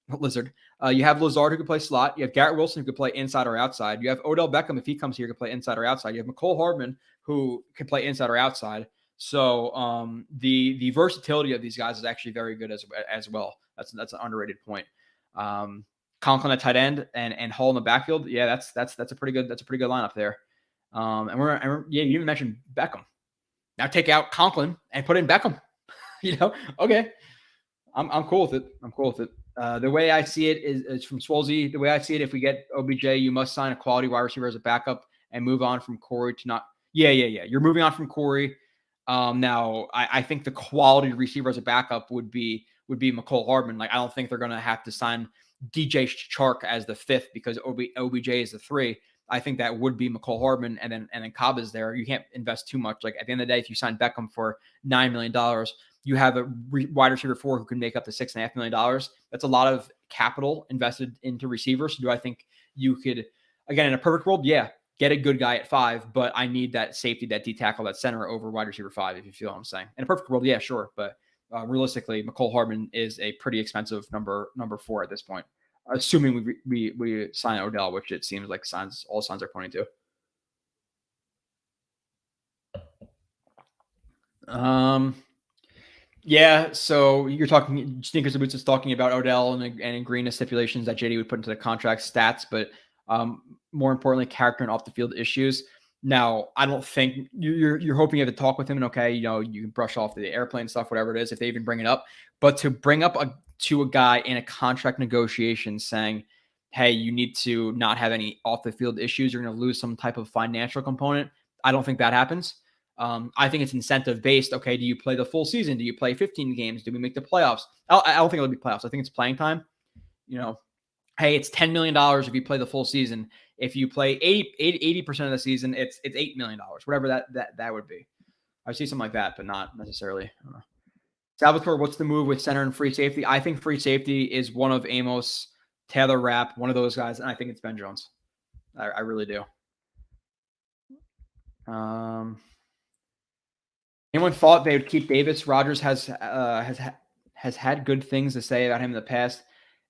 you have Lazard who can play slot. You have Garrett Wilson who could play inside or outside. You have Odell Beckham, if he comes here, can play inside or outside. You have McCole Hardman who can play inside or outside. So the versatility of these guys is actually very good as well. That's an underrated point. Conklin at tight end and Hall in the backfield. Yeah, that's a pretty good lineup there. You even mentioned Beckham. Now take out Conklin and put in Beckham. Okay. I'm cool with it. The way I see it is from Swolzy. The way I see it, if we get OBJ, you must sign a quality wide receiver as a backup and move on from Corey to not. Yeah. You're moving on from Corey. Now, I think the quality receiver as a backup would be McCole Hardman. Like, I don't think they're going to have to sign DJ Chark as the 5th because OBJ is the 3. I think that would be McCole Hardman, and then Cobb is there. You can't invest too much. Like, at the end of the day, if you sign Beckham for $9 million, you have a wide receiver 4 who can make up to $6.5 million. That's a lot of capital invested into receivers. So do I think you could, again, in a perfect world, yeah, get a good guy at 5, but I need that safety, that D tackle, that center over wide receiver 5, if you feel what I'm saying. In a perfect world, yeah, sure. But realistically, McCole Hardman is a pretty expensive number 4 at this point, assuming we sign Odell, which it seems like all signs are pointing to. Yeah, so you're talking, Sneakers and Boots is talking about Odell and agreeing to stipulations that JD would put into the contract stats, but more importantly, character and off the field issues. Now, I don't think you're hoping you have to talk with him, and okay, you can brush off the airplane stuff, whatever it is, if they even bring it up. But to bring up to a guy in a contract negotiation saying, hey, you need to not have any off the field issues, you're going to lose some type of financial component. I don't think that happens. I think it's incentive based. Okay, do you play the full season? Do you play 15 games? Do we make the playoffs? I don't think it'll be playoffs. I think it's playing time. Hey, it's $10 million if you play the full season. If you play 80% of the season, it's $8 million, whatever that would be. I see something like that, but not necessarily. I don't know. Salvatore, what's the move with center and free safety? I think free safety is one of Amos, Taylor Rapp, one of those guys, and I think it's Ben Jones. I really do. Anyone thought they would keep Davis? Rodgers has had good things to say about him in the past.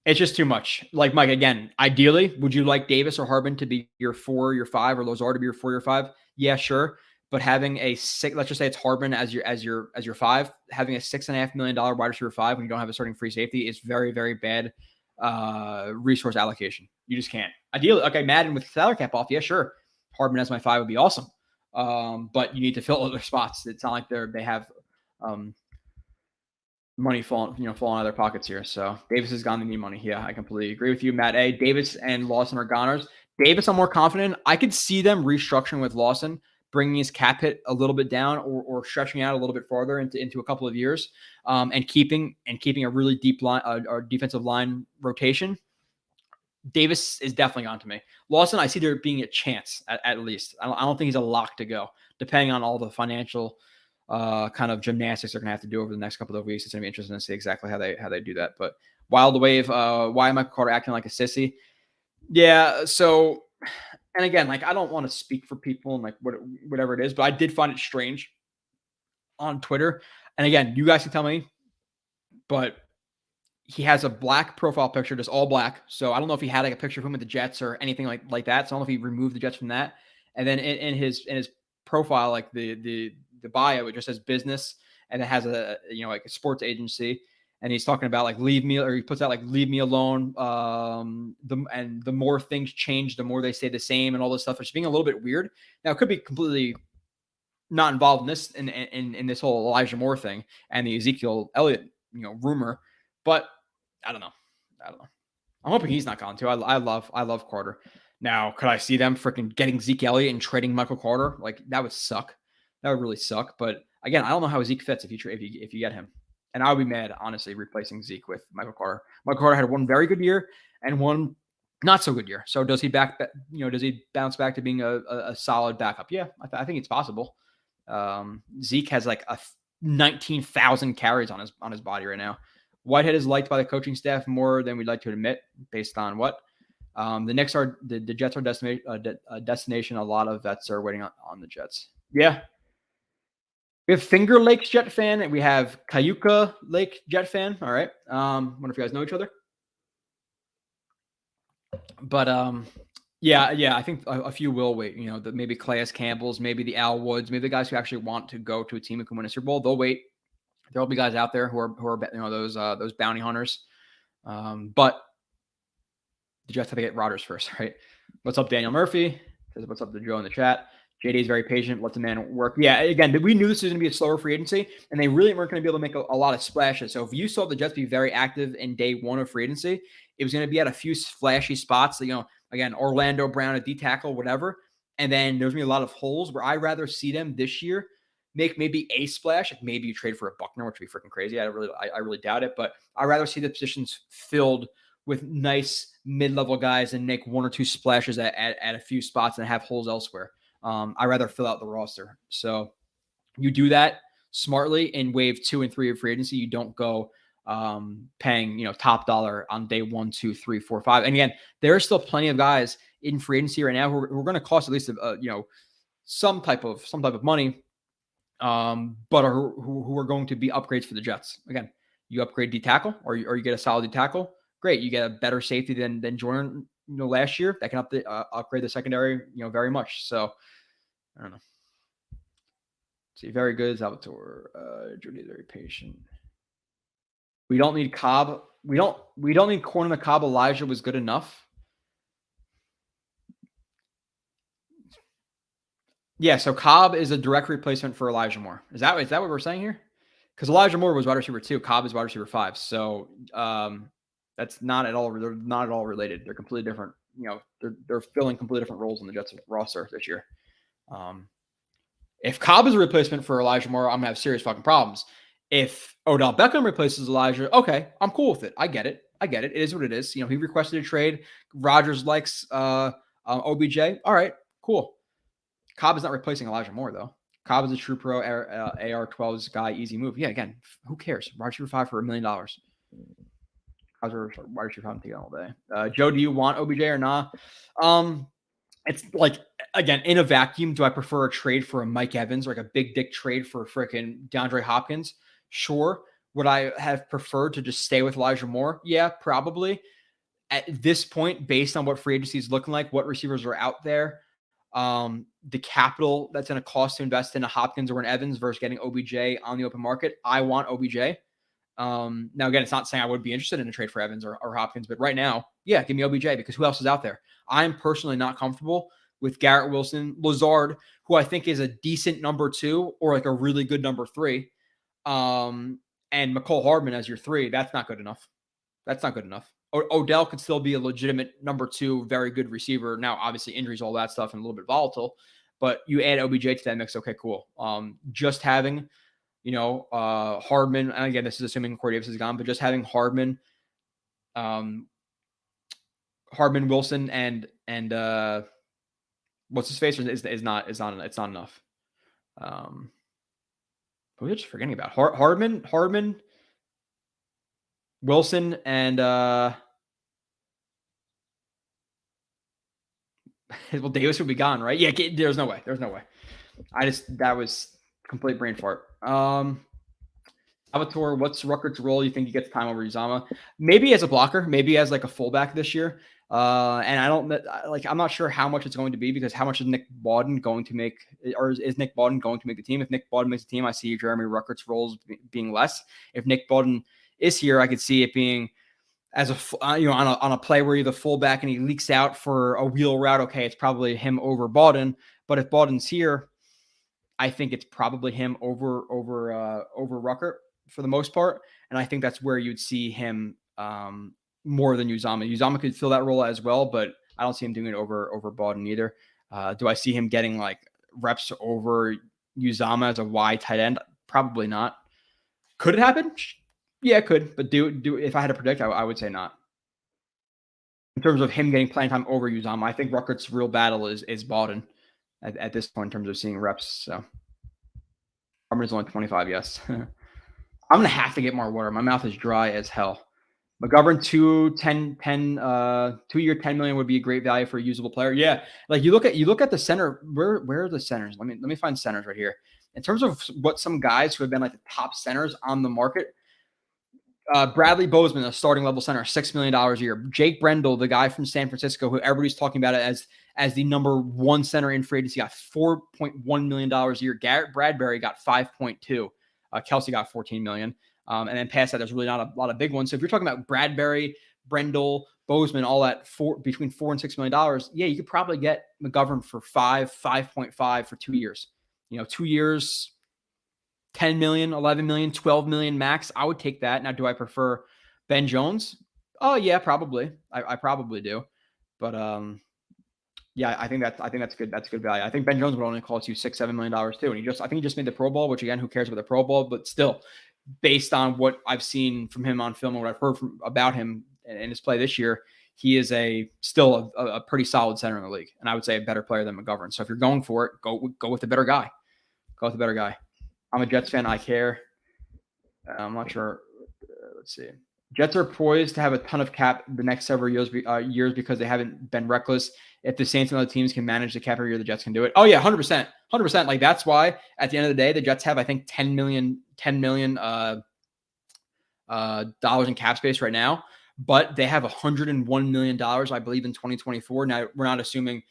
It's just too much. Like, Mike, again, ideally, would you like Davis or Hardman to be your 4, your 5, or Lazard to be your 4, your 5? Yeah, sure. But having a 6, let's just say it's Hardman as your 5, having a $6.5 million wide receiver 5 when you don't have a starting free safety is very, very bad resource allocation. You just can't. Ideally, okay, Madden with salary cap off, yeah, sure. Hardman as my 5 would be awesome. But you need to fill other spots. It's not like they have money falling out of their pockets here. So Davis has gone to need money. Yeah, I completely agree with you, Matt A. Davis and Lawson are goners. Davis, I'm more confident. I could see them restructuring with Lawson, bringing his cap hit a little bit down or stretching out a little bit farther into a couple of years, and keeping a really deep line or defensive line rotation. Davis is definitely on to me. Lawson, I see there being a chance at least. I don't think he's a lock to go, depending on all the financial kind of gymnastics they're going to have to do over the next couple of weeks. It's going to be interesting to see exactly how they do that. But Wild Wave, why am Michael Carter acting like a sissy? Yeah, so, and again, like, I don't want to speak for people and like whatever it is, but I did find it strange on Twitter. And again, you guys can tell me, but he has a black profile picture, just all black. So I don't know if he had like a picture of him with the Jets or anything like that. So I don't know if he removed the Jets from that. And then in his profile, like the bio, it just says business, and it has like a sports agency. And he's talking about like he puts out like leave me alone. The more things change, the more they stay the same, and all this stuff. It's being a little bit weird. Now it could be completely not involved in this in this whole Elijah Moore thing and the Ezekiel Elliott rumor, but I don't know. I'm hoping he's not gone too. I love Carter. Now, could I see them freaking getting Zeke Elliott and trading Michael Carter? Like, that would suck. That would really suck. But again, I don't know how Zeke fits if you get him. And I would be mad, honestly, replacing Zeke with Michael Carter. Michael Carter had one very good year and one not so good year. So does he does he bounce back to being a solid backup? Yeah, I think it's possible. Zeke has like 19,000 carries on his body right now. Whitehead is liked by the coaching staff more than we'd like to admit, based on what? The Jets are destination. A lot of vets are waiting on the Jets. Yeah. We have Finger Lakes Jet fan, and we have Cayuga Lake Jet fan. All right. Wonder if you guys know each other. But yeah, I think a few will wait. Maybe Calais Campbell's, maybe the Al Woods, maybe the guys who actually want to go to a team who can win a Super Bowl. They'll wait. There'll be guys out there who are those bounty hunters. But the Jets have to get Rodgers first, right? What's up, Daniel Murphy? Says what's up to Joe in the chat. JD is very patient. Let the man work. Yeah, again, we knew this was going to be a slower free agency, and they really weren't going to be able to make a lot of splashes. So if you saw the Jets be very active in day one of free agency, it was going to be at a few flashy spots. Again, Orlando Brown, a D tackle, whatever. And then there's going to be a lot of holes where I'd rather see them this year make maybe a splash. Like maybe you trade for a Buckner, which would be freaking crazy. I really doubt it. But I'd rather see the positions filled with nice mid-level guys and make 1 or 2 splashes at a few spots and have holes elsewhere. I'd rather fill out the roster. So you do that smartly in wave 2 and 3 of free agency. You don't go paying, top dollar on day 1, 2, 3, 4, 5. And again, there are still plenty of guys in free agency right now who are going to cost at least, some type of money, but who are going to be upgrades for the Jets. Again, you upgrade D tackle or you get a solid D tackle. Great. You get a better safety than Jordan, last year that can upgrade the secondary, very much. So I don't know. See, very good. Salvatore, Judy is very patient. We don't need Cobb. We don't need corner in the Cobb. Elijah was good enough. Yeah, so Cobb is a direct replacement for Elijah Moore. Is that what we're saying here? Because Elijah Moore was wide receiver 2. Cobb is wide receiver 5. So that's not at all. They're not at all related. They're completely different. They're filling completely different roles in the Jets roster this year. If Cobb is a replacement for Elijah Moore, I'm gonna have serious fucking problems. If Odell Beckham replaces Elijah, okay, I'm cool with it. I get it. It is what it is. He requested a trade. Rodgers likes OBJ. All right, cool. Cobb is not replacing Elijah Moore, though. Cobb is a true pro AR-12s guy, easy move. Yeah, again, who cares? Wide receiver 5 for $1 million. Wide receiver 5 taking all day. Joe, do you want OBJ or not? It's like, again, in a vacuum, do I prefer a trade for a Mike Evans, like a big dick trade for freaking DeAndre Hopkins? Sure. Would I have preferred to just stay with Elijah Moore? Yeah, probably. At this point, based on what free agency is looking like, what receivers are out there, the capital that's going to cost to invest in a Hopkins or an Evans versus getting OBJ on the open market, I want OBJ. Now, again, it's not saying I would be interested in a trade for Evans or Hopkins, but right now, yeah, give me OBJ because who else is out there? I'm personally not comfortable with Garrett Wilson, Lazard, who I think is a decent number 2 or like a really good number 3, and McCole Hardman as your 3. That's not good enough. Odell could still be a legitimate number 2, very good receiver. Now, obviously, injuries, all that stuff, and a little bit volatile, but you add OBJ to that mix. Okay, cool. Just having, Hardman, and again, this is assuming Corey Davis is gone, but just having Hardman, Wilson, and what's his face is not enough. But we're just forgetting about Hardman, Wilson, and well, Davis would be gone, right? Yeah, there's no way. That was complete brain fart. Salvatore, what's Ruckert's role? You think he gets time over Uzama? Maybe as a blocker, maybe as like a fullback this year. And I'm not sure how much it's going to be because how much is Nick Bawden going to make, or is Nick Bawden going to make the team? If Nick Bawden makes the team, I see Jeremy Ruckert's roles being less. If Nick Bawden is here, I could see it being as on a play where you're the fullback and he leaks out for a wheel route. Okay, it's probably him over Bawden. But if Bawden's here, I think it's probably him over Ruckert for the most part. And I think that's where you'd see him more than Uzama. Uzama could fill that role as well, but I don't see him doing it over Bawden either. Do I see him getting like reps over Uzama as a wide tight end? Probably not. Could it happen? Yeah, it could. But do if I had to predict, I would say not. In terms of him getting playing time over Uzama, I think Ruckert's real battle is Bawden at this point in terms of seeing reps. So Harmon's only 25, yes. I'm going to have to get more water. My mouth is dry as hell. McGovern, 2-year, $10 million would be a great value for a usable player. Yeah, like you look at the center. Where are the centers? Let me find centers right here. In terms of what some guys who have been like the top centers on the market, Bradley Bozeman, a starting level center, $6 million a year. Jake Brendel, the guy from San Francisco, who everybody's talking about it as the number 1 center in free agency, got $4.1 million a year. Garrett Bradbury got 5.2. Kelsey got $14 million. And then past that, there's really not a lot of big ones. So if you're talking about Bradbury, Brendel, Bozeman, all that between $4 and $6 million, yeah, you could probably get McGovern for 5.5 for 2 years. 2 years, 10 million, 11 million, 12 million max. I would take that. Now, do I prefer Ben Jones? Oh, yeah, probably. I probably do. But Yeah, I think that's good. That's good value. I think Ben Jones would only cost you $6-7 million too. And I think he just made the Pro Bowl, which again, who cares about the Pro Bowl? But still, based on what I've seen from him on film and what I've heard about him in his play this year, he is still a pretty solid center in the league, and I would say a better player than McGovern. So if you're going for it, go with the better guy. Go with the better guy. I'm a Jets fan. I care. I'm not sure. Let's see. Jets are poised to have a ton of cap the next several years because they haven't been reckless. If the Saints and other teams can manage the cap every year, the Jets can do it. Oh yeah, 100%. Like that's why at the end of the day, the Jets have, I think, $10 million dollars in cap space right now, but they have $101 million, I believe, in 2024. Now we're not assuming,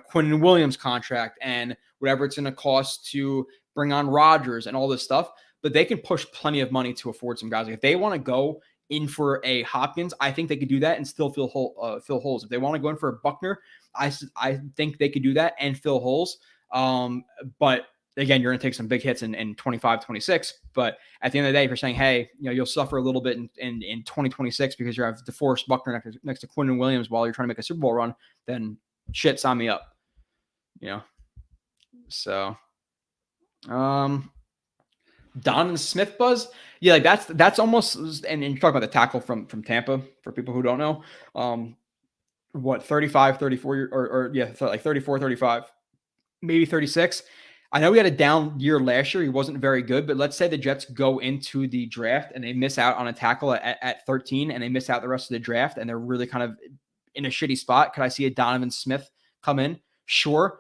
Quinn Williams contract and whatever it's going to cost to bring on Rodgers and all this stuff, but they can push plenty of money to afford some guys. Like if they want to go in for a Hopkins, I think they could do that and still fill holes. If they want to go in for a Buckner, I think they could do that and fill holes. But again, you're going to take some big hits in 25, 26. But at the end of the day, if you're saying, hey, you'll suffer a little bit in 2026 because you have DeForest Buckner next to Quinn Williams while you're trying to make a Super Bowl run, then shit, sign me up. So, Donovan Smith buzz. Yeah, like that's almost, and you talk about the tackle from Tampa for people who don't know. 35, 34, like 34, 35, maybe 36. I know we had a down year last year. He wasn't very good, but let's say the Jets go into the draft and they miss out on a tackle at 13 and they miss out the rest of the draft and they're really kind of in a shitty spot. Could I see a Donovan Smith come in? Sure.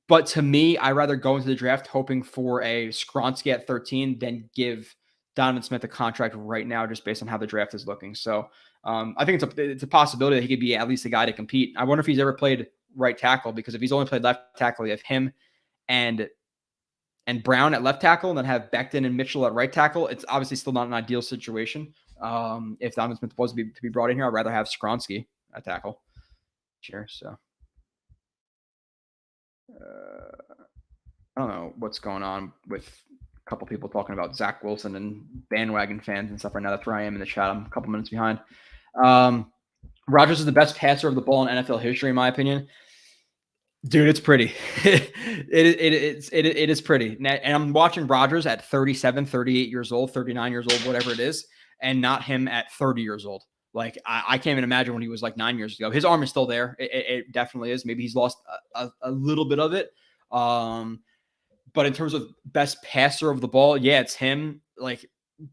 But to me, I'd rather go into the draft hoping for a Skronsky at 13 than give Donovan Smith a contract right now just based on how the draft is looking. So I think it's a possibility that he could be at least a guy to compete. I wonder if he's ever played right tackle, because if he's only played left tackle, you have him and Brown at left tackle and then have Beckham and Mitchell at right tackle. It's obviously still not an ideal situation. If Donovan Smith was to be brought in here, I'd rather have Skronsky at tackle. Sure. So I don't know what's going on with a couple people talking about Zach Wilson and bandwagon fans and stuff right now. That's where I am in the chat. I'm a couple minutes behind. Rodgers is the best passer of the ball in NFL history, in my opinion. Dude, it's pretty. It is pretty. And I'm watching Rodgers at 37, 38 years old, 39 years old, whatever it is, and not him at 30 years old. Like, I can't even imagine when he was like 9 years ago. His arm is still there. It definitely is. Maybe he's lost a little bit of it. But in terms of best passer of the ball, yeah, it's him. Like,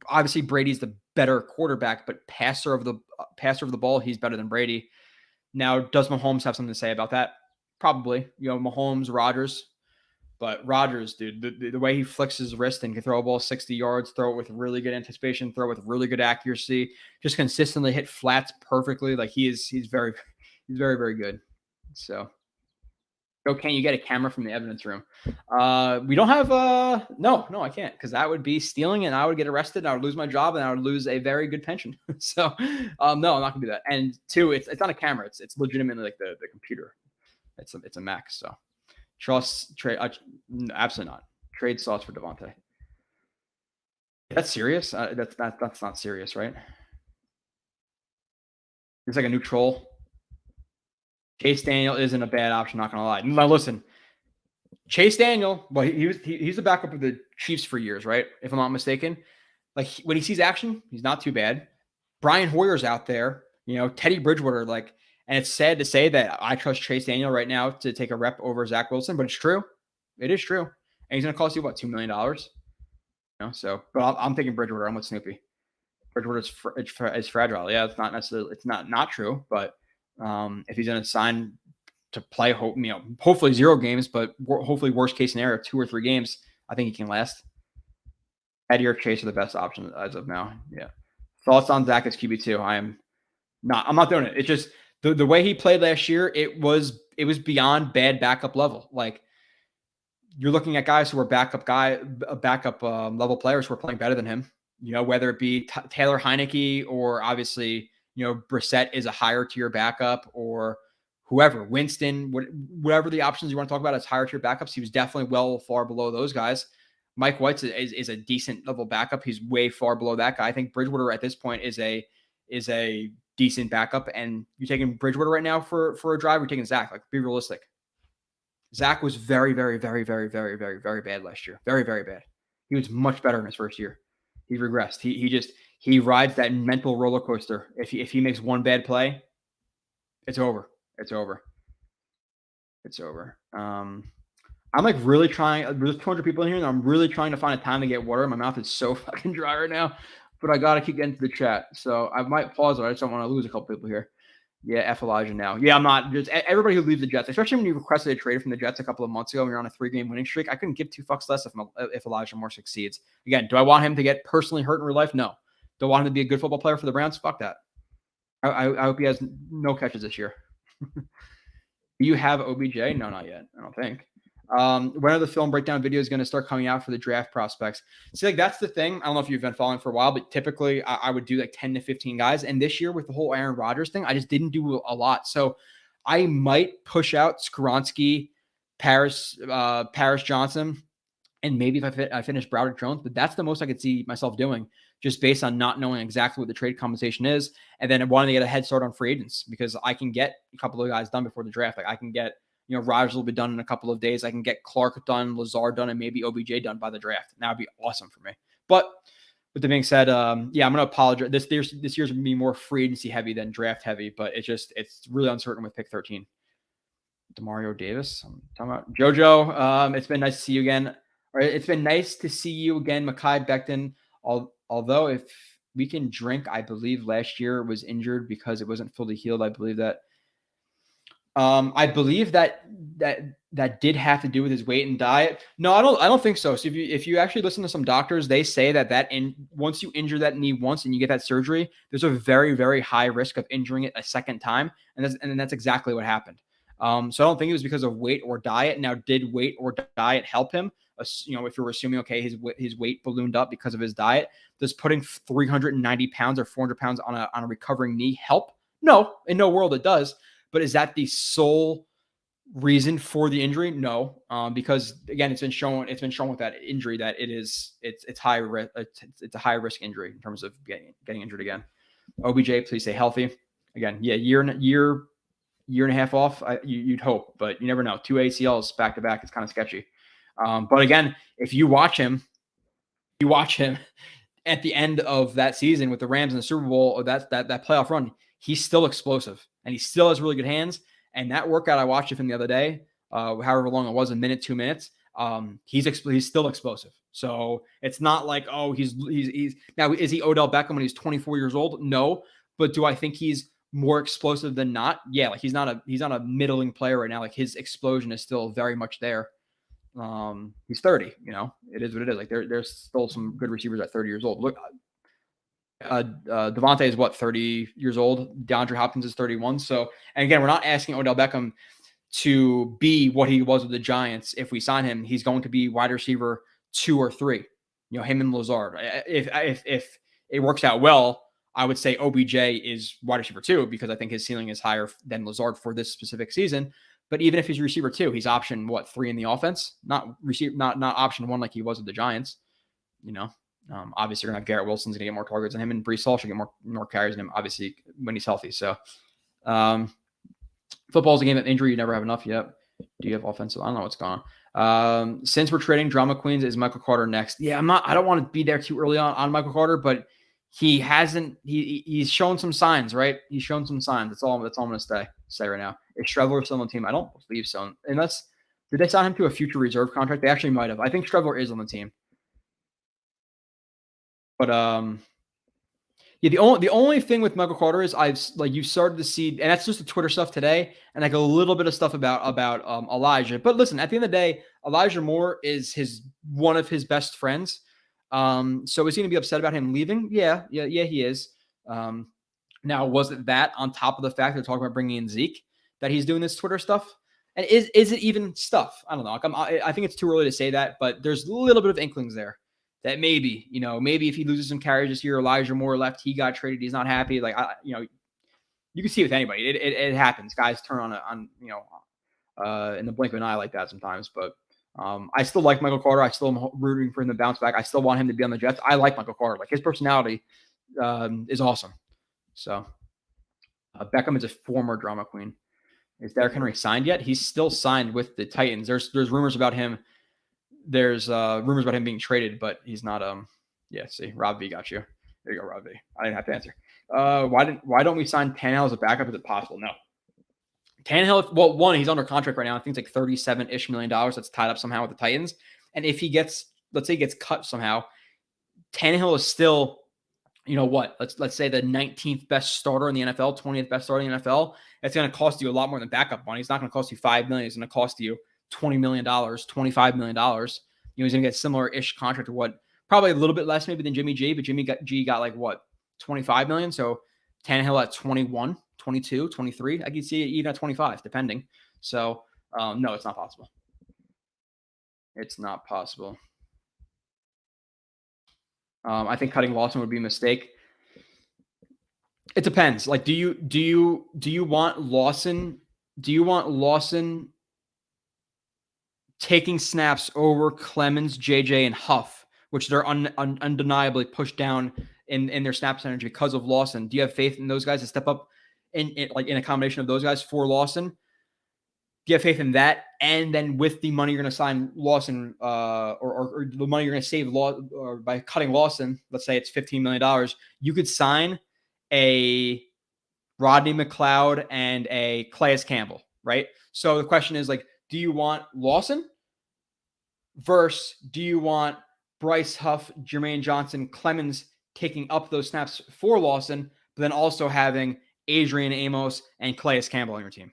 obviously Brady's the better quarterback, but passer of the ball, he's better than Brady. Now, does Mahomes have something to say about that? Probably. Mahomes, Rodgers. But Rodgers, dude, the way he flicks his wrist and can throw a ball 60 yards, throw it with really good anticipation, throw it with really good accuracy, just consistently hit flats perfectly. Like he's very, very good. So, can you get a camera from the evidence room? We don't have no, I can't, because that would be stealing and I would get arrested and I would lose my job and I would lose a very good pension. So, no, I'm not gonna do that. And two, it's not a camera. It's legitimately like the computer. It's a Mac. So. Trade, absolutely not. Trade sauce for Devontae. That's serious. That's not serious, right? It's like a new troll. Chase Daniel isn't a bad option. Not gonna lie. Now listen, Chase Daniel. Well, he's the backup of the Chiefs for years, right? If I'm not mistaken. Like when he sees action, he's not too bad. Brian Hoyer's out there. Teddy Bridgewater, like. And it's sad to say that I trust Chase Daniel right now to take a rep over Zach Wilson, but it's true. It is true. And he's going to cost you, what, $2 million? So, but I'm taking Bridgewater. I'm with Snoopy. Bridgewater is fragile. Yeah, it's not necessarily, it's not true, but if he's going to sign to play, hopefully 0 games, but hopefully worst case scenario, 2 or 3 games, I think he can last. Eddie or Chase are the best option as of now. Yeah. Thoughts on Zach as QB2? I'm not doing it. It's just, the way he played last year, it was beyond bad backup level. Like you're looking at guys who are backup level players who are playing better than him. Whether it be Taylor Heineke or obviously Brissett is a higher tier backup or whoever, Winston, whatever the options you want to talk about as higher tier backups. He was definitely far below those guys. Mike White's is a decent level backup. He's way far below that guy. I think Bridgewater at this point is a decent backup, and you're taking Bridgewater right now for a drive, you're taking Zach. Like, be realistic. Zach was very, very, very, very, very, very, very bad last year. Very, very bad. He was much better in his first year. He regressed. He rides that mental roller coaster. If he makes one bad play, it's over. It's over. It's over. I'm like really trying. There's 200 people in here, and I'm really trying to find a time to get water. My mouth is so fucking dry right now, but I gotta keep getting to the chat. So I might pause it. I just don't want to lose a couple people here. Yeah, F Elijah now. Yeah, I'm not. Just everybody who leaves the Jets, especially when you requested a trade from the Jets a couple of months ago and you're on a 3-game winning streak. I couldn't give 2 fucks less if Elijah Moore succeeds. Again, do I want him to get personally hurt in real life? No. Do I want him to be a good football player for the Browns? Fuck that. I hope he has no catches this year. Do you have OBJ? No, not yet. I don't think. When are the film breakdown videos going to start coming out for the draft prospects? See, like, that's the thing. I don't know if you've been following for a while, but typically I would do like 10 to 15 guys. And this year with the whole Aaron Rodgers thing, I just didn't do a lot. So I might push out Skoronski, Paris Johnson, and maybe if I finish Broderick Jones, but that's the most I could see myself doing, just based on not knowing exactly what the trade compensation is, and then wanting to get a head start on free agents, because I can get a couple of guys done before the draft. Like, I can get, Rodgers will be done in a couple of days. I can get Clark done, Lazard done, and maybe OBJ done by the draft. And that would be awesome for me. But with that being said, I'm going to apologize. This year's going to be more free agency heavy than draft heavy, but it's really uncertain with pick 13. Demario Davis, I'm talking about JoJo. It's been nice to see you again. Or it's been nice to see you again, Mekhi Becton. Although if we can drink, I believe last year was injured because it wasn't fully healed. I believe that. I believe that did have to do with his weight and diet. No, I don't think so. So if you actually listen to some doctors, they say that once you injure that knee once and you get that surgery, there's a very, very high risk of injuring it a second time, and that's exactly what happened. So I don't think it was because of weight or diet. Now, did weight or diet help him? If you're assuming, okay, his weight ballooned up because of his diet, does putting 390 pounds or 400 pounds on a recovering knee help? No, in no world it does. But is that the sole reason for the injury? No, because again, it's been shown with that injury that it's high risk. It's a high risk injury in terms of getting injured again. OBJ, please stay healthy. Again, yeah, year and a half off. You'd hope, but you never know. 2 ACLs back to back. It's kind of sketchy. But again, if you watch him at the end of that season with the Rams in the Super Bowl, or that playoff run, he's still explosive and he still has really good hands. And that workout I watched of him the other day, however long it was, a minute, 2 minutes, he's still explosive. So it's not like, oh, he's now, is he Odell Beckham when he's 24 years old? No. But do I think he's more explosive than not? Yeah. Like, he's not a middling player right now. Like, his explosion is still very much there. He's 30, it is what it is. Like, there's still some good receivers at 30 years old. Look, Devontae is 30 years old. DeAndre Hopkins is 31. So, and again, we're not asking Odell Beckham to be what he was with the Giants. If we sign him, he's going to be wide receiver 2 or 3, him and Lazard. If it works out well, I would say OBJ is wide receiver 2, because I think his ceiling is higher than Lazard for this specific season. But even if he's receiver 2, he's option 3 in the offense, not option 1 like he was with the Giants. Obviously, you're gonna have Garrett Wilson's gonna get more targets than him, and Breece Hall should get more carries than him, obviously, when he's healthy. So, football's a game of injury. You never have enough. Yep. Do you have offensive? I don't know what's going on. Since we're trading drama queens, is Michael Carter next? Yeah, I don't want to be there too early on Michael Carter, but he hasn't. He's shown some signs, right? He's shown some signs. That's all I'm gonna say right now. Is Streveler still on the team? I don't believe so. Unless, did they sign him to a future reserve contract? They actually might have. I think Streveler is on the team. But yeah, the only thing with Michael Carter is you started to see, and that's just the Twitter stuff today, and like a little bit of stuff about Elijah. But listen, at the end of the day, Elijah Moore is one of his best friends. So is he gonna be upset about him leaving? Yeah, he is. Now, was it that on top of the fact they're talking about bringing in Zeke that he's doing this Twitter stuff? And is it even stuff? I don't know. I think it's too early to say that, but there's a little bit of inklings there. That maybe if he loses some carries this year, Elijah Moore left, he got traded, he's not happy. Like, you can see it with anybody. It happens. Guys turn on in the blink of an eye like that sometimes. But I still like Michael Carter. I still am rooting for him to bounce back. I still want him to be on the Jets. I like Michael Carter. Like, his personality is awesome. So, Beckham is a former drama queen. Is Derrick Henry signed yet? He's still signed with the Titans. There's rumors about him. There's rumors about him being traded, but he's not. Yeah. See, Rob V got you. There you go, Rob V. I didn't have to answer. Why don't we sign Tannehill as a backup? Is it possible? No. Tannehill. Well, one, he's under contract right now. I think it's like $37-ish million that's tied up somehow with the Titans. And if he gets, let's say, he gets cut somehow, Tannehill is still, you know what? Let's say the 19th best starter in the NFL, 20th best starter in the NFL. It's going to cost you a lot more than backup money. It's not going to cost you $5 million. It's going to cost you $20 million, $25 million. He's going to get similar-ish contract to what, probably a little bit less maybe than Jimmy G, but Jimmy G got like what, 25 million. So Tannehill at 21, 22, 23. I can see it even at 25, depending. So no, it's not possible. It's not possible. I think cutting Lawson would be a mistake. It depends. Like, do you want Lawson? Do you want Lawson taking snaps over Clemens, JJ, and Huff, which they're undeniably pushed down in their snap percentage because of Lawson? Do you have faith in those guys to step up in a combination of those guys for Lawson? Do you have faith in that? And then with the money you're going to sign Lawson, or the money you're going to save by cutting Lawson, let's say it's $15 million, you could sign a Rodney McLeod and a Calais Campbell, right? So the question is, like, do you want Lawson versus do you want Bryce Huff, Jermaine Johnson, Clemens taking up those snaps for Lawson, but then also having Adrian Amos and Calais Campbell on your team?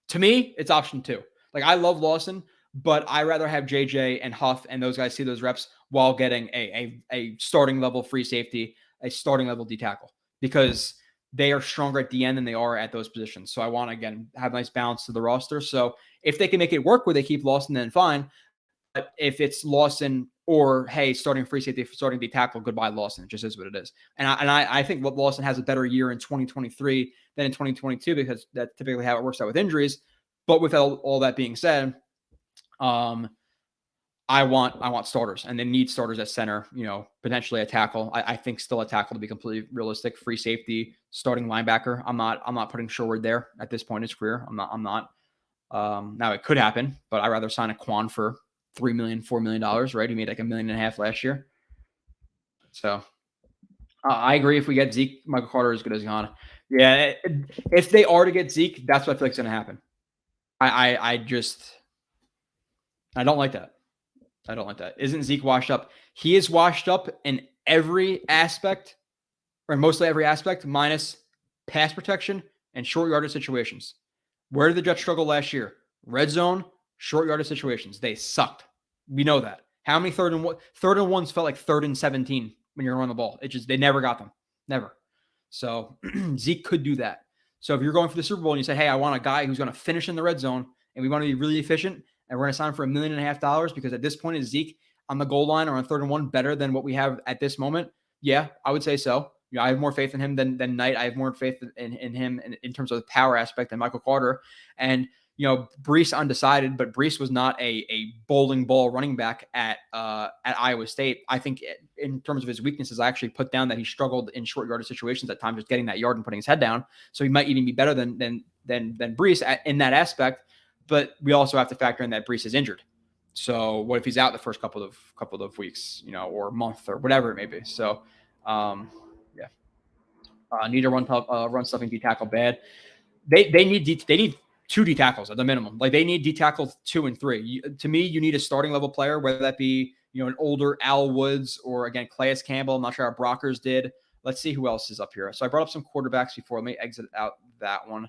To me, it's option 2. Like, I love Lawson, but I rather have JJ and Huff and those guys see those reps while getting a starting level free safety, a starting level D tackle, because they are stronger at the end than they are at those positions. So I want to, again, have a nice balance to the roster. So if they can make it work where they keep Lawson, then fine. But if it's Lawson or, hey, starting free safety, starting D tackle, goodbye Lawson. It just is what it is. And I think Lawson has a better year in 2023 than in 2022, because that's typically how it works out with injuries. But with all that being said, I want starters, and they need starters at center, potentially a tackle. I think still a tackle, to be completely realistic. Free safety, starting linebacker. I'm not putting Sherwood there at this point in his career. I'm not. Now it could happen, but I'd rather sign a Quan for $3 million, $4 million, right? He made like $1.5 million last year. So I agree. If we get Zeke, Michael Carter is good as gone. Yeah, if they are to get Zeke, that's what I feel like is going to happen. I don't like that. I don't like that. Isn't Zeke washed up? He is washed up in every aspect, or mostly every aspect, minus pass protection and short yardage situations. Where did the Jets struggle last year? Red zone, short yardage situations. They sucked. We know that. How many third and ones felt like 3rd and 17 when you're on the ball? They never got them. Never. So Zeke could do that. So if you're going for the Super Bowl and you say, hey, I want a guy who's going to finish in the red zone and we want to be really efficient, and we're going to sign for $1.5 million, because at this point, is Zeke on the goal line or on 3rd and 1 better than what we have at this moment? Yeah, I would say so. I have more faith in him than Knight. I have more faith in him in terms of the power aspect than Michael Carter. And, Brees undecided, but Brees was not a bowling ball running back at Iowa State. I think in terms of his weaknesses, I actually put down that he struggled in short yardage situations at times, just getting that yard and putting his head down. So he might even be better than Brees in that aspect. But we also have to factor in that Brees is injured. So what if he's out the first couple of weeks, or month or whatever it may be? So, need to run stuffing D tackle bad. They need 2 D tackles at the minimum. Like, they need D tackles 2 and 3. To me, you need a starting level player, whether that be an older Al Woods or, again, Calais Campbell. I'm not sure how Brockers did. Let's see who else is up here. So I brought up some quarterbacks before. Let me exit out that one.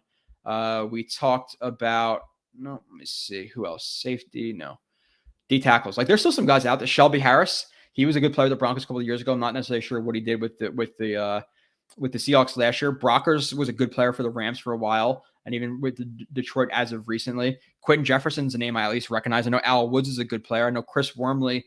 We talked about. No, let me see. Who else? Safety? No. D tackles. Like, there's still some guys out there. Shelby Harris. He was a good player with the Broncos a couple of years ago. I'm not necessarily sure what he did with the Seahawks last year. Brockers was a good player for the Rams for a while, and even with Detroit as of recently. Quentin Jefferson's a name I at least recognize. I know Al Woods is a good player. I know Chris Wormley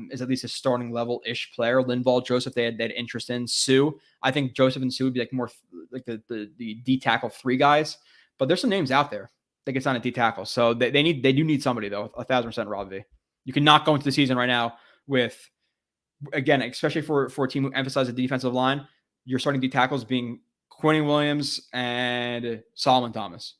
is at least a starting level-ish player. Linval Joseph, they had interest in. Sue. I think Joseph and Sue would be like more like the D tackle 3 guys. But there's some names out there. They get signed a D tackle. So they do need somebody, though. 1,000% Rob V. You cannot go into the season right now with, again, especially for a team who emphasizes the defensive line, your starting D tackles being Quinton Williams, and Solomon Thomas.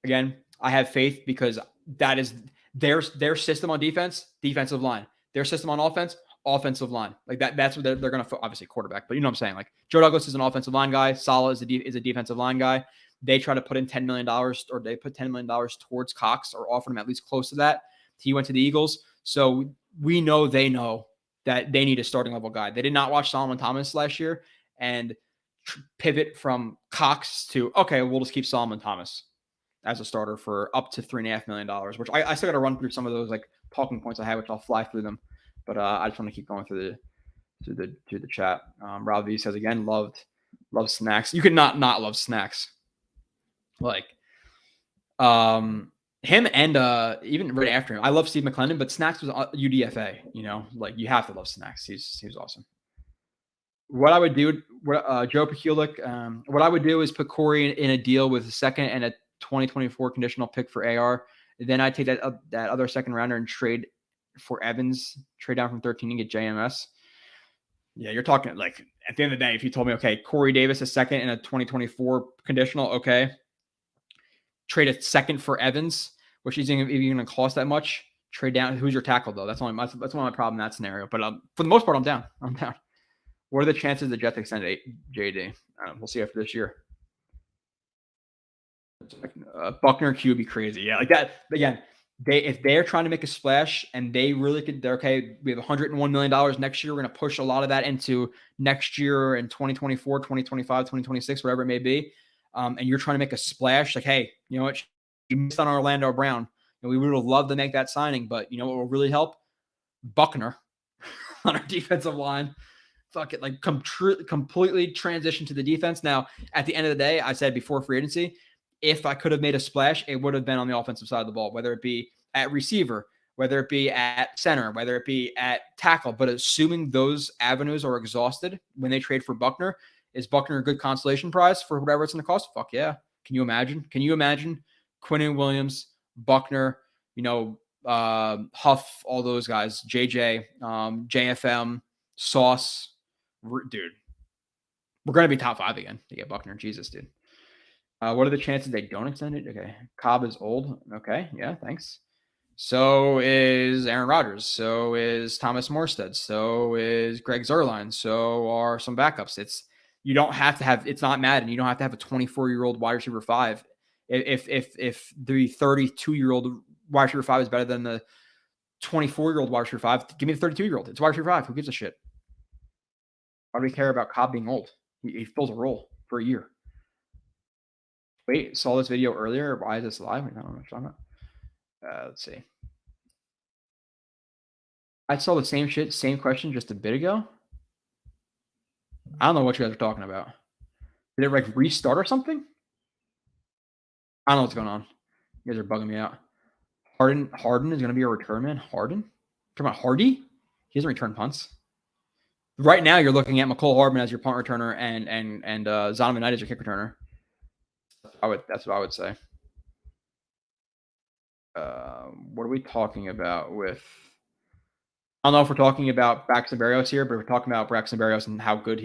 Again, I have faith because that is their system on defense, defensive line. Their system on offense, offensive line. Like that. That's what they're going to obviously quarterback, but you know what I'm saying. Like Joe Douglas is an offensive line guy. Salah is a defensive line guy. They try to put in $10 million, or they put $10 million towards Cox, or offer him at least close to that. He went to the Eagles, so we know they know that they need a starting level guy. They did not watch Solomon Thomas last year and pivot from Cox to, okay, we'll just keep Solomon Thomas as a starter for up to $3.5 million, which I still got to run through some of those like talking points I have, which I'll fly through them. But I just want to keep going through the chat. Rob V says again, love Snacks. You could not love Snacks. Like him and even right after him. I love Steve McClendon, but Snacks was UDFA, you know, like you have to love Snacks. He's awesome. What I would do, Joe Pekulik, what I would do is put Corey in a deal with a second and a 2024 conditional pick for AR. Then I take that other second rounder and trade for Evans, trade down from 13 and get JMS. Yeah, you're talking like at the end of the day, if you told me, okay, Corey Davis a second and a 2024 conditional, okay, trade a second for Evans, which isn't even going to cost that much. Trade down. Who's your tackle though? That's one of my problem in that scenario. But for the most part, I'm down. What are the chances the Jets extend JD? We'll see after this year. Buckner Q would be crazy. Yeah, like that. Again, if they're trying to make a splash and they really could, they're okay. We have $101 million next year. We're going to push a lot of that into next year and 2024, 2025, 2026, whatever it may be. And you're trying to make a splash. Like, hey, you know what? You missed on Orlando Brown. And we would have loved to make that signing, but you know what will really help? Buckner on our defensive line. Fuck it, like completely transition to the defense. Now, at the end of the day, I said before free agency, if I could have made a splash, it would have been on the offensive side of the ball, whether it be at receiver, whether it be at center, whether it be at tackle. But assuming those avenues are exhausted when they trade for Buckner, is Buckner a good consolation prize for whatever it's going to cost? Fuck yeah. Can you imagine? Can you imagine Quinton Williams, Buckner, you know, Huff, all those guys, JJ, JFM, Sauce, dude, we're going to be top 5 again to get Buckner. Jesus, dude. What are the chances they don't extend it? Okay. Cobb is old. Okay. Yeah. Thanks. So is Aaron Rodgers. So is Thomas Morstead. So is Greg Zuerlein. So are some backups. You don't have to have, it's not Madden. You don't have to have a 24-year-old wide receiver 5. If the 32-year-old wide receiver 5 is better than the 24-year-old wide receiver 5, give me the 32-year-old. It's wide receiver 5. Who gives a shit? Why do we care about Cobb being old? He fills a role for a year. Wait, saw this video earlier. Why is this live? I don't know what you're talking about. Let's see. I saw the same question just a bit ago. I don't know what you guys are talking about. Did it like restart or something? I don't know what's going on. You guys are bugging me out. Harden is going to be a return man. Harden? Talking about Hardy? He doesn't return punts. Right now, you're looking at McCole Hardman as your punt returner and Zonovan Knight as your kick returner. That's what I would say. What are we talking about with? I don't know if we're talking about Braxton Berrios here, but we're talking about Braxton Berrios and how good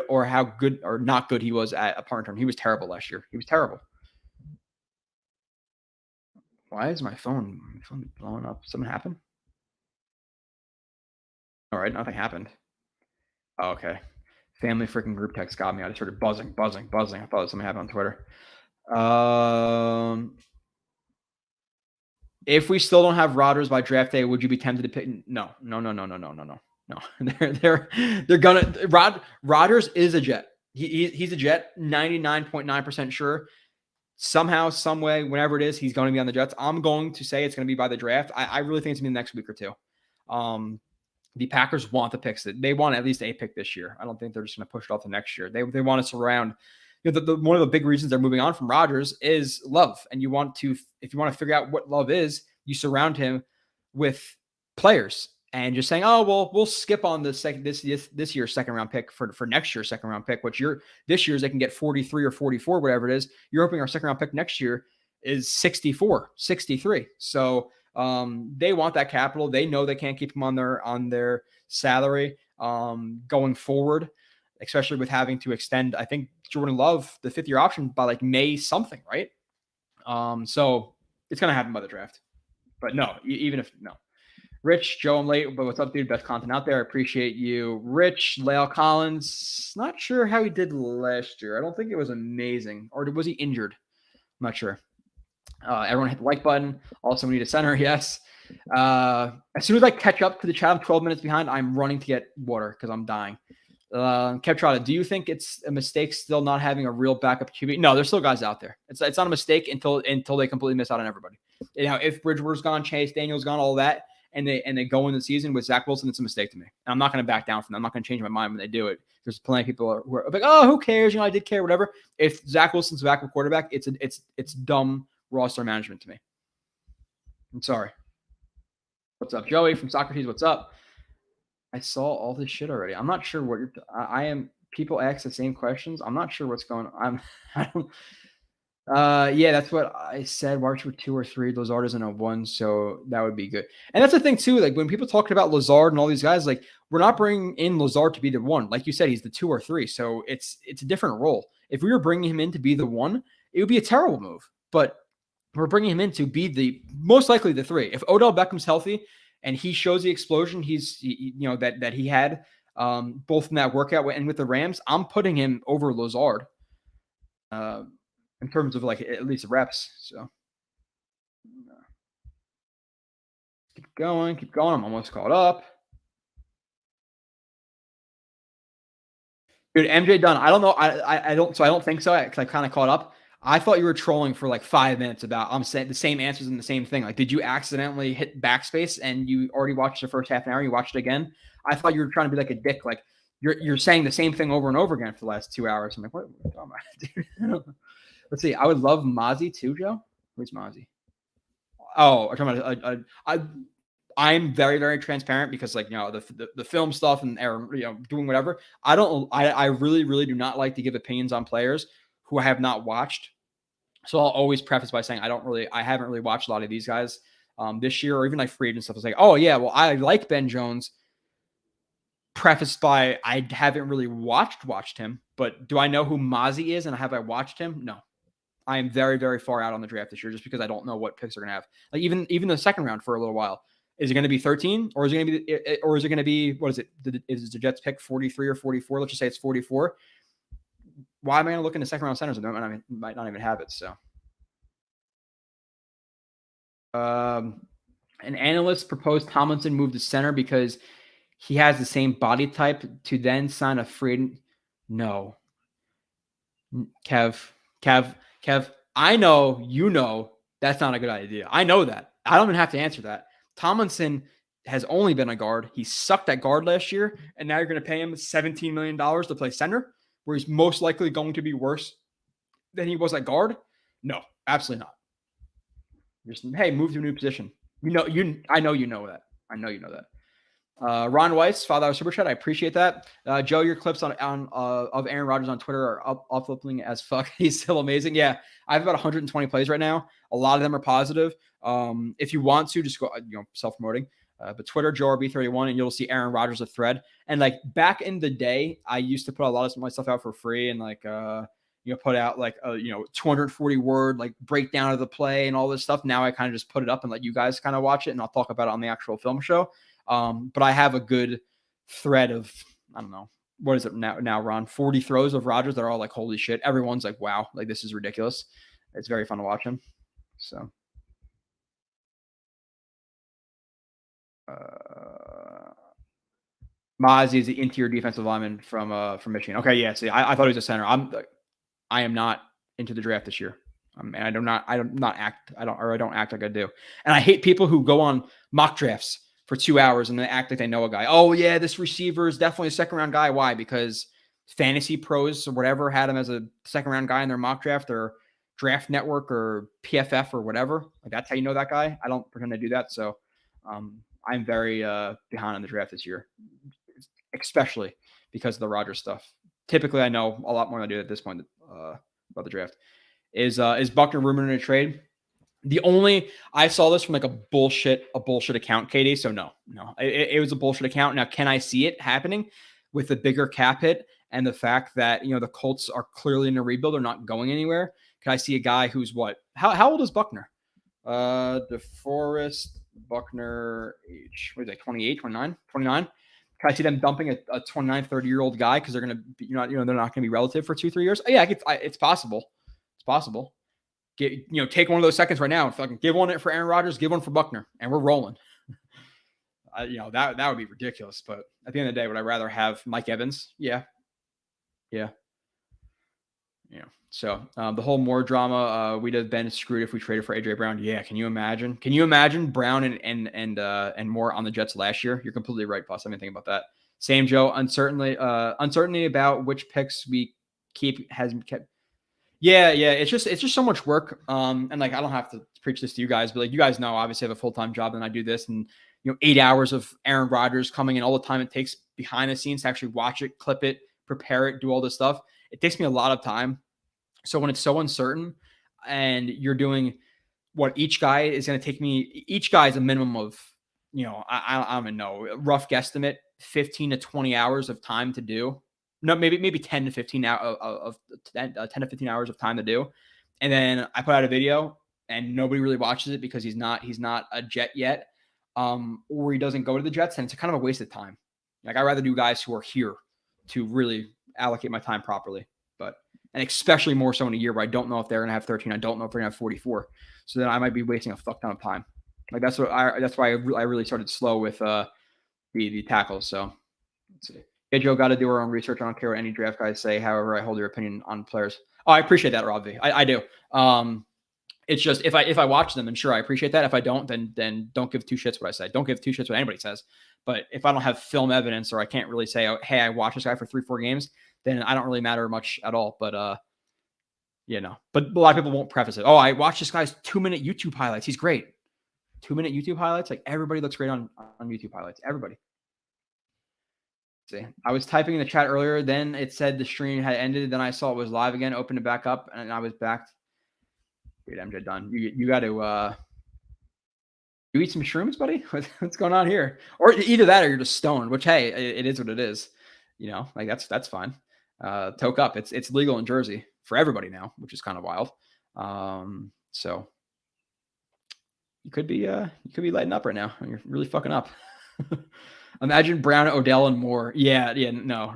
or how good or not good he was at a punt return. He was terrible last year. He was terrible. Why is my phone blowing up? Something happened? All right, nothing happened. Oh, okay. Family freaking group text got me. I just started buzzing. I thought something happened on Twitter. If we still don't have Rodgers by draft day, would you be tempted to pick? No. They're gonna. Rodgers is a Jet. He's a Jet. 99.9% sure. Somehow, some way, whenever it is, he's going to be on the Jets. I'm going to say it's going to be by the draft. I really think it's going to be the next week or two. The Packers want the picks. They want at least a pick this year. I don't think they're just going to push it off to next year. They want to surround. You know, one of the big reasons they're moving on from Rodgers is love. And if you want to figure out what love is, you surround him with players. And just saying, oh, well, we'll skip on this year's second round pick for next year's second round pick, which this year's they can get 43 or 44, whatever it is. You're hoping our second round pick next year is 64, 63. So they want that capital. They know they can't keep him on their salary going forward. especially with having to extend, I think, Jordan Love, the 5th-year option, by like May something, right? So it's going to happen by the draft. But no, even if no. Rich, Joe, I'm late, but what's up, dude? Best content out there. I appreciate you. Rich, Lyle Collins, not sure how he did last year. I don't think it was amazing. Or was he injured? I'm not sure. Everyone hit the like button. Also, we need a center. Yes. As soon as I catch up to the chat, I'm 12 minutes behind. I'm running to get water because I'm dying. Kev Trotta, do you think it's a mistake still not having a real backup QB? No, there's still guys out there. It's not a mistake until they completely miss out on everybody. If Bridgewater's gone, Chase Daniel's gone, all that, and they go in the season with Zach Wilson, it's a mistake to me. And I'm not going to back down from them. I'm not going to change my mind when they do it. There's plenty of people who are like, oh, who cares? I did care, whatever. If Zach Wilson's a backup quarterback, it's dumb roster management to me. I'm sorry. What's up, Joey from Socrates? What's up? I saw all this shit already. I'm not sure what I am. People ask the same questions. I'm not sure what's going on. Yeah, that's what I said. March with 2 or 3. Lazard isn't a 1, so that would be good. And that's the thing too. Like when people talk about Lazard and all these guys, like we're not bringing in Lazard to be the 1. Like you said, he's the 2 or 3. So it's a different role. If we were bringing him in to be the 1, it would be a terrible move. But we're bringing him in to be the most likely the 3. If Odell Beckham's healthy and he shows the explosion that he had both in that workout and with the Rams, I'm putting him over Lazard. In terms of like at least reps. So keep going. I'm almost caught up. Dude, MJ Dunn. I don't know. I don't think so. Because I kind of caught up. I thought you were trolling for like 5 minutes about I'm saying the same answers and the same thing. Like, did you accidentally hit backspace and you already watched the first half an hour? You watched it again. I thought you were trying to be like a dick. Like you're saying the same thing over and over again for the last 2 hours. I'm like, what are you talking about, dude? Let's see. I would love Mozzie too, Joe. Where's Mozzie? Oh, I'm talking about. I'm very, very transparent because, like, the film stuff and doing whatever. I really, really do not like to give opinions on players who I have not watched. So I'll always preface by saying I haven't really watched a lot of these guys this year, or even like free agent stuff. It's like, oh yeah, well I like Ben Jones. Prefaced by I haven't really watched him, but do I know who Mozzie is and have I watched him? No. I am very, very far out on the draft this year just because I don't know what picks they're going to have. Like even the second round for a little while. Is it going to be 13 or is it going to be what is it? Is the Jets pick 43 or 44? Let's just say it's 44. Why am I going to look into second round centers? I might not even have it. So, an analyst proposed Tomlinson move to center because he has the same body type to then sign a free. No, Kev, I know that's not a good idea. I know that. I don't even have to answer that. Tomlinson has only been a guard. He sucked at guard last year, and now you're going to pay him $17 million to play center, where he's most likely going to be worse than he was at guard. No, absolutely not. Just, hey, move to a new position. I know you know that. Ron Weiss, $5 super chat. I appreciate that. Joe, your clips of Aaron Rodgers on Twitter are uplifting as fuck. He's still amazing. Yeah, I have about 120 plays right now. A lot of them are positive. If you want to, just go, self-promoting. But Twitter, JoeRB31, and you'll see Aaron Rodgers a thread. And like back in the day, I used to put a lot of my stuff out for free and like put out like 240 word like breakdown of the play and all this stuff. Now I kind of just put it up and let you guys kind of watch it, and I'll talk about it on the actual film show. But I have a good thread of, I don't know, what is it now, Ron? 40 throws of Rodgers that are all like, holy shit. Everyone's like, wow, like this is ridiculous. It's very fun to watch him. So, Mozzie is the interior defensive lineman from Michigan. Okay, yeah. See, I thought he was a center. I am not into the draft this year. And I don't act like I do. And I hate people who go on mock drafts for 2 hours and they act like they know a guy. Oh yeah, this receiver is definitely a second round guy. Why? Because Fantasy Pros or whatever had him as a second round guy in their mock draft or Draft Network or PFF or whatever. Like that's how you know that guy. I don't pretend to do that. So I'm very behind on the draft this year, especially because of the Rodgers stuff. Typically, I know a lot more than I do at this point about the draft. Is Buckner rumored in a trade? I saw this from like a bullshit account, Katie. So no, it was a bullshit account. Now, can I see it happening with a bigger cap hit and the fact that, the Colts are clearly in a rebuild, are not going anywhere. Can I see a guy who's what? How old is Buckner? DeForest Buckner age. What is that? 28, 29, 29? Can I see them dumping a 29, 30-year-old guy because they're going to be, they're not going to be relative for 2-3 years? Oh, yeah, it's possible. It's possible. Take one of those seconds right now and fucking give one for Aaron Rodgers, give one for Buckner, and we're rolling. That would be ridiculous. But at the end of the day, would I rather have Mike Evans? Yeah. So the whole Moore drama, we'd have been screwed if we traded for AJ Brown. Yeah, can you imagine? Can you imagine Brown and Moore on the Jets last year? You're completely right, boss. I didn't think about that. Same Joe, uncertainty about which picks we keep has kept. Yeah. It's just so much work. And like I don't have to preach this to you guys, but like you guys know, obviously I have a full-time job and I do this, and 8 hours of Aaron Rodgers coming in, all the time it takes behind the scenes to actually watch it, clip it, prepare it, do all this stuff. It takes me a lot of time. So when it's so uncertain and you're doing what each guy is going to take me, each guy is a minimum of, I don't even know, rough guesstimate, 15 to 20 hours of time to do. No, maybe 10 to 15 of 10 to 15 hours of time to do. And then I put out a video and nobody really watches it because he's not a Jet yet. Or he doesn't go to the Jets, and it's kind of a waste of time. Like I'd rather do guys who are here to really allocate my time properly. And especially more so in a year where I don't know if they're going to have 13. I don't know if they're going to have 44. So then I might be wasting a fuck ton of time. Like that's why I really started slow with the tackles. So let's see. Hey, Joe, got to do our own research. I don't care what any draft guys say. However, I hold your opinion on players. Oh, I appreciate that, Robbie. I do. It's just if I watch them, then sure, I appreciate that. If I don't, then don't give two shits what I say. Don't give two shits what anybody says. But if I don't have film evidence or I can't really say, oh, hey, I watched this guy for 3-4 games, then I don't really matter much at all. But but a lot of people won't preface it. Oh, I watched this guy's 2-minute YouTube highlights. He's great. 2-minute YouTube highlights. Like everybody looks great on YouTube highlights. Everybody. See, I was typing in the chat earlier. Then it said the stream had ended. Then I saw it was live again. Opened it back up, and I was back. Dude, MJ done. You got to you eat some shrooms, buddy. What's going on here? Or either that, or you're just stoned. Which hey, it is what it is. Like that's fine. Toke up. It's legal in Jersey for everybody now, which is kind of wild. So you could be lighting up right now. You're really fucking up. Imagine Brown, Odell, and Moore. Yeah, no.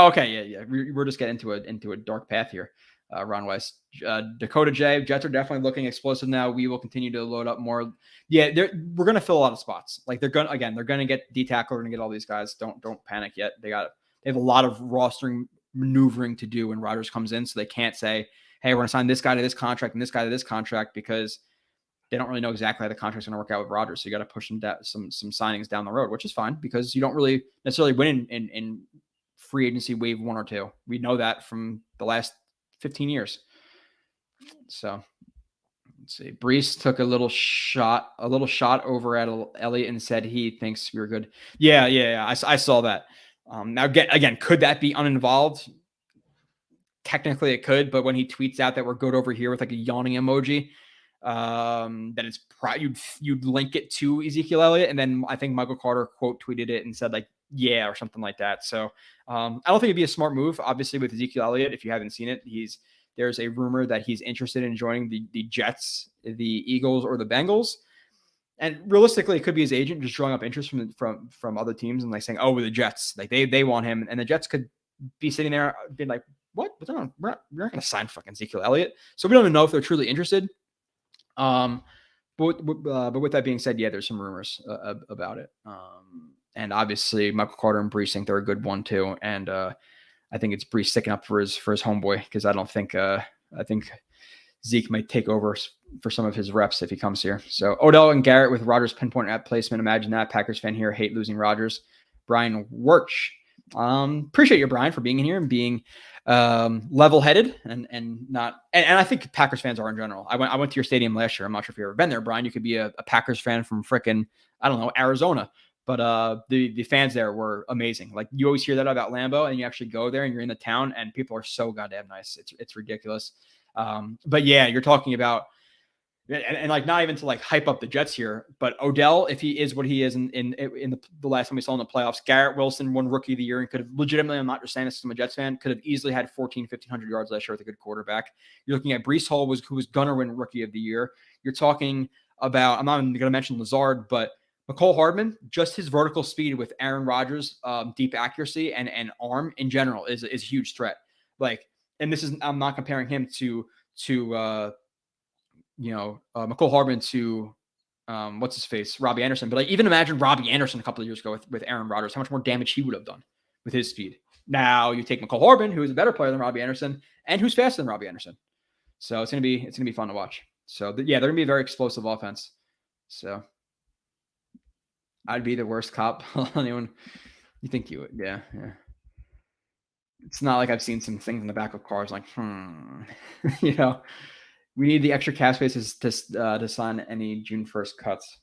Okay, yeah. We're just getting into a dark path here. Ron Weiss, Dakota J. Jets are definitely looking explosive now. We will continue to load up more. Yeah, we're gonna fill a lot of spots. Like they're gonna get D tackle. We're gonna get all these guys. Don't panic yet. They have a lot of rostering maneuvering to do when Rodgers comes in, so they can't say, hey, we're gonna sign this guy to this contract and this guy to this contract, because they don't really know exactly how the contract's gonna work out with Rodgers. So you got to push some signings down the road, which is fine because you don't really necessarily win in free agency wave 1 or 2. We know that from the last 15 years. So let's see. Brees took a little shot over at Elliott and said he thinks we were good. Yeah. I saw that. Now again, could that be uninvolved? Technically it could, but when he tweets out that we're good over here with like a yawning emoji, that it's you'd link it to Ezekiel Elliott, and then I think Michael Carter quote tweeted it and said like, yeah, or something like that. So I don't think it'd be a smart move. Obviously with Ezekiel Elliott, if you haven't seen it, there's a rumor that he's interested in joining the Jets, the Eagles, or the Bengals. And realistically, it could be his agent just drawing up interest from other teams and like saying, oh, the Jets, like they want him. And the Jets could be sitting there being like, what? We're not going to sign fucking Ezekiel Elliott. So we don't even know if they're truly interested. But with that being said, yeah, there's some rumors about it. And obviously Michael Carter and Brees think they're a good one too. And I think it's Brees sticking up for his homeboy, because I think Zeke might take over for some of his reps if he comes here. So Odell and Garrett with Rodgers pinpoint at placement. Imagine that. Packers fan here, hate losing Rodgers. Brian Wirch. Appreciate you, Brian, for being in here and being level-headed and I think Packers fans are in general. I went to your stadium last year. I'm not sure if you've ever been there, Brian. You could be a Packers fan from frickin', I don't know, Arizona. But the fans there were amazing. Like you always hear that about Lambeau, and you actually go there and you're in the town and people are so goddamn nice. It's ridiculous. But yeah, you're talking about And like not even to like hype up the Jets here, but Odell, if he is what he is in the last time we saw in the playoffs, Garrett Wilson won Rookie of the Year and could have legitimately, I'm not just saying this, I'm a Jets fan, could have easily had 1,500 yards last year with a good quarterback. You're looking at Breece Hall, who was gonna win Rookie of the Year. You're talking about, I'm not even going to mention Lazard, but McCole Hardman, just his vertical speed with Aaron Rodgers, deep accuracy and arm in general is a huge threat. Like, and this is, I'm not comparing him to McCole Hardman to what's his face, Robbie Anderson. But like, even imagine Robbie Anderson a couple of years ago with Aaron Rodgers, how much more damage he would have done with his speed. Now you take McCole Hardman, who is a better player than Robbie Anderson and who's faster than Robbie Anderson. So it's gonna be fun to watch. So they're gonna be a very explosive offense. So I'd be the worst cop on anyone. You think you would? Yeah. It's not like I've seen some things in the back of cars like, we need the extra cap spaces to sign any June 1st cuts.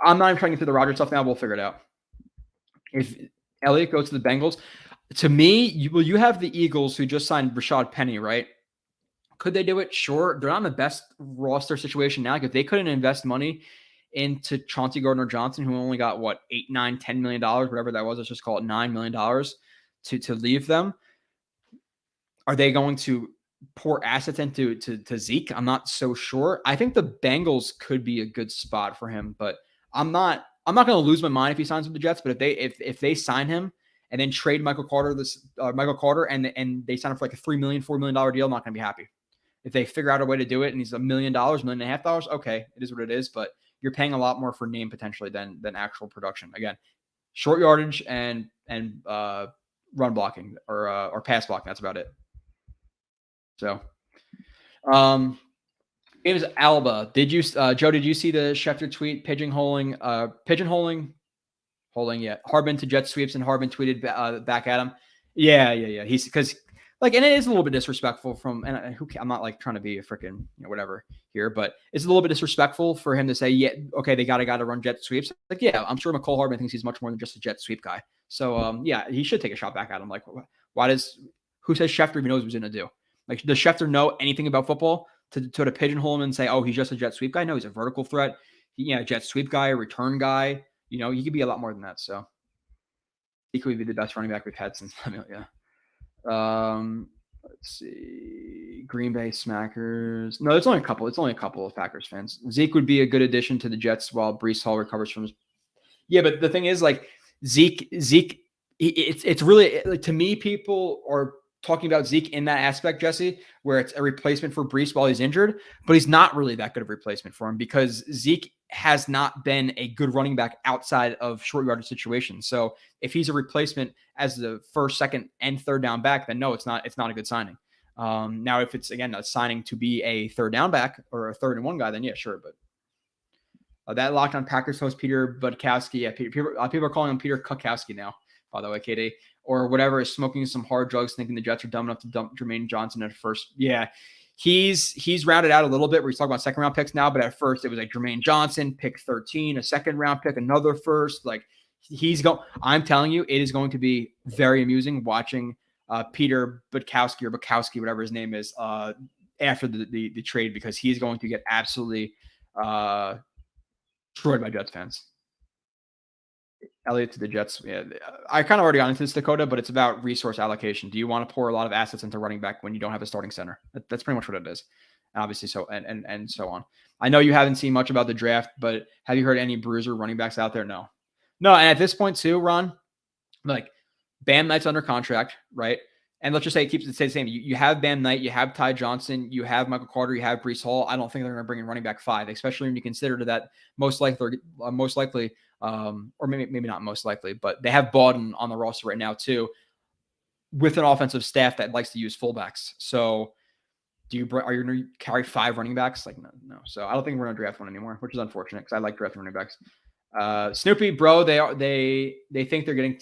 I'm not even trying to get through the Rodgers stuff now. We'll figure it out. If Elliott goes to the Bengals, to me, you have the Eagles who just signed Rashad Penny, right? Could they do it? Sure. They're not in the best roster situation now. Like if they couldn't invest money into Chauncey Gardner-Johnson, who only got $8, $9, $10 million, whatever that was, let's just call it $9 million to leave them. Are they going to pour assets into Zeke? I'm not so sure. I think the Bengals could be a good spot for him, but I'm not going to lose my mind if he signs with the Jets. But if they sign him and then trade Michael Carter and they sign him for like a $3 million, $4 million deal, I'm not going to be happy. If they figure out a way to do it and he's $1 million, $1.5 million, okay, it is what it is. But you're paying a lot more for name potentially than actual production. Again, short yardage and run blocking or pass blocking. That's about it. So, it was Alba. Did you, Joe? Did you see the Schefter tweet pigeonholing? Hardman to jet sweeps, and Hardman tweeted back at him. Yeah. He's because. Like, and it is a little bit disrespectful I'm not like trying to be a freaking whatever here, but it's a little bit disrespectful for him to say, yeah, okay, they got a guy to run jet sweeps. Like, yeah, I'm sure McCole Hardman thinks he's much more than just a jet sweep guy. So, yeah, he should take a shot back at him. Like, who says Schefter even knows what he's going to do? Like, does Schefter know anything about football to pigeonhole him and say, oh, he's just a jet sweep guy? No, he's a vertical threat. Jet sweep guy, a return guy. He could be a lot more than that. So he could be the best running back we've had since, yeah. Let's see. Green Bay Smackers. No, it's only a couple. It's only a couple of Packers fans. Zeke would be a good addition to the Jets while Breece Hall recovers from his. Yeah, but the thing is, like Zeke. It's really like, to me, people are talking about Zeke in that aspect, Jesse, where it's a replacement for Breece while he's injured, but he's not really that good of a replacement for him because Zeke has not been a good running back outside of short yardage situations. So if he's a replacement as the first, second, and third down back, then no, it's not a good signing. Now, if it's again a signing to be a third down back or a 3rd and 1 guy, then yeah, sure. But that Locked On Packers host Peter Budkowski, yeah, people are calling him Peter Kukowski now, by the way, KD, or whatever, is smoking some hard drugs, thinking the Jets are dumb enough to dump Jermaine Johnson at first. Yeah. He's rounded out a little bit where he's talking about second round picks now, but at first it was like Jermaine Johnson, pick 13, a second round pick, another first. Like I'm telling you, it is going to be very amusing watching Peter Budkowski or Bukowski, whatever his name is, after the trade, because he's going to get absolutely destroyed by Jets fans. Elliott to the Jets. Yeah, I kind of already got into this, Dakota, but it's about resource allocation. Do you want to pour a lot of assets into running back when you don't have a starting center? That's pretty much what it is. Obviously, so and so on. I know you haven't seen much about the draft, but have you heard any bruiser running backs out there? No. And at this point too, Ron, like Bam Knight's under contract, right? And let's just say it keeps it the same. You have Bam Knight, you have Ty Johnson, you have Michael Carter, you have Breece Hall. I don't think they're going to bring in running back 5, especially when you consider that most likely, or maybe not most likely, but they have Bawden on the roster right now too, with an offensive staff that likes to use fullbacks. So are you going to carry 5 running backs? Like, no. So I don't think we're going to draft one anymore, which is unfortunate because I like drafting running backs. Snoopy, bro, they think they're getting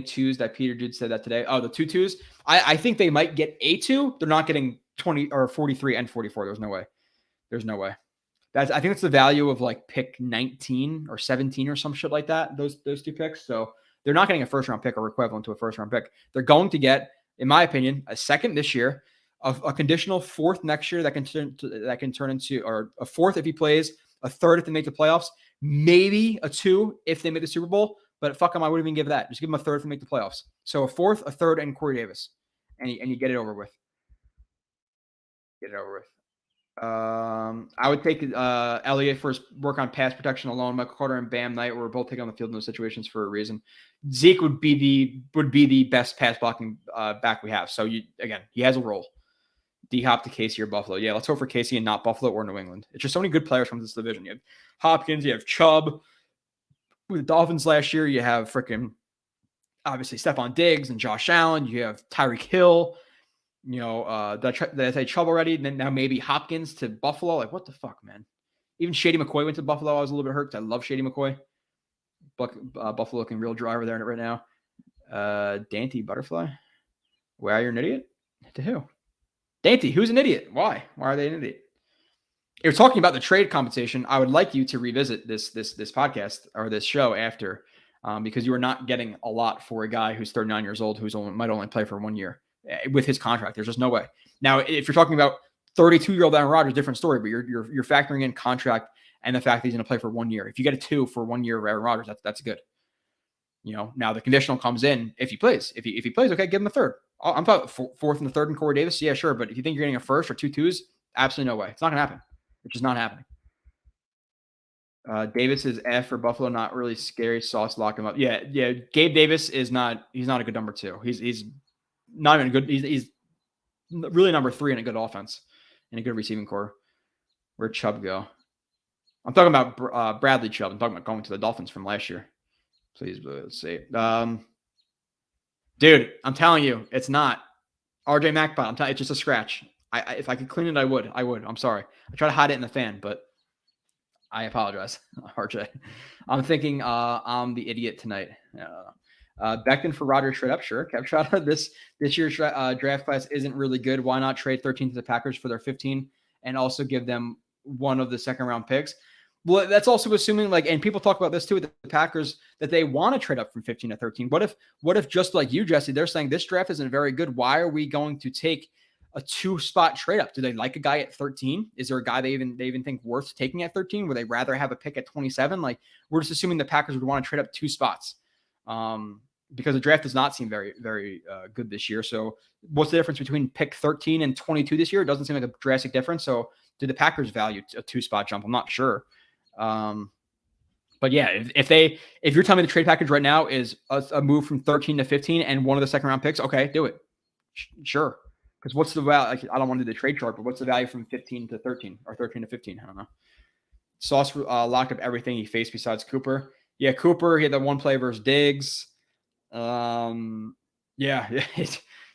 2s. That Peter dude said that today. Oh, the 2-2s. I think they might get a 2. They're not getting 20 or 43 and 44. There's no way. I think it's the value of like pick 19 or 17 or some shit like that. Those 2 picks. So they're not getting a first round pick or equivalent to a first round pick. They're going to get, in my opinion, a second this year, a conditional fourth next year that can turn into, or a fourth if he plays, a third if they make the playoffs, maybe a 2 if they make the Super Bowl. But fuck him, I wouldn't even give that. Just give him a third if they make the playoffs. So a fourth, a third, and Corey Davis, and you get it over with. Get it over with. I would take Elliott for his work on pass protection alone. Michael Carter and Bam Knight were both taken on the field in those situations for a reason. Zeke would be the best pass blocking back we have. So he has a role. D-Hop to Casey or Buffalo. Yeah, let's hope for Casey and not Buffalo or New England. It's just so many good players from this division. You have Hopkins, you have Chubb. With the Dolphins last year, you have freaking obviously Stephon Diggs and Josh Allen. You have Tyreek Hill. Did I say Chubb already? And then now maybe Hopkins to Buffalo. Like, what the fuck, man? Even Shady McCoy went to Buffalo. I was a little bit hurt because I love Shady McCoy. Buffalo looking real dry over there right now. Dante Butterfly. Why are you an idiot? To who? Dante, who's an idiot? Why? Why are they an idiot? If you're talking about the trade compensation, I would like you to revisit this podcast or this show after, because you are not getting a lot for a guy who's 39 years old who's might only play for 1 year with his contract. There's just no way. Now, if you're talking about 32-year-old Aaron Rodgers, different story, but you're factoring in contract and the fact that he's going to play for 1 year. If you get a 2 for 1 year of Aaron Rodgers, that's good. Now the conditional comes in if he plays. If he plays, okay, give him a third. I'm talking fourth and the third and Corey Davis. Yeah, sure. But if you think you're getting a first or 2 2s, absolutely no way. It's not going to happen. It's just not happening. Davis is F for Buffalo. Not really scary. Sauce, lock him up. Yeah. Gabe Davis is not. He's not a good number 2. He's not even good. He's really number 3 in a good offense and a good receiving core. Where'd Chubb go? I'm talking about Bradley Chubb. I'm talking about going to the Dolphins from last year. Please, let's see. Dude, I'm telling you, it's not. RJ MacPot, I'm telling you, it's just a scratch. If I could clean it, I would. I'm sorry. I try to hide it in the fan, but I apologize, RJ. I'm thinking I'm the idiot tonight. Beckham for Rodgers trade up, sure. Kev Trotter, this year's draft class isn't really good. Why not trade 13 to the Packers for their 15 and also give them one of the second round picks? Well, that's also assuming, like, and people talk about this too with the Packers, that they want to trade up from 15 to 13. What if just like you, Jesse, they're saying this draft isn't very good. Why are we going to take a 2-spot trade up? Do they like a guy at 13? Is there a guy they even think worth taking at 13? Would they rather have a pick at 27? Like, we're just assuming the Packers would want to trade up 2 spots. Because the draft does not seem very, very good this year. So what's the difference between pick 13 and 22 this year? It doesn't seem like a drastic difference. So do the Packers value a 2-spot jump? I'm not sure. But yeah, if you're telling me the trade package right now is a move from 13 to 15 and one of the second round picks, okay, do it. Sure. Because what's the value? Like, I don't want to do the trade chart, but what's the value from 15 to 13 or 13 to 15? I don't know. Sauce locked up everything he faced besides Cooper. Yeah, Cooper, he had that one play versus Diggs. Yeah,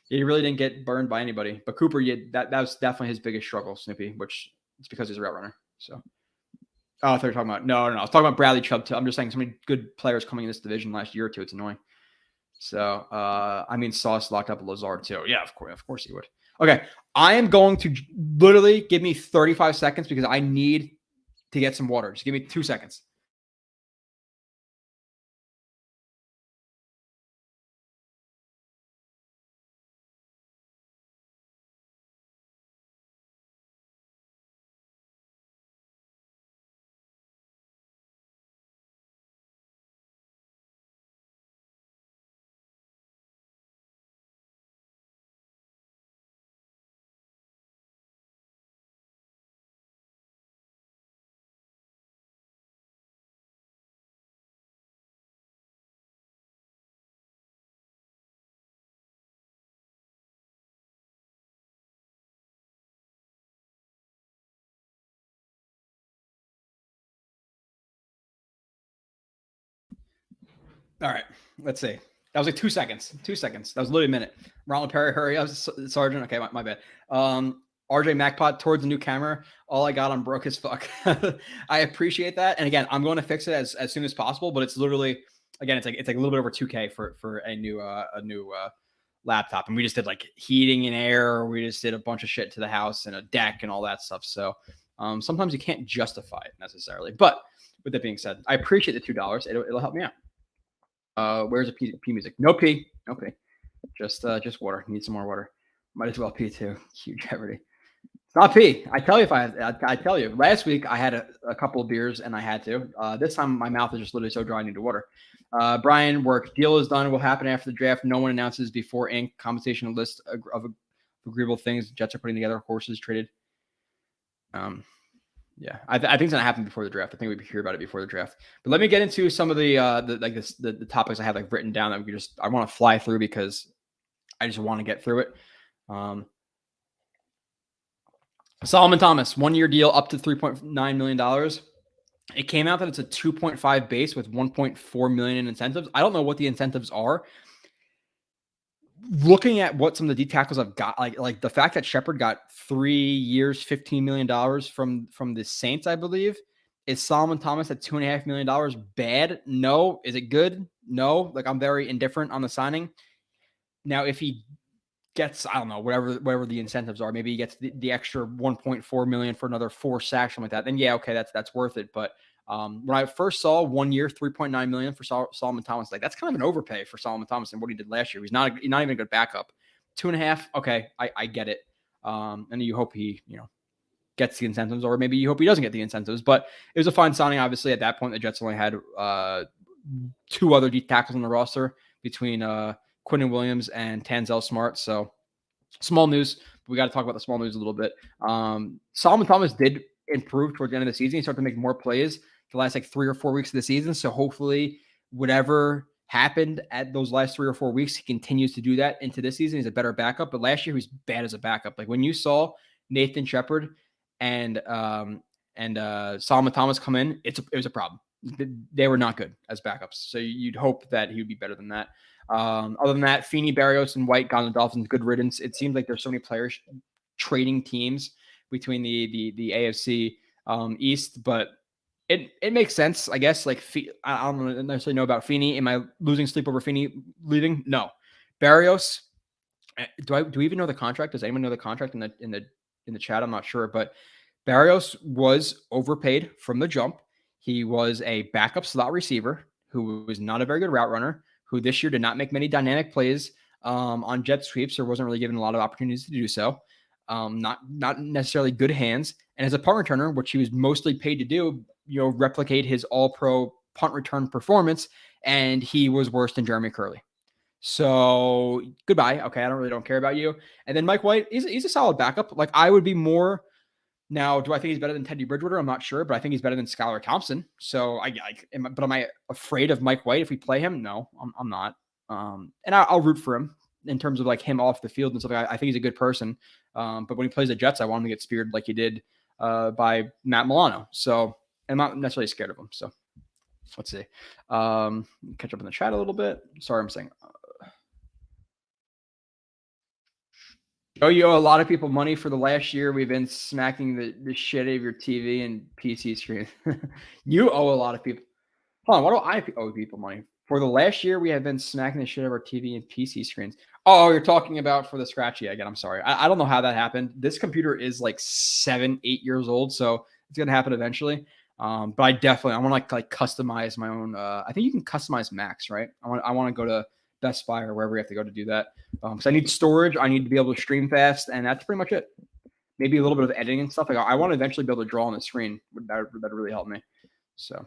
he really didn't get burned by anybody. But Cooper, that was definitely his biggest struggle, Snoopy, which it's because he's a route runner. So. Oh, I thought you were talking about no. I was talking about Bradley Chubb too. I'm just saying so many good players coming in this division last year or two. It's annoying. So, Sauce locked up Lazard too. Yeah, of course he would. Okay, I am going to literally give me 35 seconds because I need to get some water. Just give me 2 seconds. All right, let's see. That was like 2 seconds. 2 seconds. That was literally a minute. Ronald Perry, hurry. I was Sergeant. Okay, my bad. RJ MacPot towards the new camera. All I got on broke as fuck. I appreciate that. And again, I'm going to fix it as soon as possible. But it's literally, again, it's like a little bit over $2,000 for a new laptop. And we just did like heating and air. We just did a bunch of shit to the house and a deck and all that stuff. So sometimes you can't justify it necessarily. But with that being said, I appreciate the $2. It'll help me out. Where's the P music? No P. Just water. Need some more water. Might as well pee too. Huge Jeopardy. It's not pee. I tell you I tell you. Last week I had a couple of beers and I had to. This time my mouth is just literally so dry I need water. Brian, work deal is done. Will happen after the draft. No one announces before ink. Compensation list of agreeable things Jets are putting together. Horses traded. Yeah, I think it's gonna happen before the draft. I think we hear about it before the draft. But let me get into some of the topics I have like written down that I want to fly through because I just want to get through it. Solomon Thomas, 1-year deal up to $3.9 million. It came out that it's a 2.5 base with 1.4 million in incentives. I don't know what the incentives are. Looking at what some of the D tackles I've got, like the fact that Shepard got 3 years, $15 million from the Saints, I believe. Is Solomon Thomas at $2.5 million bad? No. Is it good? No. Like, I'm very indifferent on the signing. Now, if he gets, I don't know, whatever the incentives are, maybe he gets the extra 1.4 million for another 4 sacks, something like that, then yeah, okay, that's worth it. But when I first saw 1 year, 3.9 million for Solomon Thomas, like that's kind of an overpay for Solomon Thomas and what he did last year. He's not even a good backup. 2.5, okay, I get it. And you hope he, gets the incentives, or maybe you hope he doesn't get the incentives. But it was a fine signing. Obviously, at that point, the Jets only had 2 other deep tackles on the roster between Quinnen Williams and Tanzel Smart. So small news. We got to talk about the small news a little bit. Solomon Thomas did improve towards the end of the season. He started to make more plays the last 3 or 4 weeks of the season. So hopefully whatever happened at those last 3 or 4 weeks, he continues to do that into this season. He's a better backup. But last year he was bad as a backup. Like when you saw Nathan Shepard and Solomon Thomas come in, it was a problem. They were not good as backups. So you'd hope that he would be better than that. Other than that, Feeney, Barrios, and White gone to the Dolphins. Good riddance. It seems like there's so many players trading teams between the AFC East, but it makes sense, I guess. Like I don't necessarily know about Feeney. Am I losing sleep over Feeney leaving? No. Barrios. Do we even know the contract? Does anyone know the contract in the chat? I'm not sure, but Barrios was overpaid from the jump. He was a backup slot receiver who was not a very good route runner, who this year did not make many dynamic plays on jet sweeps or wasn't really given a lot of opportunities to do so. Not necessarily good hands. And as a punt returner, which he was mostly paid to do, replicate his all-pro punt return performance, and he was worse than Jeremy Curley. So goodbye. Okay, I don't care about you. And then Mike White, he's a solid backup. Like I would be more. Now, do I think he's better than Teddy Bridgewater? I'm not sure, but I think he's better than Skylar Thompson. So am I afraid of Mike White if we play him? No, I'm not. And I'll root for him in terms of like him off the field and stuff. I think he's a good person. But when he plays the Jets, I want him to get speared like he did by Matt Milano. So I'm not necessarily scared of him. So let's see. Catch up in the chat a little bit. Sorry, I'm saying. Oh, you owe a lot of people money for the last year. We've been smacking the shit out of your TV and PC screen. You owe a lot of people. Hold on, what do I owe people money? For the last year, we have been smacking the shit out of our TV and PC screens. Oh, you're talking about for the scratchy again. I'm sorry. I don't know how that happened. This computer is like 7-8 years old, so it's going to happen eventually. But I want to like customize my own. I think you can customize Macs, right? I want to go to Best Buy or wherever we have to go to do that. Because I need storage, I need to be able to stream fast, and that's pretty much it. Maybe a little bit of editing and stuff. Like I want to eventually be able to draw on the screen. That really help me. So,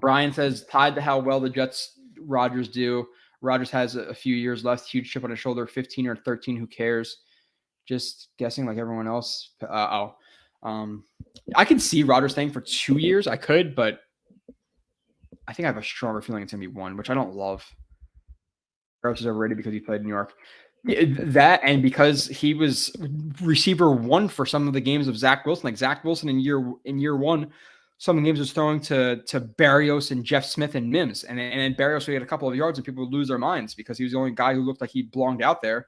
Brian says tied to how well the Jets Rodgers do. Rodgers has a few years left. Huge chip on his shoulder. 15 or 13. Who cares? Just guessing like everyone else. I could see Rodgers staying for 2 years. I could, but I think I have a stronger feeling it's gonna be 1, which I don't love. Gross is overrated because he played in New York. That and because he was receiver 1 for some of the games of Zach Wilson. Like Zach Wilson in year 1, some of the games was throwing to Barrios and Jeff Smith and Mims. And then Barrios would get a couple of yards and people would lose their minds because he was the only guy who looked like he belonged out there.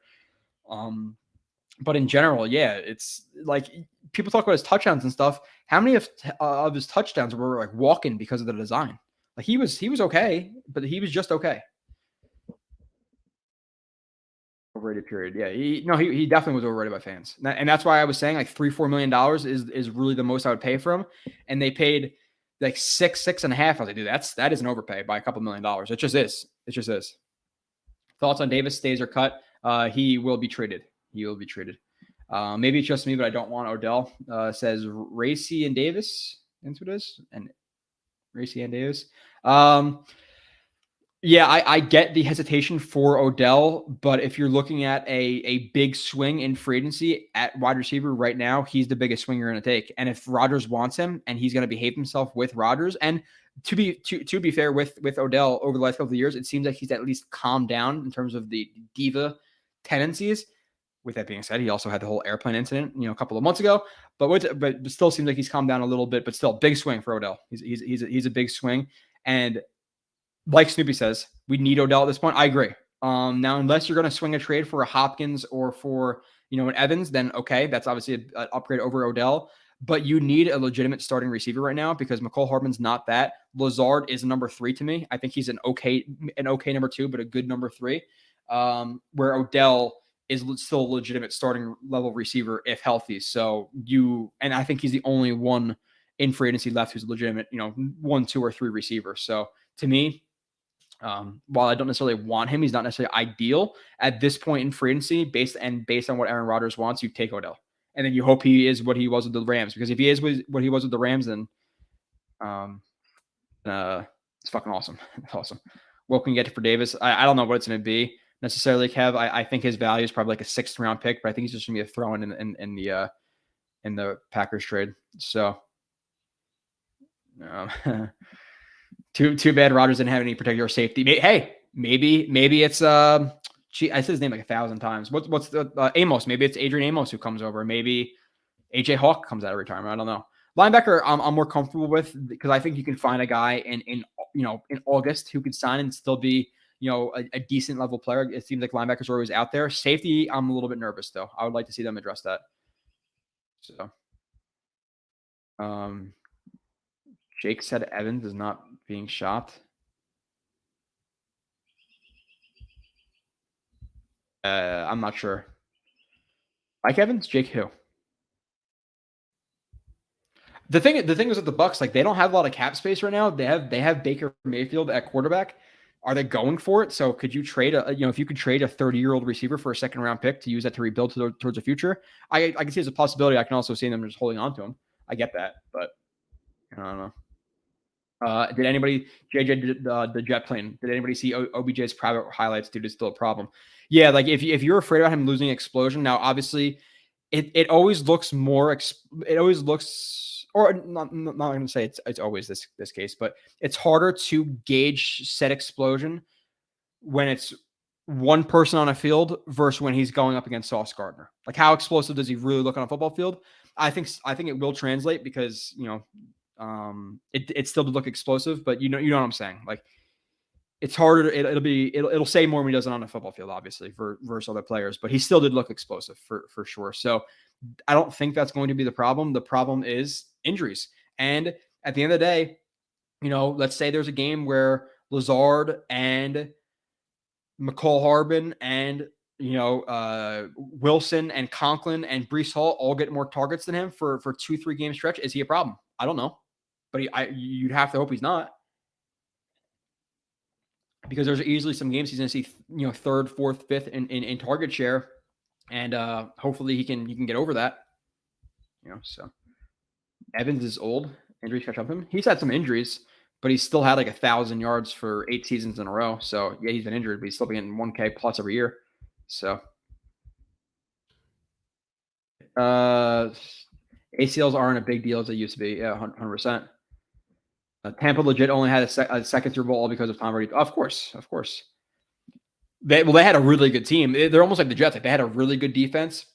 But in general, yeah, it's like people talk about his touchdowns and stuff. How many of his touchdowns were like walking because of the design? Like he was okay, but he was just okay. Overrated period. Yeah, he definitely was overrated by fans, and that's why I was saying like $3-4 million is really the most I would pay for him, and they paid like 6.5. I was like, dude, that is an overpay by a couple $1 million. It just is. Thoughts on Davis? Stays or cut? He will be traded. he will be traded. Maybe it's just me, but I don't want Odell. Says Racy and Davis. That's what it is. And Racy and Davis. Yeah, I get the hesitation for Odell, but if you're looking at a big swing in free agency at wide receiver right now, he's the biggest swing you're going to take. And if Rodgers wants him and he's going to behave himself with Rodgers, and to be fair with Odell over the last couple of years, it seems like he's at least calmed down in terms of the diva tendencies. With that being said, he also had the whole airplane incident, a couple of months ago, but still seems like he's calmed down a little bit, but still big swing for Odell. He's a big swing. And like Snoopy says, we need Odell at this point. I agree. Now, unless you're going to swing a trade for a Hopkins or for, an Evans, then okay, that's obviously an upgrade over Odell. But you need a legitimate starting receiver right now because McCole Hardman's not that. Lazard is number 3 to me. I think he's an okay number 2, but a good number 3. Where Odell is still a legitimate starting level receiver if healthy. And I think he's the only one in free agency left who's a legitimate, 1, 2, or 3 receiver. So to me, while I don't necessarily want him, he's not necessarily ideal at this point in free agency. Based on what Aaron Rodgers wants, you take Odell, and then you hope he is what he was with the Rams. Because if he is what he was with the Rams, then it's fucking awesome. Awesome. What can you get for Davis? I don't know what it's going to be necessarily, Kev. I think his value is probably like a 6th round pick, but I think he's just going to be a throw in the Packers trade. So. Too bad Rodgers didn't have any particular safety. Hey, maybe it's I said his name like 1,000 times. What's the Amos? Maybe it's Adrian Amos who comes over. Maybe AJ Hawk comes out of retirement. I don't know. Linebacker, I'm more comfortable with because I think you can find a guy in August who could sign and still be a decent level player. It seems like linebackers are always out there. Safety, I'm a little bit nervous though. I would like to see them address that. So, Jake said Evans is not being shopped. I'm not sure. Mike Evans, Jake who? The thing is with the Bucks, like they don't have a lot of cap space right now. They have Baker Mayfield at quarterback. Are they going for it? So could you trade if you could trade a 30-year-old receiver for a 2nd round pick to use that to rebuild towards the future? I can see as a possibility. I can also see them just holding on to him. I get that, but I don't know. Did anybody, JJ, the jet plane, did anybody see OBJ's private highlights? Dude, it's still a problem. Yeah, like if you're afraid about him losing explosion, now obviously it always looks more, or not going to say it's always this case, but it's harder to gauge set explosion when it's one person on a field versus when he's going up against Sauce Gardner. Like how explosive does he really look on a football field? I think it will translate because, it still to look explosive, but you know what I'm saying? Like it's harder. It'll say more when he does it on a football field, obviously versus other players, but he still did look explosive for sure. So I don't think that's going to be the problem. The problem is injuries. And at the end of the day, let's say there's a game where Lazard and McCole Harbin and Wilson and Conklin and Breece Hall all get more targets than him for 2-3 game stretch. Is he a problem? I don't know, but you'd have to hope he's not, because there's easily some games he's going to see 3rd, 4th, 5th in target share, and hopefully he can get over that. So Evans is old. Injuries catch up with him. He's had some injuries, but he's still had like 1,000 yards for 8 seasons in a row. So yeah, he's been injured, but he's still been getting 1K plus every year. So ACLs aren't a big deal as they used to be. Yeah, 100%. Tampa legit only had a second Super Bowl all because of Tom Brady. Of course. They had a really good team. They're almost like the Jets. Like they had a really good defense.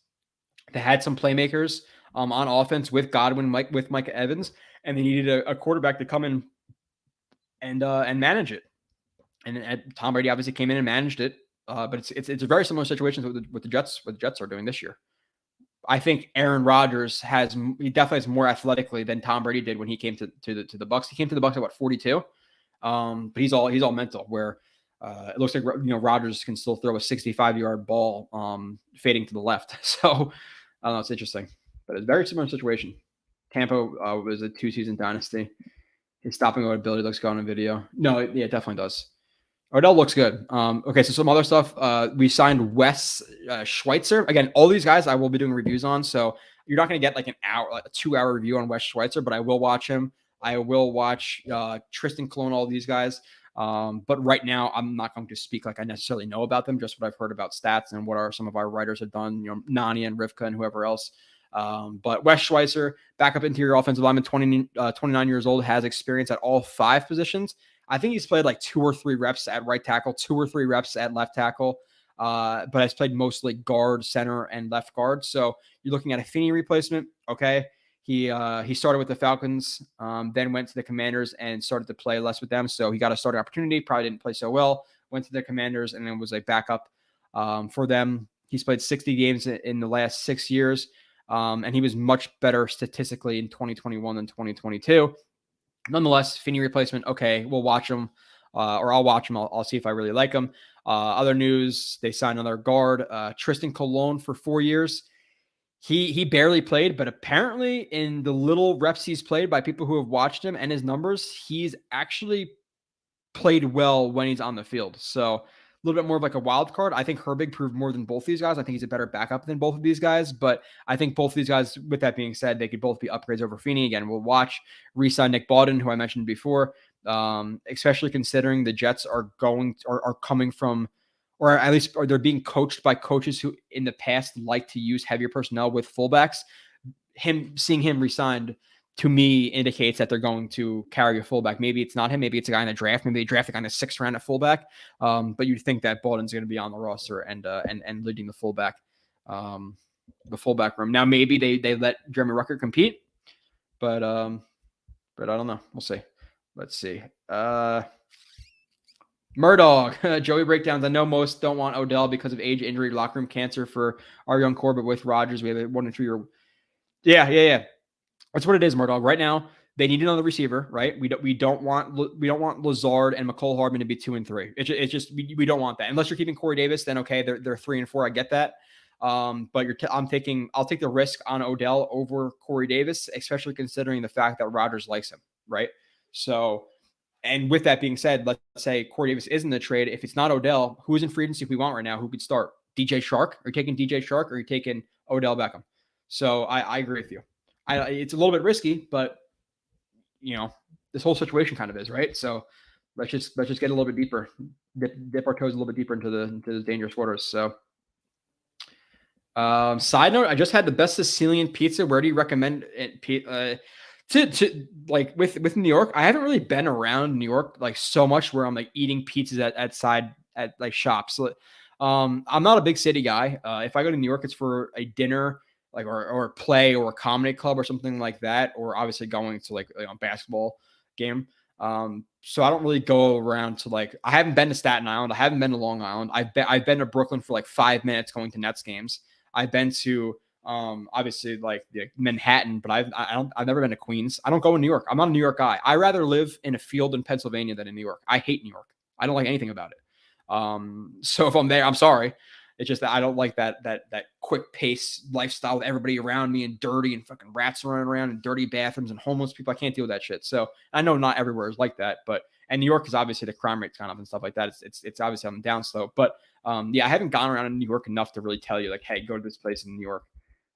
They had some playmakers on offense with Godwin, Mike Evans, and they needed a quarterback to come in and manage it. And Tom Brady obviously came in and managed it. But it's a very similar situation with the Jets. What the Jets are doing this year. I think Aaron Rodgers he definitely has more athletically than Tom Brady did when he came to the Bucs. He came to the Bucs at 42, but he's all mental. Where it looks like Rodgers can still throw a 65-yard ball fading to the left. So I don't know, it's interesting, but it's a very similar situation. Tampa was a 2-season dynasty. His stopping ability looks good on a video. No, it definitely does. Odell looks good. Okay, so some other stuff. We signed Wes Schweitzer. Again, all these guys I will be doing reviews on. So you're not going to get like a 2-hour review on Wes Schweitzer, but I will watch him. I will watch Tristan Colon, all these guys. But right now, I'm not going to speak like I necessarily know about them, just what I've heard about stats and what are some of our writers have done, Nani and Rivka and whoever else. But Wes Schweitzer, backup interior offensive lineman, 29 years old, has experience at all 5 positions. I think he's played like 2 or 3 reps at right tackle, 2 or 3 reps at left tackle, but has played mostly guard, center, and left guard. So you're looking at a Finney replacement. Okay. He started with the Falcons, then went to the Commanders and started to play less with them. So he got a starting opportunity, probably didn't play so well, went to the Commanders and then was a backup for them. He's played 60 games in the last 6 years, and he was much better statistically in 2021 than 2022. Nonetheless, Finney replacement. Okay, we'll watch him, or I'll watch him. I'll see if I really like him. Other news: they signed another guard, Tristan Colon, for 4 years. He barely played, but apparently in the little reps he's played by people who have watched him and his numbers, he's actually played well when he's on the field. So a little bit more of like a wild card. I think Herbig proved more than both these guys. I think he's a better backup than both of these guys. But I think both of these guys, with that being said, they could both be upgrades over Feeney. Again, we'll watch. Re-sign Nick Bawden, who I mentioned before, especially considering the Jets are coming from, or at least they're being coached by coaches who in the past like to use heavier personnel with fullbacks. Seeing him re-signed to me indicates that they're going to carry a fullback. Maybe it's not him. Maybe it's a guy in the draft. Maybe they draft a guy in the 6th round at fullback. But you'd think that Baldwin's going to be on the roster and leading the fullback room. Now maybe they let Jeremy Rucker compete, but I don't know. We'll see. Let's see. Murdoch, Joey breakdowns. I know most don't want Odell because of age, injury, locker room cancer for our young core, but with Rodgers, we have a 1 and 2 year. Yeah. That's what it is, Murdoch. Right now, they need another receiver, right? We don't want Lazard and McCole Hardman to be 2 and 3. It's just we don't want that. Unless you're keeping Corey Davis, then okay, they're 3 and 4. I get that. But I'll take the risk on Odell over Corey Davis, especially considering the fact that Rodgers likes him, right? So, and with that being said, let's say Corey Davis isn't the trade. If it's not Odell, who's in free agency if we want right now? Who could start? DJ Shark? Are you taking DJ Shark or are you taking Odell Beckham? So I agree with you. It's a little bit risky, but this whole situation kind of is, right? So let's just get a little bit deeper, dip our toes a little bit deeper into the dangerous waters. So, side note, I just had the best Sicilian pizza. Where do you recommend it, Pete? To like with New York, I haven't really been around New York like so much where I'm like eating pizzas at like shops. I'm not a big city guy. If I go to New York, it's for a dinner, like or a play or a comedy club or something like that, or obviously going to like a basketball game. So I don't really go around to like, I haven't been to Staten Island. I haven't been to Long Island. I've been to Brooklyn for like 5 minutes going to Nets games. I've been to obviously like Manhattan, but I've never been to Queens. I don't go in New York. I'm not a New York guy. I rather live in a field in Pennsylvania than in New York. I hate New York. I don't like anything about it. So if I'm there, I'm sorry. It's just that I don't like that quick pace lifestyle with everybody around me and dirty and fucking rats running around and dirty bathrooms and homeless people. I can't deal with that shit. So I know not everywhere is like that, and New York is obviously the crime rate's kind of and stuff like that. It's obviously on the downslope, but yeah, I haven't gone around in New York enough to really tell you like, hey, go to this place in New York.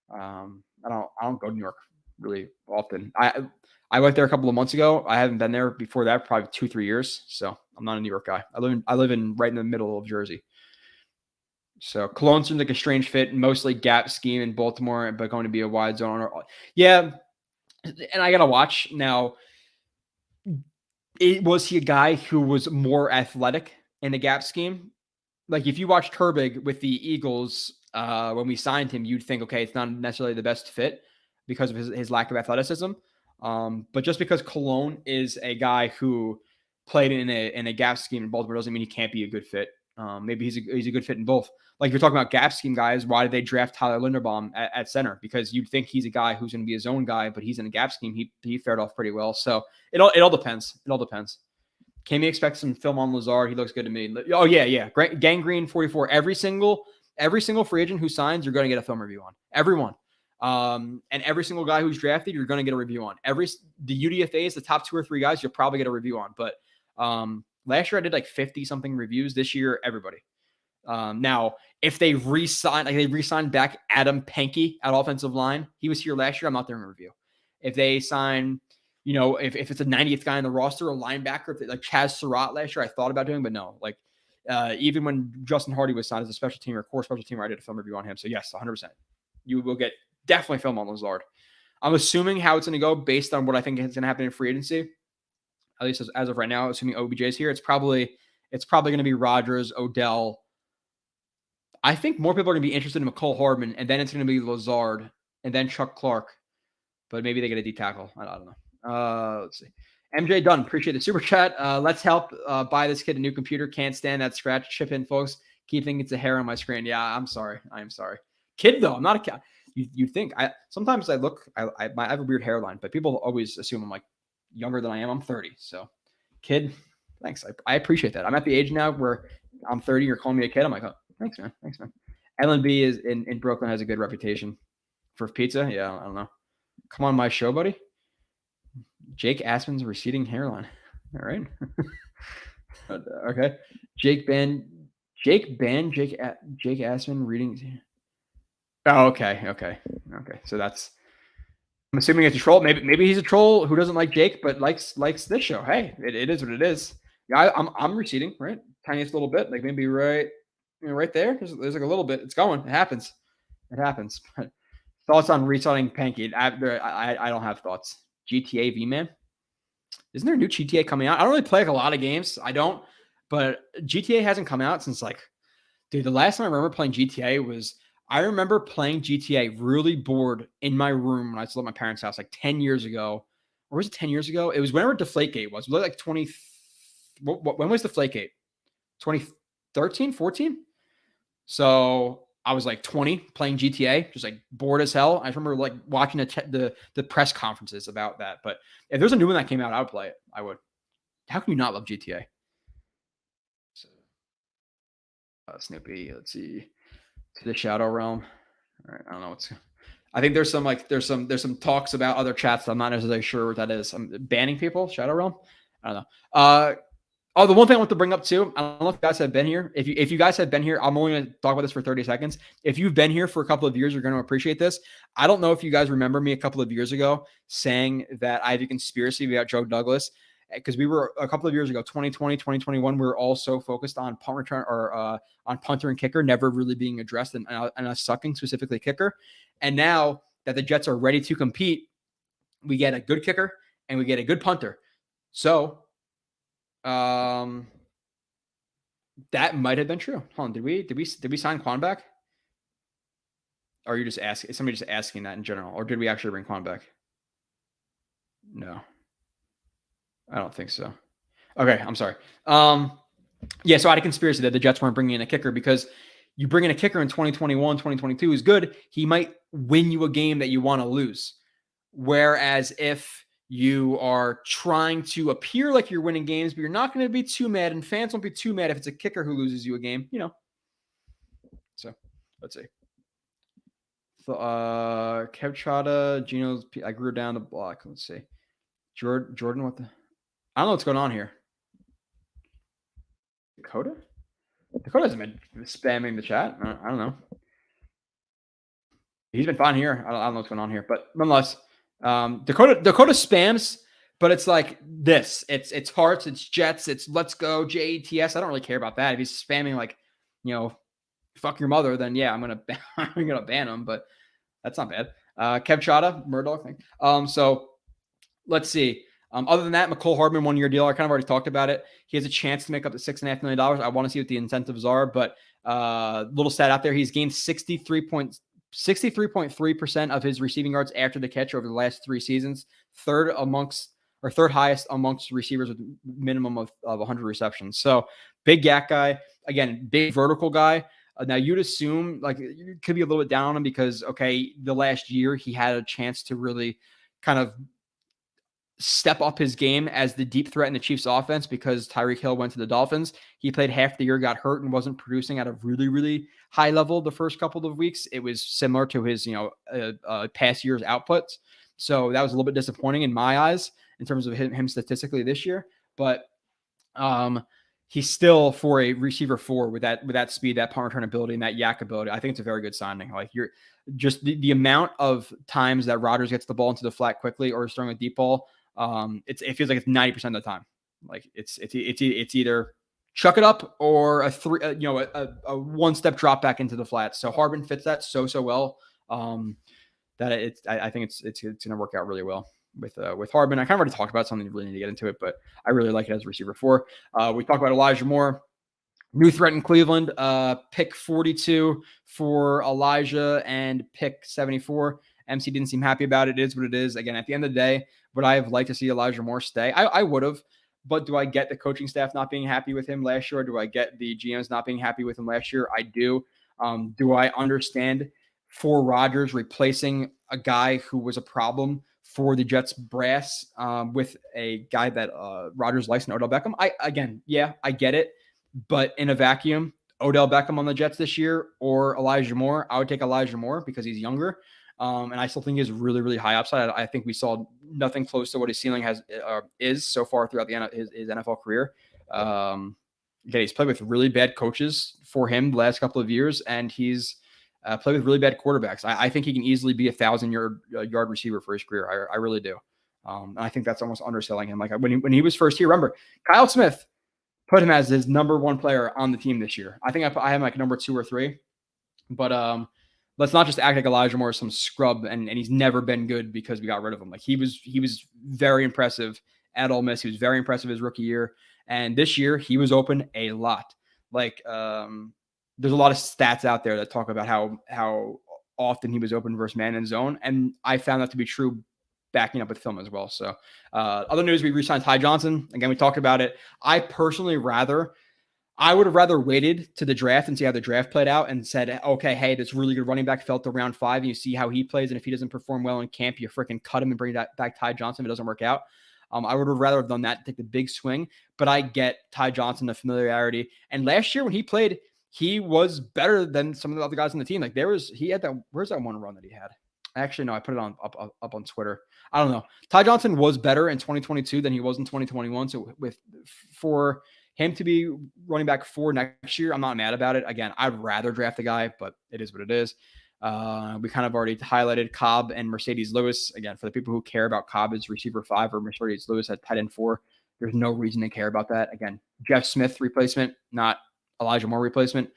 I don't go to New York really often. I went there a couple of months ago. I haven't been there before that, probably 2-3 years. So I'm not a New York guy. I live in right in the middle of Jersey. So Cologne seems like a strange fit, mostly gap scheme in Baltimore, but going to be a wide zone. Yeah, and I gotta watch now. Was he a guy who was more athletic in the gap scheme? Like if you watched Herbig with the Eagles when we signed him, you'd think, okay, it's not necessarily the best fit because of his lack of athleticism. But just because Cologne is a guy who played in a gap scheme in Baltimore doesn't mean he can't be a good fit. Maybe he's a good fit in both. Like you're talking about gap scheme guys, why did they draft Tyler Linderbaum at center? Because you'd think he's a guy who's going to be a zone guy, but he's in a gap scheme. He fared off pretty well. So it all depends. It all depends. Can we expect some film on Lazard? He looks good to me. Oh yeah. Gangrene 44. Every single free agent who signs, you're going to get a film review on. Everyone. And every single guy who's drafted, you're going to get a review on. The UDFAs, the top 2 or 3 guys, you'll probably get a review on. But Last year I did like 50 something reviews. This year, everybody. Now, if they re-signed back Adam Pankey at offensive line, he was here last year. I'm not doing a review. If they sign, if it's a 90th guy on the roster, a linebacker, if they, like Chaz Surratt last year, I thought about doing, but no. Like even when Justin Hardy was signed as a special team or core special teamer, I did a film review on him. So yes, 100%. You will get definitely film on Lazard. I'm assuming how it's going to go based on what I think is going to happen in free agency. At least as of right now, assuming OBJ's here, it's probably going to be Rodgers, Odell. I think more people are going to be interested in McCole Hardman, and then it's going to be Lazard, and then Chuck Clark. But maybe they get a D tackle. I don't know. Let's see. MJ Dunn, appreciate the super chat. Let's help buy this kid a new computer. Can't stand that scratch chip in, folks. Keep thinking it's a hair on my screen. Yeah, I'm sorry. I am sorry. Kid though, I'm not a kid. You think sometimes I have a weird hairline, but people always assume I'm like younger than I am. I'm 30. So kid, thanks. I appreciate that. I'm at the age now where I'm 30. You're calling me a kid. I'm like, oh, thanks, man. Thanks, man. Ellen B is in Brooklyn, has a good reputation for pizza. Yeah, I don't know. Come on my show, buddy. Jake Aspen's receding hairline. All right. Okay. Jake Aspen reading. Oh, okay. So I'm assuming it's a troll. Maybe he's a troll who doesn't like Jake, but likes this show. Hey, it is what it is. Yeah, I'm receding, right? Tiniest little bit, like maybe right there. There's like a little bit. It's going. It happens. But thoughts on resigning Pankey? I don't have thoughts. GTA V-Man. Isn't there a new GTA coming out? I don't really play like a lot of games. I don't, but GTA hasn't come out since dude, the last time I remember playing GTA was, I remember playing GTA really bored in my room when I was still at my parents' house like 10 years ago. Or was it 10 years ago? It was whenever Deflategate was. It was like 20. When was Deflategate? 2013, 14? So I was like 20 playing GTA, just like bored as hell. I remember like watching the press conferences about that. But if there's a new one that came out, I would play it. I would. How can you not love GTA? So, Snoopy, let's see. To the Shadow Realm. All right, I don't know what's. I think there's some talks about other chats. I'm not necessarily sure what that is. I'm banning people. Shadow Realm. I don't know. The one thing I want to bring up too. I don't know if you guys have been here. If you guys have been here, I'm only going to talk about this for 30 seconds. If you've been here for a couple of years, you're going to appreciate this. I don't know if you guys remember me a couple of years ago saying that I have a conspiracy about Joe Douglas, because we were a couple of years ago, 2020, 2021, we were all so focused on punt return or on punter and kicker never really being addressed and us sucking, specifically kicker. And now that the Jets are ready to compete, we get a good kicker and we get a good punter. So that might have been true. Hold on, did we sign Quan back? Or are you just asking? Is somebody just asking that in general, or did we actually bring Quan back? No, I don't think so. Okay, I'm sorry. Yeah, so I had a conspiracy that the Jets weren't bringing in a kicker, because you bring in a kicker in 2021, 2022 is good. He might win you a game that you want to lose. Whereas if you are trying to appear like you're winning games, but you're not going to be too mad, and fans won't be too mad if it's a kicker who loses you a game, So let's see. So, Kevchada, Gino's, I grew down the block. Let's see. Jordan, what the? I don't know what's going on here. Dakota hasn't been spamming the chat. I don't know. He's been fine here. I don't know what's going on here, but nonetheless, Dakota spams, but it's like this. It's hearts, it's Jets, it's let's go JETS. I don't really care about that. If he's spamming like, fuck your mother, then yeah, I'm gonna ban him. But that's not bad. Kev Chada, Murdoch thing. So let's see. Other than that, McCole Hardman 1-year deal. I kind of already talked about it. He has a chance to make up to $6.5 million. I want to see what the incentives are, but little stat out there. He's gained 63.3% of his receiving yards after the catch over the last 3 seasons. Third highest amongst receivers with minimum of 100 receptions. So big yak guy. Again, big vertical guy. Now you'd assume like you could be a little bit down on him because, okay, the last year he had a chance to really kind of step up his game as the deep threat in the Chiefs offense because Tyreek Hill went to the Dolphins. He played half the year, got hurt, and wasn't producing at a really, really high level the first couple of weeks. It was similar to his, past year's outputs. So that was a little bit disappointing in my eyes in terms of him statistically this year. But he's still for a receiver 4 with that speed, that punt return ability, and that yak ability. I think it's a very good signing. Like you're just the amount of times that Rodgers gets the ball into the flat quickly or is throwing a deep ball. It feels like it's 90% of the time. Like it's either chuck it up or a one-step drop back into the flat. So Harbin fits that so well. That I think it's going to work out really well with Harbin. I kind of already talked about something, you really need to get into it, but I really like it as a receiver 4. We talked about Elijah Moore, new threat in Cleveland, pick 42 for Elijah and pick 74. MC didn't seem happy about it. It is what it is. Again, at the end of the day, would I have liked to see Elijah Moore stay? I would have, but do I get the coaching staff not being happy with him last year? Or do I get the GMs not being happy with him last year? I do. Do I understand for Rodgers replacing a guy who was a problem for the Jets brass with a guy that Rodgers likes in Odell Beckham? I get it. But in a vacuum, Odell Beckham on the Jets this year or Elijah Moore, I would take Elijah Moore because he's younger. And I still think he's really, really high upside. I think we saw nothing close to what his ceiling is so far throughout his NFL career. Again, he's played with really bad coaches for him the last couple of years, and he's played with really bad quarterbacks. I think he can easily be 1,000-yard receiver for his career. I really do. And I think that's almost underselling him. Like when he was first here, remember, Kyle Smith put him as his number 1 player on the team this year. I think I have him like number 2 or 3. But let's not just act like Elijah Moore is some scrub and he's never been good because we got rid of him. Like he was very impressive at Ole Miss. He was very impressive his rookie year. And this year he was open a lot. Like there's a lot of stats out there that talk about how often he was open versus man and zone. And I found that to be true backing up with film as well. So other news, we re-signed Ty Johnson. Again, we talked about it. I would have rather waited to the draft and see how the draft played out and said, okay, hey, this really good running back fell to round 5 and you see how he plays. And if he doesn't perform well in camp, you freaking cut him and bring back Ty Johnson if it doesn't work out. I would have rather have done that, take the big swing, but I get Ty Johnson, the familiarity. And last year when he played, he was better than some of the other guys on the team. Like where's that one run that he had? Actually, no, I put it up on Twitter. I don't know. Ty Johnson was better in 2022 than he was in 2021. So for him to be running back 4 next year, I'm not mad about it. Again, I'd rather draft a guy, but it is what it is. We kind of already highlighted Cobb and Mercedes Lewis. Again, for the people who care about Cobb as receiver 5 or Mercedes Lewis at tight end 4, there's no reason to care about that. Again, Jeff Smith replacement, not Elijah Moore replacement.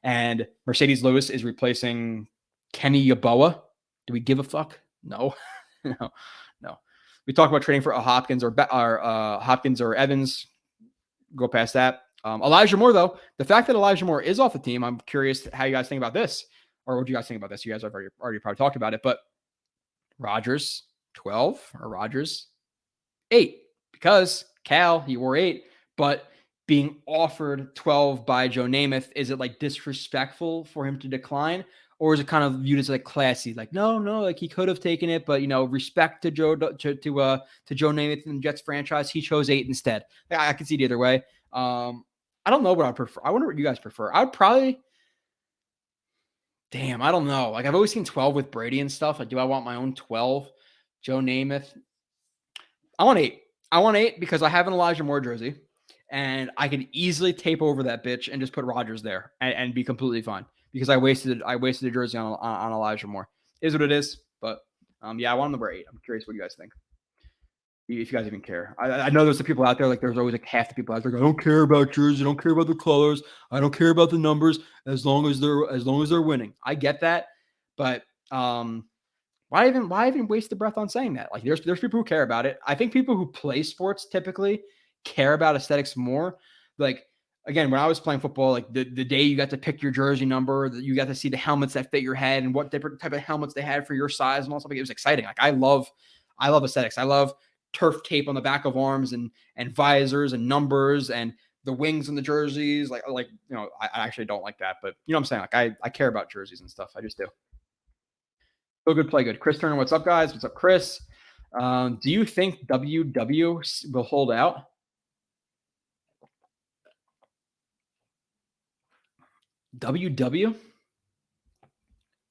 And Mercedes Lewis is replacing Kenny Yeboah. Do we give a fuck? No. No. We talked about trading for a Hopkins or Evans. Go past that. Elijah Moore, though, the fact that Elijah Moore is off the team, I'm curious how you guys think about this. Or what do you guys think about this? You guys have already probably talked about it, but Rodgers 12 or Rodgers 8, because Cal, he wore 8, but being offered 12 by Joe Namath, is it like disrespectful for him to decline? Or is it kind of viewed as like classy? Like, no, like he could have taken it, but respect to Joe Namath and the Jets franchise. He chose 8 instead. I could see it either way. I don't know what I prefer. I wonder what you guys prefer. I would probably, I don't know. Like I've always seen 12 with Brady and stuff. Like, do I want my own 12? Joe Namath. I want 8. I want 8 because I have an Elijah Moore jersey, and I could easily tape over that bitch and just put Rodgers there and be completely fine. Because I wasted a jersey on Elijah Moore. It is what it is. But I want number 8. I'm curious what you guys think. If you guys even care. I know there's the people out there, like there's always like half the people out there go, I don't care about jerseys, I don't care about the colors, I don't care about the numbers as long as they're winning. I get that, but why even waste the breath on saying that? Like there's people who care about it. I think people who play sports typically care about aesthetics more. Like again, when I was playing football, like the day you got to pick your jersey number, you got to see the helmets that fit your head and what different type of helmets they had for your size and all stuff. It was exciting. Like I love aesthetics. I love turf tape on the back of arms and visors and numbers and the wings on the jerseys. I actually don't like that, but you know what I'm saying? Like I care about jerseys and stuff. I just do. Feel good, play good. Chris Turner, what's up, guys? What's up, Chris? Do you think WW will hold out? WW?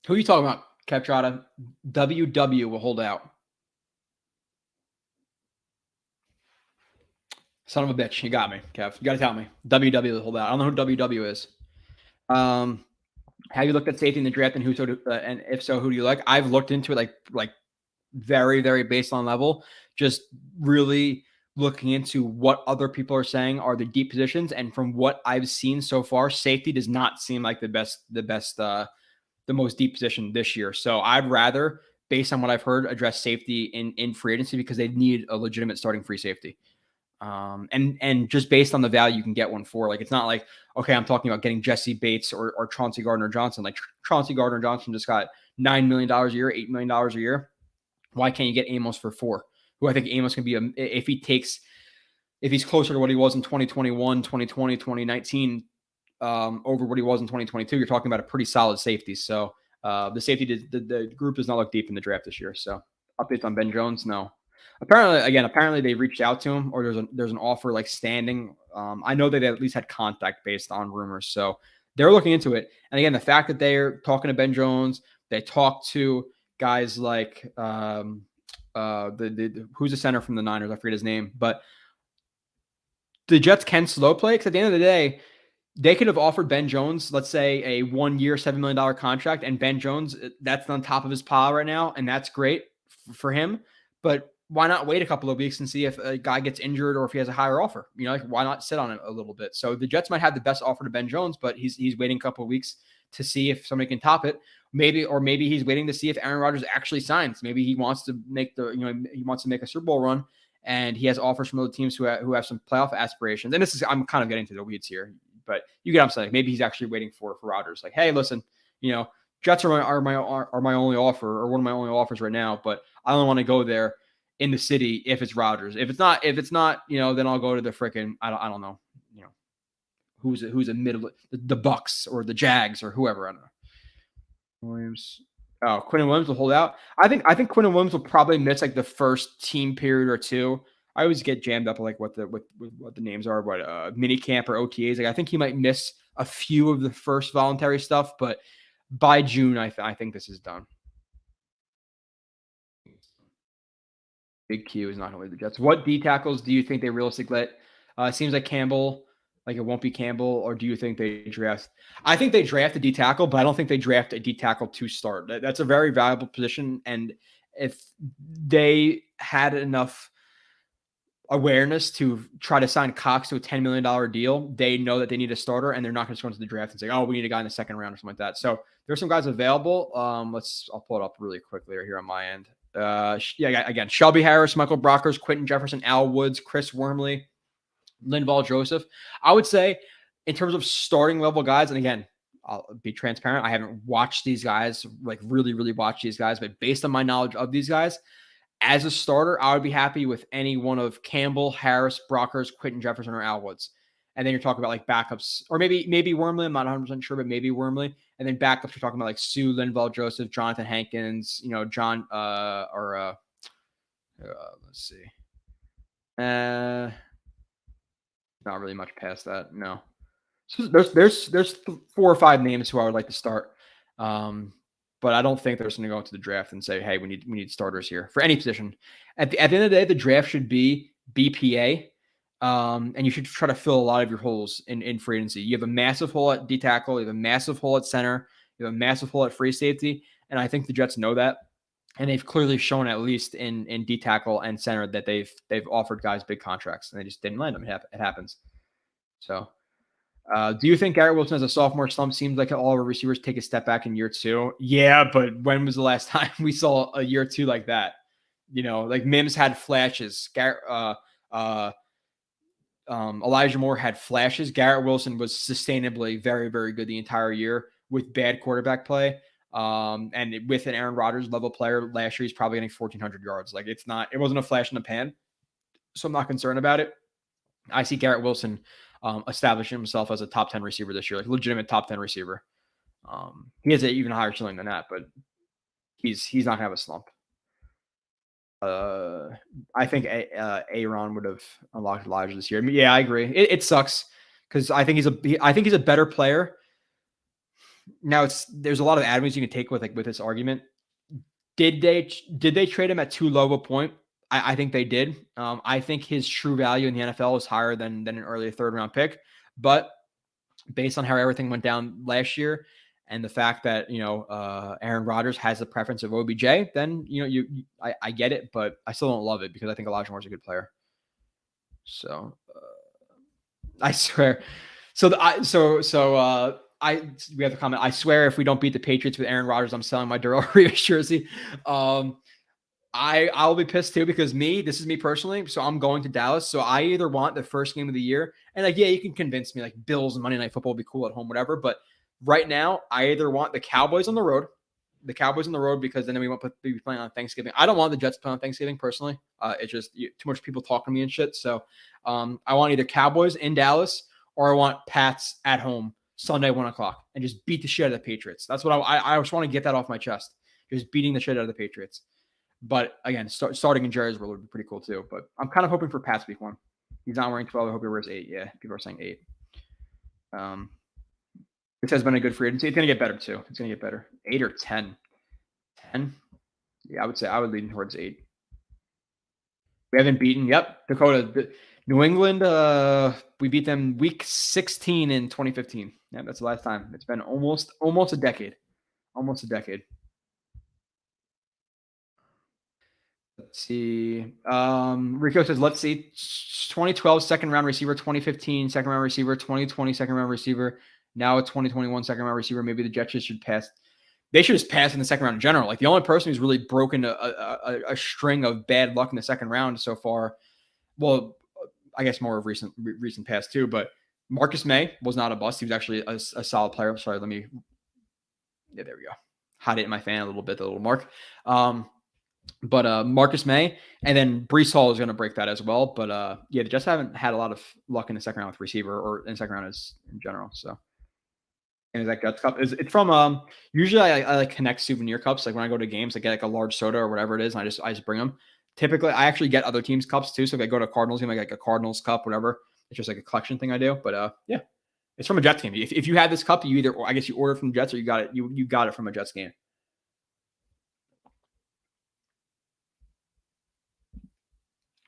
Who are you talking about, Captrata? WW will hold out. Son of a bitch. You got me, Kev. You got to tell me. WW the whole out. I don't know who WW is. Have you looked at safety in the draft and and if so, who do you like? I've looked into it like very, very baseline level, just really looking into what other people are saying are the deep positions. And from what I've seen so far, safety does not seem like the most deep position this year. So I'd rather, based on what I've heard, address safety in free agency because they need a legitimate starting free safety. And just based on the value you can get one for, like, it's not like, okay, I'm talking about getting Jesse Bates or Chauncey Gardner-Johnson. Like Chauncey Gardner-Johnson just got $9 million a year, $8 million a year. Why can't you get Amos for $4 million? Who I think Amos can be, if he's closer to what he was in 2021, 2020, 2019, over what he was in 2022, you're talking about a pretty solid safety. So the group does not look deep in the draft this year. So updates on Ben Jones? No. Apparently they reached out to him, or there's an offer like standing. I know that they at least had contact based on rumors. So they're looking into it. And again, the fact that they're talking to Ben Jones, they talked to guys like who's the center from the Niners? I forget his name, but the Jets can slow play because at the end of the day, they could have offered Ben Jones, let's say, a 1 year, $7 million contract, and Ben Jones, that's on top of his pile right now, and that's great for him. But why not wait a couple of weeks and see if a guy gets injured or if he has a higher offer? You know, like, why not sit on it a little bit? So the Jets might have the best offer to Ben Jones, but he's waiting a couple of weeks to see if somebody can top it. Maybe he's waiting to see if Aaron Rodgers actually signs. Maybe he wants to make a Super Bowl run, and he has offers from other teams who have some playoff aspirations. And I'm kind of getting to the weeds here, but you get what I'm saying. Maybe he's actually waiting for Rodgers. Like, hey, listen, Jets are my only offer, or one of my only offers right now, but I only want to go there in the city if it's Rodgers. If it's not, then I'll go to the freaking I don't know, who's a middle, the Bucks or the Jags or whoever. I don't know. Williams. Oh, Quinn Williams will hold out. I think Quinn Williams will probably miss like the first team period or two. I always get jammed up like what the names are, mini camp or OTAs. Like, I think he might miss a few of the first voluntary stuff, but by June, I think this is done. Big Q is not going to leave the Jets. What D tackles do you think they realistically let? Seems like Campbell. Like, it won't be Campbell, or do you think they draft? I think they draft a D tackle, but I don't think they draft a D tackle to start. That's a very valuable position, and if they had enough awareness to try to sign Cox to a $10 million deal, they know that they need a starter, and they're not going to go into the draft and say, "Oh, we need a guy in the second round" or something like that. So there's some guys available. I'll pull it up really quickly here on my end. Again, Shelby Harris, Michael Brockers, Quentin Jefferson, Al Woods, Chris Wormley, Linval Joseph. I would say in terms of starting level guys, and again, I'll be transparent, I haven't watched these guys, like really, really watched these guys, but based on my knowledge of these guys, as a starter, I would be happy with any one of Campbell, Harris, Brockers, Quentin Jefferson, or Al Woods. And then you're talking about like backups, or maybe Wormley. I'm not 100% sure, but maybe Wormley. And then backups, you're talking about like Sue, Linval Joseph, Jonathan Hankins, John, let's see. Not really much past that. No. So there's 4 or 5 names who I would like to start. But I don't think they're just going to go into the draft and say, hey, we need starters here for any position. At the end of the day, the draft should be BPA. And you should try to fill a lot of your holes in free agency. You have a massive hole at D tackle, you have a massive hole at center, you have a massive hole at free safety. And I think the Jets know that. And they've clearly shown, at least in D tackle and center, that they've offered guys big contracts, and they just didn't land them. It happens. So, do you think Garrett Wilson as a sophomore slump? Seems like all of our receivers take a step back in year 2. Yeah, but when was the last time we saw a year 2 like that? Like Mims had flashes. Elijah Moore had flashes. Garrett Wilson was sustainably very, very good the entire year with bad quarterback play. And with an Aaron Rodgers level player last year, he's probably getting 1,400 yards. Like, it wasn't a flash in the pan. So I'm not concerned about it. I see Garrett Wilson establishing himself as a top 10 receiver this year, like legitimate top 10 receiver. He has an even higher ceiling than that, but he's not gonna have a slump. I think Aaron would have unlocked Elijah this year. I mean, yeah, I agree. It sucks because I think he's a better player. Now there's a lot of avenues you can take with this argument. Did they trade him at too low a point? I think they did. I think his true value in the NFL is higher than an early 3rd-round pick. But based on how everything went down last year and the fact that, Aaron Rodgers has the preference of OBJ, then, I get it, but I still don't love it because I think Elijah Moore's a good player. So I swear. We have to comment. I swear if we don't beat the Patriots with Aaron Rodgers, I'm selling my Darrell Revis jersey. I'll be pissed too because this is me personally. So I'm going to Dallas. So I either want the first game of the year and you can convince me Bills and Monday Night Football will be cool at home, whatever. But right now I either want the Cowboys on the road because then we won't be playing on Thanksgiving. I don't want the Jets playing on Thanksgiving personally. It's just too much people talking to me and shit. So I want either Cowboys in Dallas or I want Pats at home Sunday 1:00 and just beat the shit out of the Patriots. That's what I just want to get that off my chest. Just beating the shit out of the Patriots. But again, starting in Jerry's world would be pretty cool too. But I'm kind of hoping for Pats week 1. He's not wearing 12. I hope he wears 8. Yeah, people are saying 8. This has been a good free agency. It's going to get better too. It's going to get better. 8 or 10. 10? Yeah, I would lean towards 8. We haven't beaten. Yep, Dakota. New England, we beat them week 16 in 2015. Yeah, that's the last time. It's been almost a decade. Almost a decade. Let's see. Rico says, let's see. 2012 2nd-round receiver, 2015 2nd-round receiver, 2020 2nd-round receiver. Now a 2021 2nd-round receiver. Maybe the Jets should pass. They should just pass in the 2nd round in general. The only person who's really broken a string of bad luck in the 2nd round so far. Well, I guess more of recent past too. But Marcus May was not a bust. He was actually a solid player. Sorry, yeah, there we go. Hide it in my fan a little bit, the little mark. But Marcus May and then Breece Hall is going to break that as well. But they just haven't had a lot of luck in the 2nd round with receiver or in the 2nd round as in general. So, and that Guts Cup it's from usually I connect souvenir cups. When I go to games, I get a large soda or whatever it is, and I just bring them. Typically, I actually get other teams' cups too. So if I go to a Cardinals game, I get a Cardinals cup, whatever. It's just a collection thing I do. But yeah, it's from a Jets game. If you had this cup, you either I guess you ordered from the Jets or you got it. You got it from a Jets game.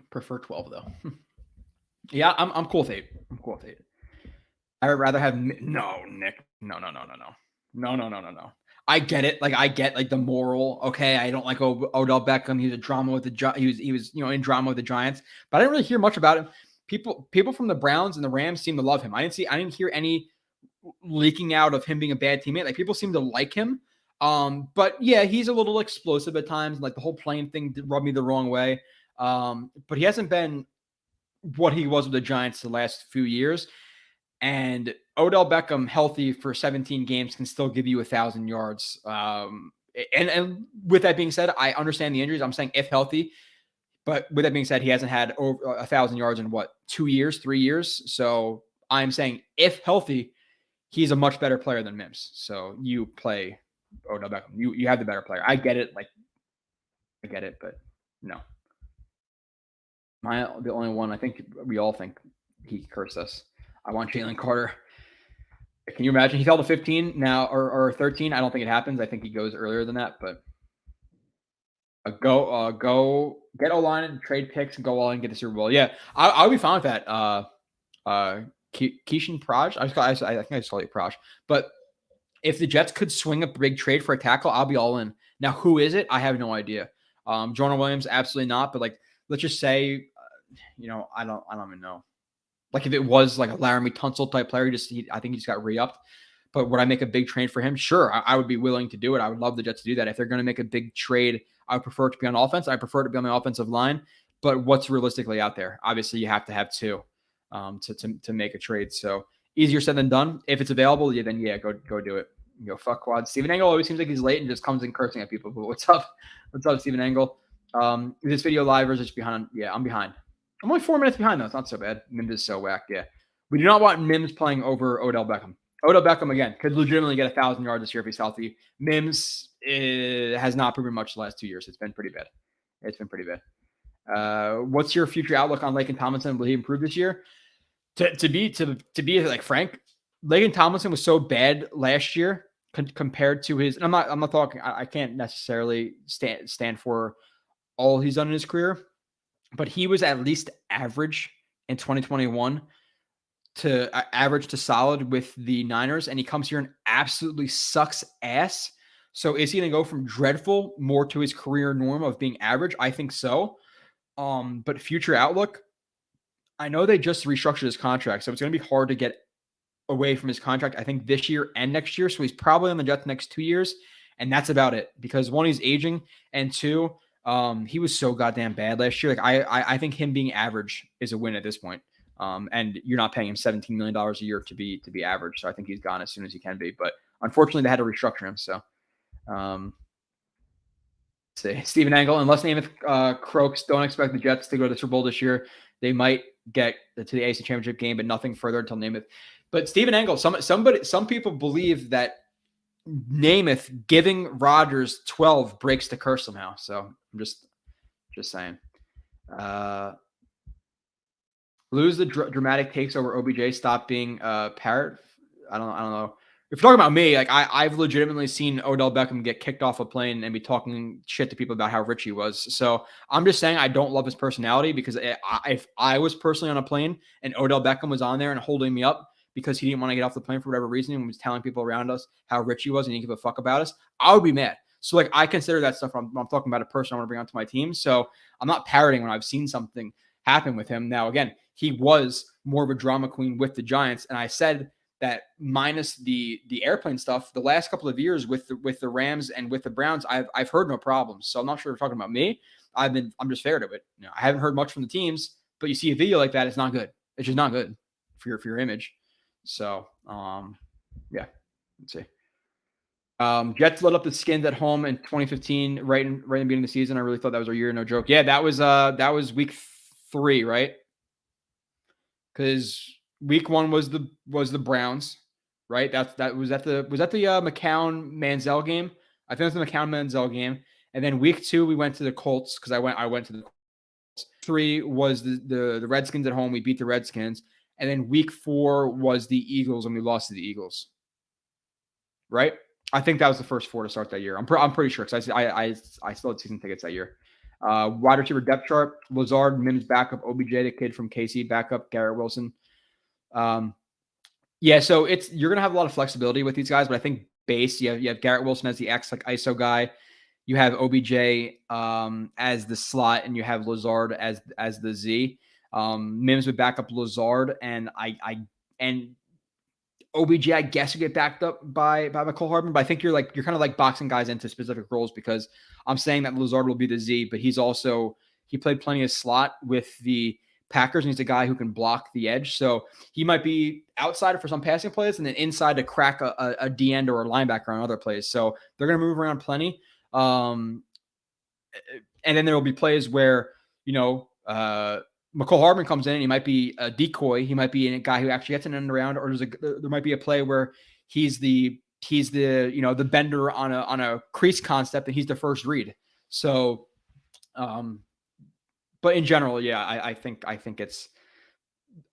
Prefer 12 though. Yeah, I'm cool with 8. I'm cool with 8. I would rather have Nick. No. I get it. I get the moral. Okay, I don't like Odell Beckham. He's a drama with the he was in drama with the Giants, but I didn't really hear much about him. People from the Browns and the Rams seem to love him. I didn't hear any leaking out of him being a bad teammate. People seem to like him. But yeah, he's a little explosive at times. The whole playing thing rubbed me the wrong way. But he hasn't been what he was with the Giants the last few years. And Odell Beckham healthy for 17 games can still give you 1,000 yards. And with that being said, I understand the injuries. I'm saying if healthy, but with that being said, he hasn't had over 1,000 yards in 2 years, 3 years. So I'm saying if healthy, he's a much better player than Mims. So you play Odell Beckham. You have the better player. I get it. I get it, but no. The only one I think we all think he cursed us. I want Jalen Carter. Can you imagine? He fell to 15 now or 13. I don't think it happens. I think he goes earlier than that. But go get O-line and trade picks and go all in and get the Super Bowl. Yeah, I'll be fine with that. Keishan Praj. I think I just call it Praj. But if the Jets could swing a big trade for a tackle, I'll be all in. Now, who is it? I have no idea. Jonah Williams, absolutely not. But let's just say, I don't even know. If it was a Laramie Tunsil type player, I think he just got re-upped. But would I make a big trade for him? Sure, I would be willing to do it. I would love the Jets to do that. If they're going to make a big trade, I would prefer it to be on offense. I prefer it to be on the offensive line. But what's realistically out there? Obviously, you have to have 2 to make a trade. So easier said than done. If it's available, then go do it. Fuck quad. Steven Angle always seems like he's late and just comes in cursing at people. But what's up? What's up, Steven Angle? Is this video live or is it just behind? Yeah, I'm behind. I'm only 4 minutes behind, though. It's not so bad. Mims is so whacked, yeah. We do not want Mims playing over Odell Beckham. Odell Beckham, again, could legitimately get 1,000 yards this year if he's healthy. Mims has not proven much the last 2 years. It's been pretty bad. What's your future outlook on Laken Tomlinson? Will he improve this year? To be frank, Laken Tomlinson was so bad last year compared to his. And I'm not talking. I can't necessarily stand for all he's done in his career. but he was at least average in 2021 to average to solid with the Niners, and he comes here and absolutely sucks ass. So is he going to go from dreadful more to his career norm of being average? I think so. But future outlook, I know they just restructured his contract, so it's going to be hard to get away from his contract, I think, this year and next year. So he's probably on the Jets next 2 years, and that's about it. Because one, he's aging, and two, he was so goddamn bad last year. Like I think him being average is a win at this point. And you're not paying him $17 million a year to be average. So I think he's gone as soon as he can be. But unfortunately, they had to restructure him. So see, Stephen Angle, unless Namath croaks, don't expect the Jets to go to the Super Bowl this year. They might get to the AFC Championship game, but nothing further until Namath. But Stephen Angle, some people believe that Namath giving Rodgers 12 breaks the curse somehow. So I'm just saying. Lose the dramatic takes over OBJ. Stop being parrot. I don't know. If you're talking about me, like I've legitimately seen Odell Beckham get kicked off a plane and be talking shit to people about how rich he was. So I'm just saying I don't love his personality, because if I was personally on a plane and Odell Beckham was on there and holding me up because he didn't want to get off the plane for whatever reason and was telling people around us how rich he was and he didn't give a fuck about us, I would be mad. So like I consider that stuff. I'm talking about a person I want to bring onto my team. So I'm not parroting when I've seen something happen with him. Now again, he was more of a drama queen with the Giants, and I said that minus the airplane stuff, the last couple of years with the Rams and with the Browns, I've heard no problems. So I'm not sure if you're talking about me. I'm just fair to it. You know, I haven't heard much from the teams, but you see a video like that, it's not good. It's just not good for your image. So yeah, let's see. Jets lit up the Skins at home in 2015, right in the beginning of the season. I really thought that was our year, no joke. Yeah, that was week 3, right? Because week 1 was the Browns, right? That was at the McCown Manziel game. I think it was the McCown Manziel game. And then week 2 we went to the Colts, because I went to the Colts. 3 was the Redskins at home. We beat the Redskins. And then week 4 was the Eagles, and we lost to the Eagles. Right? I think that was the first 4 to start that year. I'm pretty sure, because I still had season tickets that year. Wide receiver depth chart: Lazard, Mims backup, OBJ, the kid from KC backup, Garrett Wilson. Yeah, so you're gonna have a lot of flexibility with these guys, but I think base, you have Garrett Wilson as the X, like ISO guy. You have OBJ as the slot, and you have Lazard as the Z. Mims would back up Lazard, and OBJ, I guess, you get backed up by McCole Hardman, but I think you're kind of like boxing guys into specific roles, because I'm saying that Lazard will be the Z, but he played plenty of slot with the Packers, and he's a guy who can block the edge. So he might be outside for some passing plays and then inside to crack a D end or a linebacker on other plays. So they're going to move around plenty. And then there will be plays where, McCole Hardman comes in and he might be a decoy. He might be a guy who actually gets an end around, or there might be a play where he's the the bender on a crease concept, and he's the first read. So, but in general, yeah, I think it's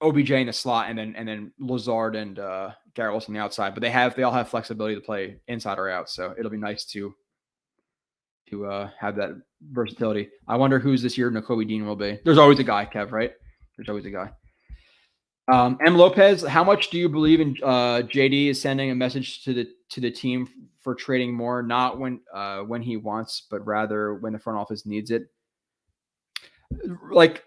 OBJ in the slot, and then Lazard and Garrett Wilson on the outside. But they all have flexibility to play inside or out. So it'll be nice to have that versatility. I wonder who's this year Nakobe Dean will be. There's always a guy, Kev, right? There's always a guy. M. Lopez, how much do you believe in JD is sending a message to the team for trading more, not when he wants, but rather when the front office needs it? Like,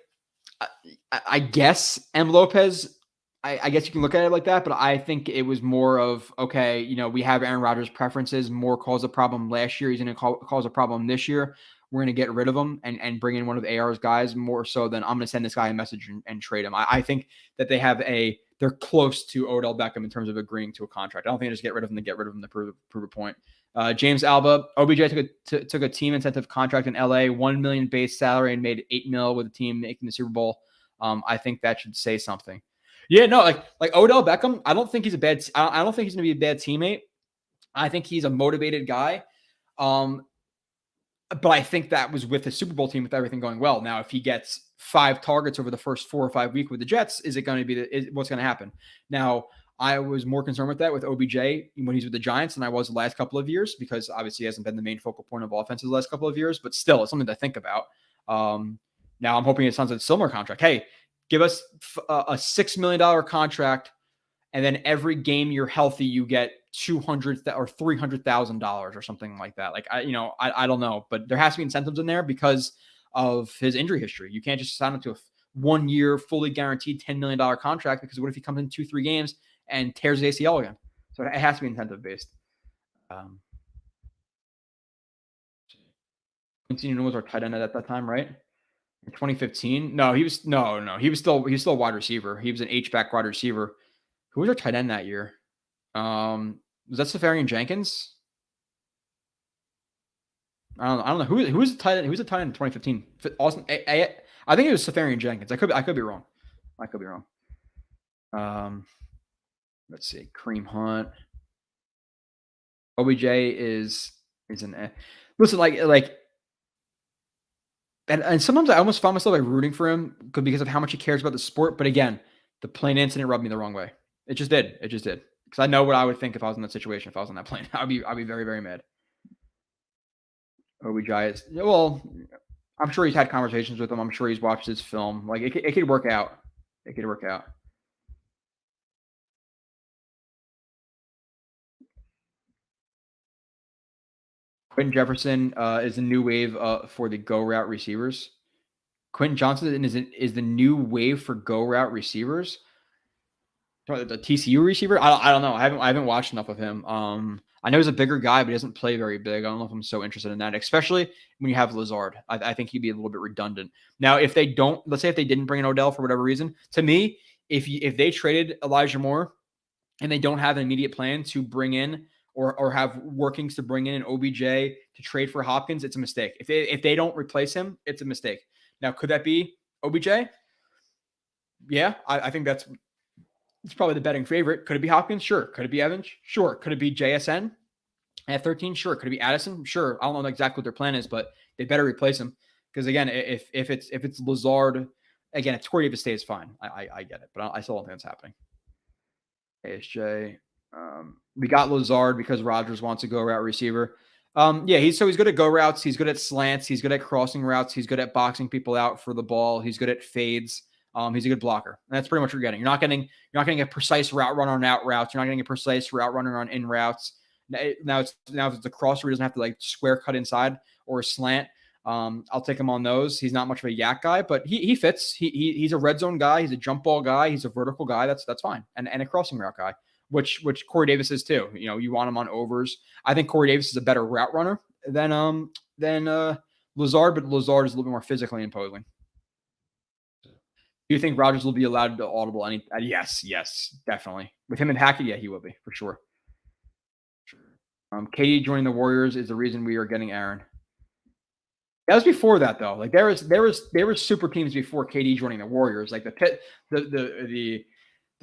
I guess M. Lopez, I guess you can look at it like that, but I think it was more of, okay, we have Aaron Rodgers' preferences. More caused a problem last year. He's going to cause a problem this year. We're going to get rid of him and bring in one of AR's guys, more so than I'm going to send this guy a message and trade him. I think that they're close to Odell Beckham in terms of agreeing to a contract. I don't think they just get rid of him to prove a point. James Alba, OBJ took a team incentive contract in LA, $1 million base salary, and made $8 million with the team making the Super Bowl. I think that should say something. Yeah, no, like Odell Beckham, I don't think he's I don't think he's going to be a bad teammate. I think he's a motivated guy. But I think that was with the Super Bowl team with everything going well. Now, if he gets 5 targets over the first 4 or 5 weeks with the Jets, is it going to be what's going to happen? Now, I was more concerned with that with OBJ when he's with the Giants than I was the last couple of years, because obviously he hasn't been the main focal point of offense the last couple of years, but still it's something to think about. Now I'm hoping it sounds like a similar contract. Hey, give us a $6 million contract, and then every game you're healthy, you get $200,000 or $300,000 or something like that. Like I don't know, but there has to be incentives in there because of his injury history. You can't just sign him to a 1 year, fully guaranteed $10 million contract, because what if he comes in 2-3 games and tears the ACL again? So it has to be incentive based. Quincy was our tight end at that time, right? In 2015? No, he was still a wide receiver. He was an H-back wide receiver. Who was our tight end that year? Was that Safarian Jenkins? I don't know. Who was the tight end? Who was the tight end in 2015? Austin, I think it was Safarian Jenkins. I could be wrong. Let's see. Kareem Hunt. OBJ is an listen, like and sometimes I almost found myself like rooting for him because of how much he cares about the sport. But again, the plane incident rubbed me the wrong way. It just did. Because I know what I would think if I was in that situation. If I was on that plane, I'd be very, very mad. OBJ is, well, I'm sure he's had conversations with him. I'm sure he's watched his film. Like it could work out. Quentin Jefferson is the new wave for the go route receivers. Quentin Johnson is the new wave for go route receivers. The TCU receiver. I don't know. I haven't watched enough of him. I know he's a bigger guy, but he doesn't play very big. I don't know if I'm so interested in that, especially when you have Lazard. I think he'd be a little bit redundant. Now, if they don't, let's say if they didn't bring in Odell for whatever reason, to me, if they traded Elijah Moore and they don't have an immediate plan to bring in or have workings to bring in an OBJ to trade for Hopkins, it's a mistake. If they don't replace him, it's a mistake. Now, could that be OBJ? Yeah, I think it's probably the betting favorite. Could it be Hopkins? Sure. Could it be Evans? Sure. Could it be JSN at 13? Sure. Could it be Addison? Sure. I don't know exactly what their plan is, but they better replace him. Because again, if it's Lazard, again, if Corey Davis stays, fine. I get it, but I still don't think that's happening. ASJ. We got Lazard because Rodgers wants a go route receiver. He's good at go routes. He's good at slants. He's good at crossing routes. He's good at boxing people out for the ball. He's good at fades. He's a good blocker. And that's pretty much what you're getting. You're not getting a precise route runner on out routes. You're not getting a precise route runner on in routes. Now if it's a crosser, he doesn't have to like square cut inside or a slant. I'll take him on those. He's not much of a yak guy, but he fits. He's a red zone guy. He's a jump ball guy. He's a vertical guy. That's fine. And a crossing route guy, which Corey Davis is too. You want him on overs. I think Corey Davis is a better route runner than Lazard, but Lazard is a little bit more physically imposing. Do you think Rodgers will be allowed to audible any? Yes, definitely. With him and Hackett, yeah, he will be for sure. KD joining the Warriors is the reason we are getting Aaron. That was before that though. Like there was super teams before KD joining the Warriors. Like the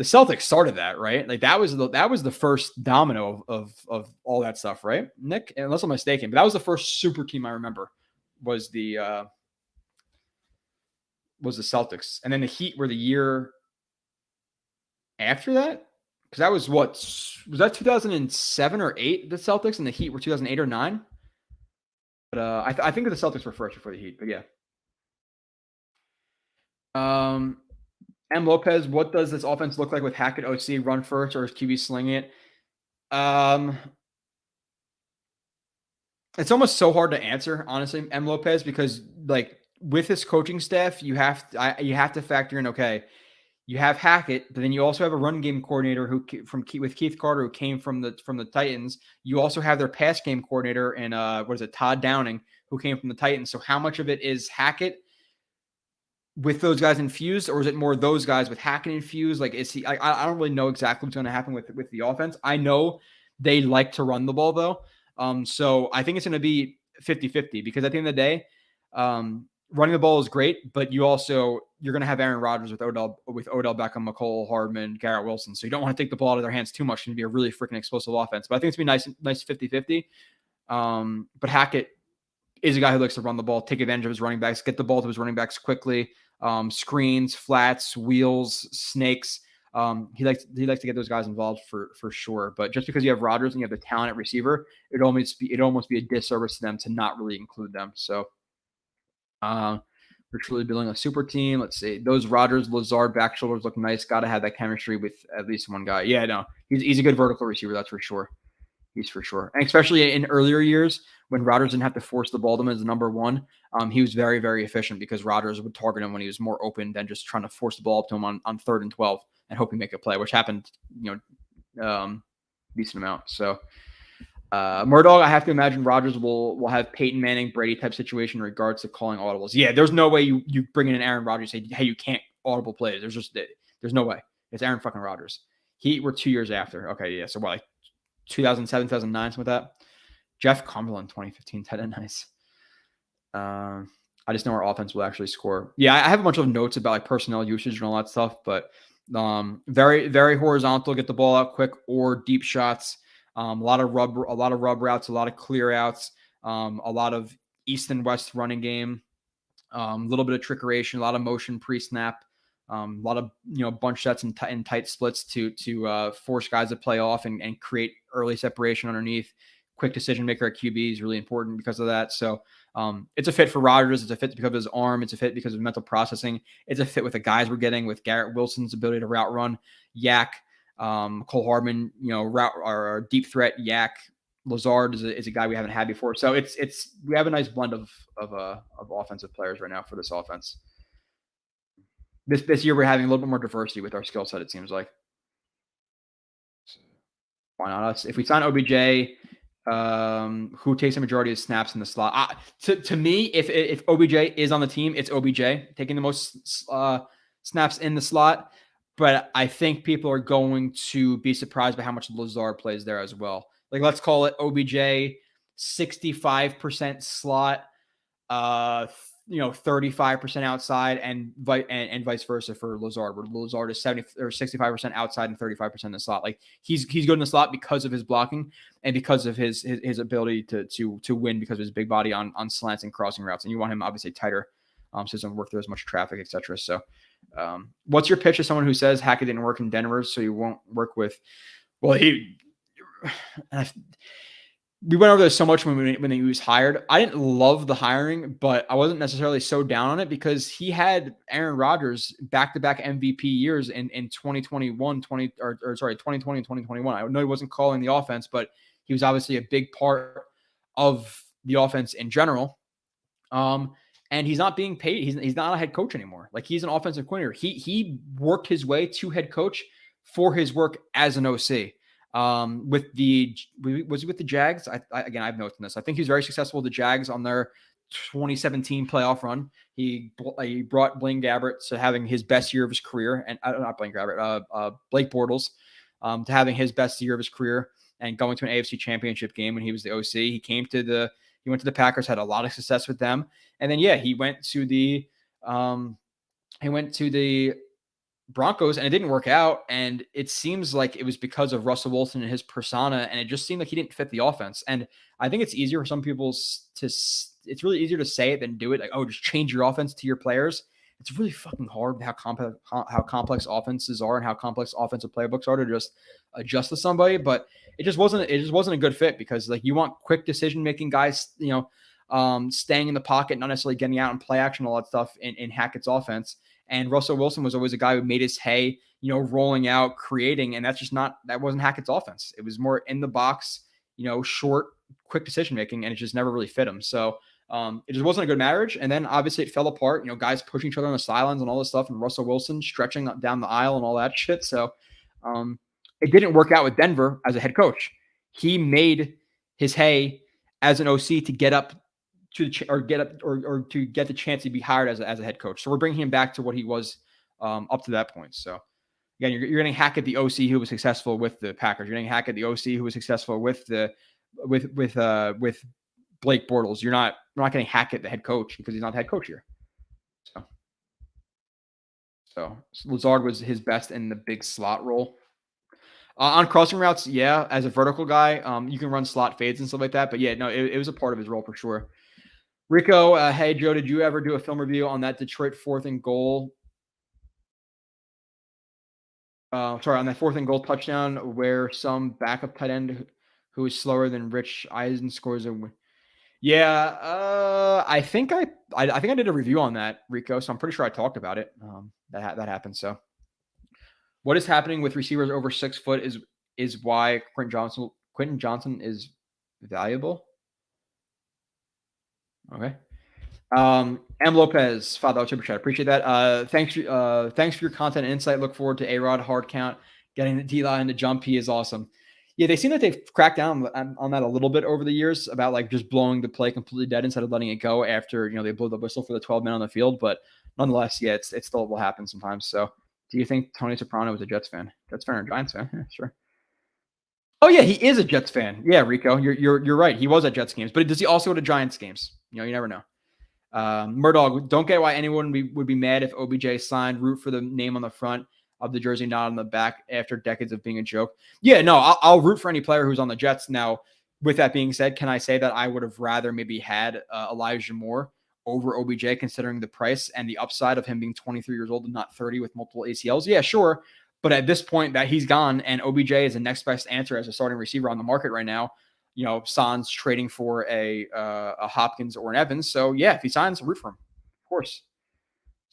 Celtics started that, right? Like that was the first domino of all that stuff, right? Nick, unless I'm mistaken, but that was the first super team I remember was the Celtics. And then the Heat were the year after that? Because that was that 2007 or 8, the Celtics, and the Heat were 2008 or 9? But I think the Celtics were first before the Heat, but yeah. M. Lopez, what does this offense look like with Hackett OC, run first, or is QB slinging it? It's almost so hard to answer, honestly, M. Lopez, because like with his coaching staff, you have to factor in, okay, you have Hackett, but then you also have a run game coordinator with Keith Carter, who came from the Titans. You also have their pass game coordinator and Todd Downing, who came from the Titans. So how much of it is Hackett with those guys infused, or is it more those guys with Hackett infused? Like, is he? I don't really know exactly what's going to happen with the offense. I know they like to run the ball though, so I think it's going to be 50-50 because at the end of the day, running the ball is great, but you're going to have Aaron Rodgers with Odell Beckham, McCole Hardman, Garrett Wilson. So you don't want to take the ball out of their hands too much. It's going to be a really freaking explosive offense. But I think it's going to be nice 50-50. But Hackett is a guy who likes to run the ball, take advantage of his running backs, get the ball to his running backs quickly, screens, flats, wheels, snakes. He likes to get those guys involved for sure. But just because you have Rodgers and you have the talent at receiver, it'd almost be a disservice to them to not really include them. So They're truly building a super team. Let's see. Those Rodgers, Lazard back shoulders look nice. Got to have that chemistry with at least one guy. Yeah, no, he's a good vertical receiver. That's for sure. He's for sure. And especially in earlier years when Rodgers didn't have to force the ball to him as the number one, he was very, very efficient because Rodgers would target him when he was more open than just trying to force the ball up to him on 3rd and 12 and hope he make a play, which happened, decent amount. So Murdoch, I have to imagine Rodgers will have Peyton Manning, Brady type situation in regards to calling audibles. Yeah, there's no way you bring in an Aaron Rodgers and say, hey, you can't audible plays. There's no way. It's Aaron fucking Rodgers. We're 2 years after. Okay, yeah. So what, like 2007, 2009, something like that. Jeff Cumberland, 2015, tight end, nice. I just know our offense will actually score. Yeah, I have a bunch of notes about like personnel usage and all that stuff, but very, very horizontal, get the ball out quick or deep shots. A lot of rub routes, a lot of clear outs, a lot of east and west running game, a little bit of trickeration, a lot of motion pre-snap, a lot of bunch sets and tight splits to force guys to play off and create early separation underneath. Quick decision maker at QB is really important because of that. So it's a fit for Rodgers. It's a fit because of his arm. It's a fit because of mental processing. It's a fit with the guys we're getting with Garrett Wilson's ability to route run, Yak. Cole Hardman, route or deep threat. Yak Lazard is a guy we haven't had before. So we have a nice blend of offensive players right now for this offense. This year we're having a little bit more diversity with our skill set. It seems like. Why not us? If we sign OBJ, who takes the majority of snaps in the slot? To me, if OBJ is on the team, it's OBJ taking the most snaps in the slot. But I think people are going to be surprised by how much Lazard plays there as well. Like, let's call it OBJ 65% slot, 35% outside, and vice versa for Lazard, where Lazard is 70 or 65% outside and 35% in the slot. Like he's good in the slot because of his blocking and because of his ability to win because of his big body on slants and crossing routes. And you want him obviously tighter, so he doesn't work through as much traffic, etc. So. What's your pitch to someone who says Hackett didn't work in Denver, so you won't work with? Well, we went over this so much when he was hired. I didn't love the hiring, but I wasn't necessarily so down on it because he had Aaron Rodgers back-to-back MVP years in 2020 and 2021. I know he wasn't calling the offense, but he was obviously a big part of the offense in general. And he's not being paid. He's not a head coach anymore. Like he's an offensive coordinator. He worked his way to head coach for his work as an OC. Was he with the Jags? Again, I've noted this. I think he was very successful with the Jags on their 2017 playoff run. He brought Blaine Gabbert to having his best year of his career, and not Blaine Gabbert, Blake Bortles, to having his best year of his career and going to an AFC Championship game when he was the OC. He went to the Packers, had a lot of success with them. And then, he went to the Broncos and it didn't work out. And it seems like it was because of Russell Wilson and his persona. And it just seemed like he didn't fit the offense. And I think it's easier for some people it's really easier to say it than do it. Like, oh, just change your offense to your players. It's really fucking hard how complex offenses are and how complex offensive playbooks are to just adjust to somebody. But it just wasn't a good fit because like you want quick decision-making guys, staying in the pocket, not necessarily getting out and play action, all that stuff in Hackett's offense. And Russell Wilson was always a guy who made his hay, rolling out, creating, and that wasn't Hackett's offense. It was more in the box, short, quick decision-making, and it just never really fit him. So it just wasn't a good marriage. And then obviously it fell apart, guys pushing each other on the sidelines and all this stuff, and Russell Wilson stretching down the aisle and all that shit. So it didn't work out with Denver as a head coach. He made his hay as an OC to get up to to get the chance to be hired as a head coach. So we're bringing him back to what he was up to that point. So again, you're getting Hackett, the OC who was successful with the Packers. You're getting Hackett, the OC who was successful with Blake Bortles. We're not getting Hackett, the head coach, because he's not the head coach here. So Lazard was his best in the big slot role. On crossing routes, as a vertical guy, you can run slot fades and stuff like that. But it was a part of his role for sure. Rico, hey Joe, did you ever do a film review on that Detroit 4th and goal? On that 4th and goal touchdown where some backup tight end who is slower than Rich Eisen scores a win. I think I did a review on that, Rico. So I'm pretty sure I talked about it. That happened. So, what is happening with receivers over 6 foot is why Quentin Johnson is valuable. Okay. M. Lopez, $5 super chat. Appreciate that. Thanks for your content and insight. Look forward to A-Rod hard count, getting the D-line to jump. He is awesome. Yeah, they seem like they've cracked down on that a little bit over the years about like just blowing the play completely dead instead of letting it go after, they blow the whistle for the 12 men on the field. But nonetheless, yeah, it still will happen sometimes. So do you think Tony Soprano was a Jets fan? Jets fan or Giants fan? Yeah, sure. Oh yeah, he is a Jets fan. Yeah, Rico, you're right. He was at Jets games, but does he also go to Giants games? You never know. Murdoch, don't get why anyone would be mad if OBJ signed. Root for the name on the front of the jersey, not on the back after decades of being a joke. Yeah, no, I'll root for any player who's on the Jets. Now, with that being said, can I say that I would have rather maybe had Elijah Moore over OBJ considering the price and the upside of him being 23 years old and not 30 with multiple ACLs? Yeah, sure. But at this point that he's gone and OBJ is the next best answer as a starting receiver on the market right now, San's trading for a Hopkins or an Evans. So, yeah, if he signs, root for him, of course.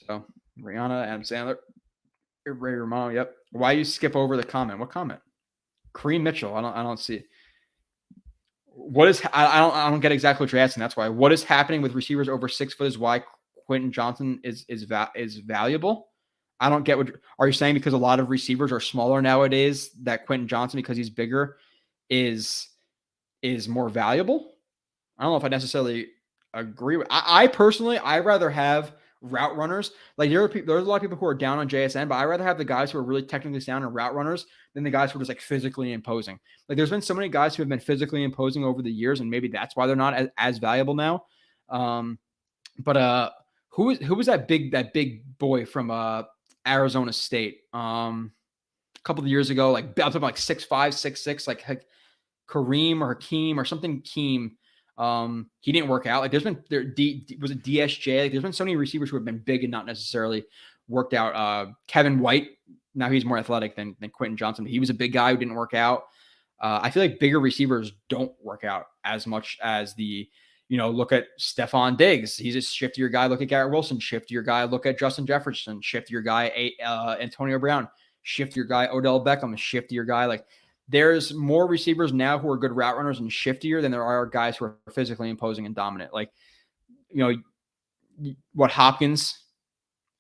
So, Rihanna, Adam Sandler, Ray Romano, yep. Why you skip over the comment? What comment? Kareem Mitchell. I don't see. What is? I don't get exactly what you're asking. That's why. What is happening with receivers over 6 foot is why Quentin Johnson is valuable. I don't get what. Are you saying because a lot of receivers are smaller nowadays that Quentin Johnson, because he's bigger, is more valuable? I don't know if I necessarily agree with. I personally, I'd rather have route runners. Like there's a lot of people who are down on JSN, but I'd rather have the guys who are really technically sound and route runners than the guys who are just like physically imposing. Like there's been so many guys who have been physically imposing over the years, and maybe that's why they're not as valuable now. But who was that big boy from Arizona State a couple of years ago? Like I'm talking like 6'5", 6'6", like Kareem or Hakeem or something. Keem. He didn't work out. Like there's been was it DSJ? Like there's been so many receivers who have been big and not necessarily worked out. Kevin White, now he's more athletic than Quentin Johnson. He was a big guy who didn't work out. I feel like bigger receivers don't work out as much as look at Stephon Diggs. He's a shiftier guy. Look at Garrett Wilson, shiftier guy. Look at Justin Jefferson, shiftier guy. Antonio Brown, shiftier guy. Odell Beckham, a shiftier guy. Like there's more receivers now who are good route runners and shiftier than there are guys who are physically imposing and dominant. Like, what Hopkins,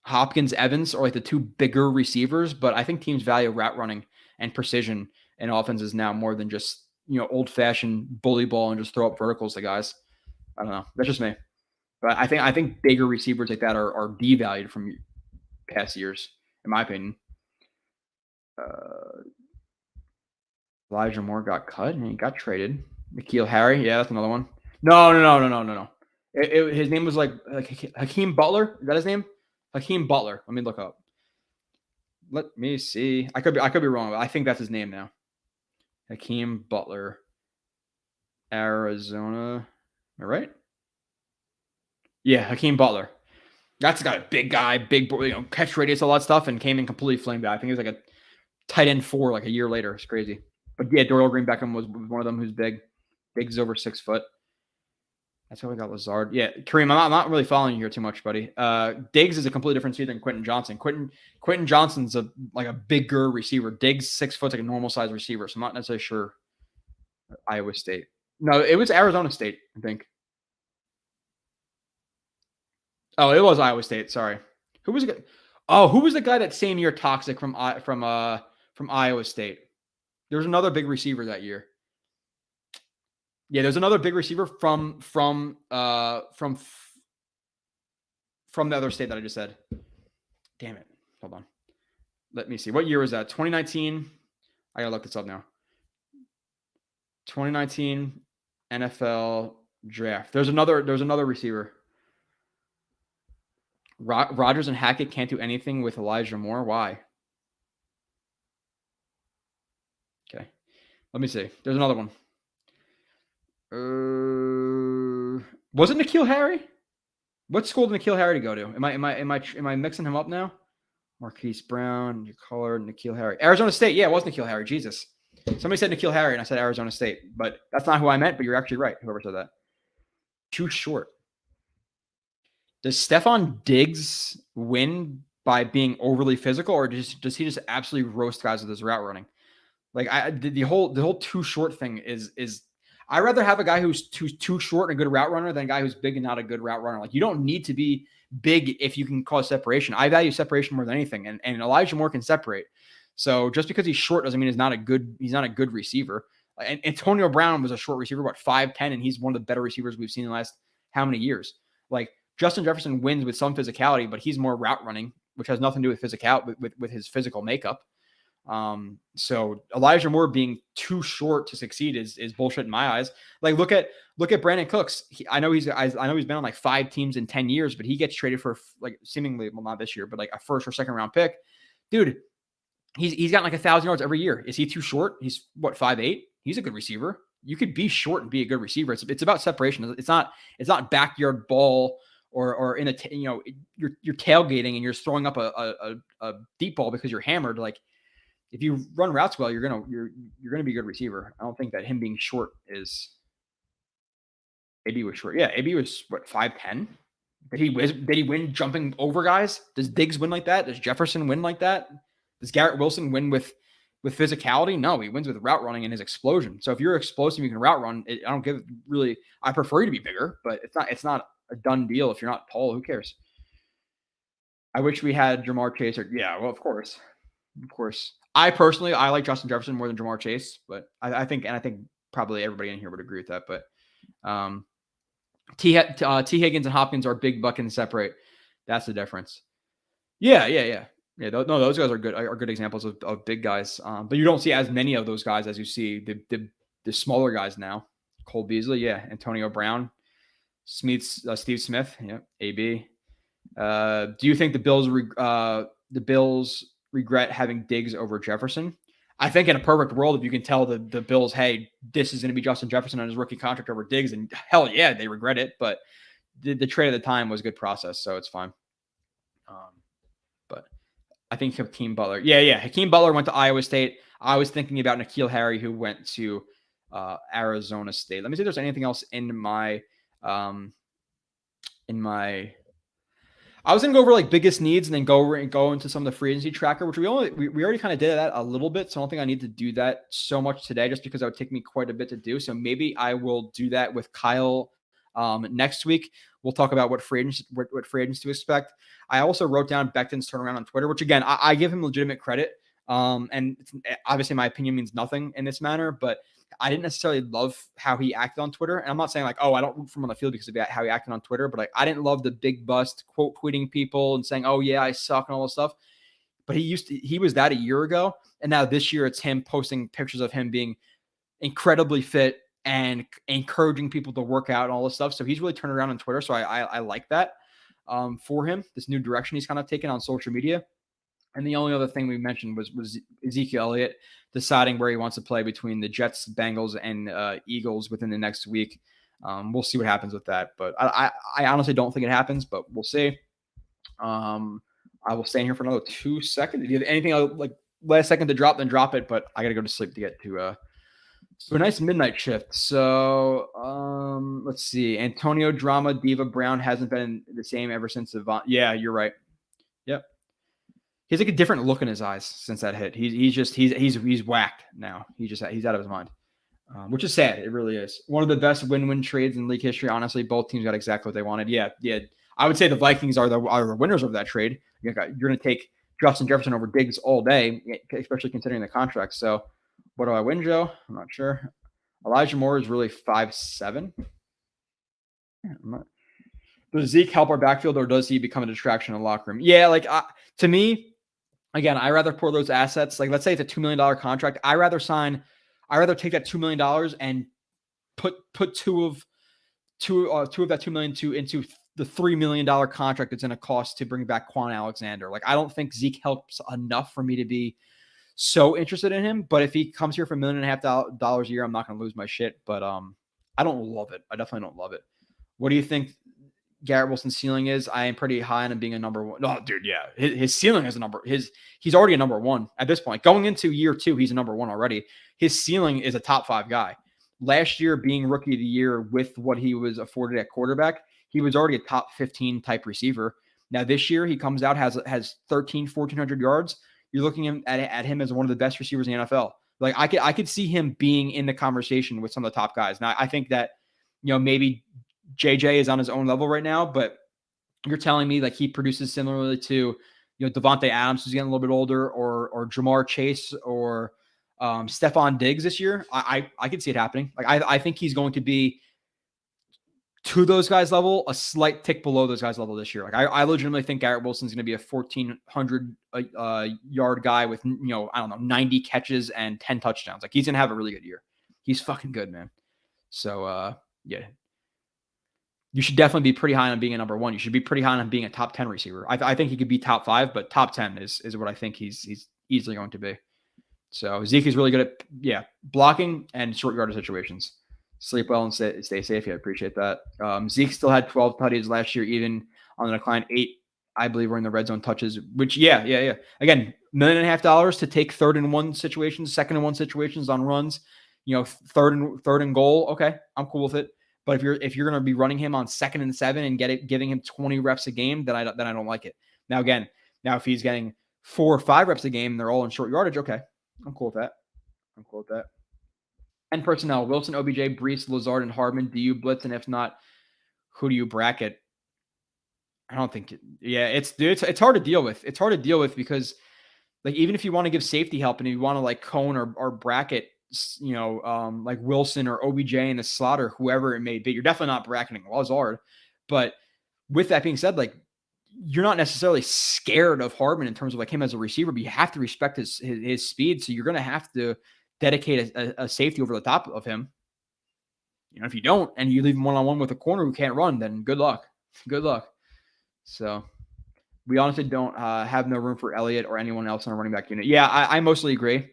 Evans are like the two bigger receivers, but I think teams value route running and precision and offenses now more than just, old fashioned bully ball and just throw up verticals to guys. I don't know. That's just me. But I think bigger receivers like that are devalued from past years, in my opinion. Elijah Moore got cut and he got traded. N'Keal Harry, yeah, that's another one. No. His name was like Hakeem Butler. Is that his name? Hakeem Butler. Let me look up. Let me see. I could be wrong, but I think that's his name now. Hakeem Butler, Arizona. Am I right? Yeah, Hakeem Butler. That's got a big guy, big catch radius, all that stuff, and came in completely flamed out. I think he was like a tight end 4 like a year later. It's crazy. But yeah, Dorial Green Beckham was one of them who's big. Big's over 6 foot. That's how we got Lazard. Yeah, Kareem, I'm not really following you here too much, buddy. Diggs is a completely different suit than Quentin Johnson. Quentin Johnson's a bigger receiver. Diggs 6 foot's like a normal size receiver, so I'm not necessarily sure. Iowa State. No, it was Arizona State, I think. Oh, it was Iowa State. Sorry. Who was it? Oh, who was the guy that same year toxic from Iowa State? There was another big receiver that year. Yeah, there's another big receiver from the other state that I just said. Damn it. Hold on. Let me see. What year was that? 2019. I gotta look this up now. 2019 NFL draft. There's another receiver. Rodgers and Hackett can't do anything with Elijah Moore. Why? Okay. Let me see. There's another one. Was it N'Keal Harry? What school did N'Keal Harry go to? Am I mixing him up now? Marquise Brown, your color, N'Keal Harry. Arizona State. Yeah, it was N'Keal Harry. Jesus. Somebody said N'Keal Harry and I said Arizona State, but that's not who I meant, but you're actually right. Whoever said that. Too short. Does Stephon Diggs win by being overly physical, or does he just absolutely roast guys with his route running? Like the whole too short thing is I rather have a guy who's too short and a good route runner than a guy who's big and not a good route runner. Like you don't need to be big if you can cause separation. I value separation more than anything, and Elijah Moore can separate. So just because he's short doesn't mean he's not a good receiver. And Antonio Brown was a short receiver, 5'10", and he's one of the better receivers we've seen in the last how many years. Like Justin Jefferson wins with some physicality, but he's more route running, which has nothing to do with physicality with his physical makeup. So Elijah Moore being too short to succeed is bullshit in my eyes. Like look at Brandon Cooks. I know he's been on like 5 teams in 10 years, but he gets traded for like seemingly, well, not this year, but like a first or second round pick. Dude, he's got like 1,000 yards every year. Is he too short? He's 5'8". He's a good receiver. You could be short and be a good receiver. It's about separation. It's not backyard ball or in you're tailgating and you're throwing up a deep ball because you're hammered. Like if you run routes well, you're gonna be a good receiver. I don't think that him being short is. AB was short. Yeah, AB was 5'10". Did he win jumping over guys? Does Diggs win like that? Does Jefferson win like that? Does Garrett Wilson win with physicality? No, he wins with route running and his explosion. So if you're explosive, you can route run. I prefer you to be bigger, but it's not a done deal. If you're not tall, who cares? I wish we had Jamar Chase. Yeah, well, of course. I personally like Justin Jefferson more than Jamar Chase, but I think probably everybody in here would agree with that. But T. Higgins and Hopkins are big buck and separate. That's the difference. Yeah. Those guys are good examples of big guys. But you don't see as many of those guys as you see the smaller guys now. Cole Beasley, yeah. Antonio Brown, Steve Smith, yeah. AB. Do you think the Bills regret having Diggs over Jefferson? I think in a perfect world, if you can tell the Bills, hey, this is going to be Justin Jefferson on his rookie contract over Diggs, and hell yeah, they regret it. But the trade at the time was a good process, so it's fine. But I think Hakeem Butler. Yeah. Hakeem Butler went to Iowa State. I was thinking about N'Keal Harry, who went to Arizona State. Let me see if there's anything else in my I was going to go over like biggest needs and then go into some of the free agency tracker, which we already kind of did that a little bit. So I don't think I need to do that so much today, just because that would take me quite a bit to do. So maybe I will do that with Kyle next week. We'll talk about what free agents to expect. I also wrote down Beckton's turnaround on Twitter, which again, I give him legitimate credit. And obviously my opinion means nothing in this manner, but I didn't necessarily love how he acted on Twitter. And I'm not saying like, oh, I don't root for him on the field because of how he acted on Twitter, but like, I didn't love the big bust quote tweeting people and saying, oh yeah, I suck and all this stuff. But he was that a year ago. And now this year it's him posting pictures of him being incredibly fit and encouraging people to work out and all this stuff. So he's really turned around on Twitter. So I like that for him, this new direction he's kind of taken on social media. And the only other thing we mentioned was Ezekiel Elliott deciding where he wants to play between the Jets, Bengals, and Eagles within the next week. We'll see what happens with that. But I honestly don't think it happens, but we'll see. I will stay in here for another 2 seconds. If you have anything like last second to drop, then drop it. But I got to go to sleep to get to a nice midnight shift. So let's see. Antonio Drama, Diva Brown hasn't been the same ever since Avant. Yeah, you're right. Yep. He's like a different look in his eyes since that hit. He's whacked now. He's out of his mind, which is sad. It really is. One of the best win-win trades in league history. Honestly, both teams got exactly what they wanted. Yeah. I would say the Vikings are the winners of that trade. You're going to take Justin Jefferson over Diggs all day, especially considering the contract. So, what do I win, Joe? I'm not sure. Elijah Moore is really 5'7". Does Zeke help our backfield, or does he become a distraction in the locker room? Yeah, like to me. Again, I rather pour those assets. Like, let's say it's a $2 million contract. I rather take that $2 million and put two of that $2 million into the $3 million contract that's going to cost to bring back Quan Alexander. Like, I don't think Zeke helps enough for me to be so interested in him. But if he comes here for $1.5 million a year, I'm not going to lose my shit. But I don't love it. I definitely don't love it. What do you think Garrett Wilson's ceiling is? I am pretty high on him being a number one. No, dude, yeah. His ceiling is he's already a number one at this point. Going into year 2, he's a number one already. His ceiling is a top 5 guy. Last year, being rookie of the year with what he was afforded at quarterback, he was already a top 15 type receiver. Now this year he comes out, has 1,400 yards. You're looking at him as one of the best receivers in the NFL. Like I could see him being in the conversation with some of the top guys. Now I think that, maybe JJ is on his own level right now, but you're telling me like he produces similarly to, Devontae Adams, who's getting a little bit older, or Jamar Chase, or Stephon Diggs this year. I could see it happening. Like I think he's going to be to those guys' level, a slight tick below those guys' level this year. Like I legitimately think Garrett Wilson's going to be a 1,400 yard guy with 90 catches and 10 touchdowns. Like he's going to have a really good year. He's fucking good, man. So yeah, you should definitely be pretty high on being a number one. You should be pretty high on being a top 10 receiver. I think he could be top 5, but top 10 is what I think he's easily going to be. So Zeke is really good at blocking and short yardage situations. Sleep well and stay safe. Yeah, I appreciate that. Zeke still had 12 tutties last year, even on the decline. 8, I believe, were in the red zone touches, which, yeah. Again, $1.5 million to take 3rd and 1 situations, 2nd and 1 situations on runs, 3rd and goal. Okay, I'm cool with it. But if you're going to be running him on 2nd and 7 and giving him 20 reps a game, then I don't like it. Now, if he's getting 4 or 5 reps a game and they're all in short yardage, okay, I'm cool with that. And personnel: Wilson, OBJ, Brees, Lazard, and Hardman. Do you blitz? And if not, who do you bracket? I don't think. It's hard to deal with. It's hard to deal with because, like, even if you want to give safety help and you want to like cone or bracket, like Wilson or OBJ in the slot or whoever it may be, you're definitely not bracketing Lazard. But with that being said, like, you're not necessarily scared of Hardman in terms of like him as a receiver, but you have to respect his speed. So you're going to have to dedicate a safety over the top of him. If you don't, and you leave him one-on-one with a corner who can't run, then good luck. So we honestly don't have no room for Elliott or anyone else on a running back unit. Yeah, I mostly agree.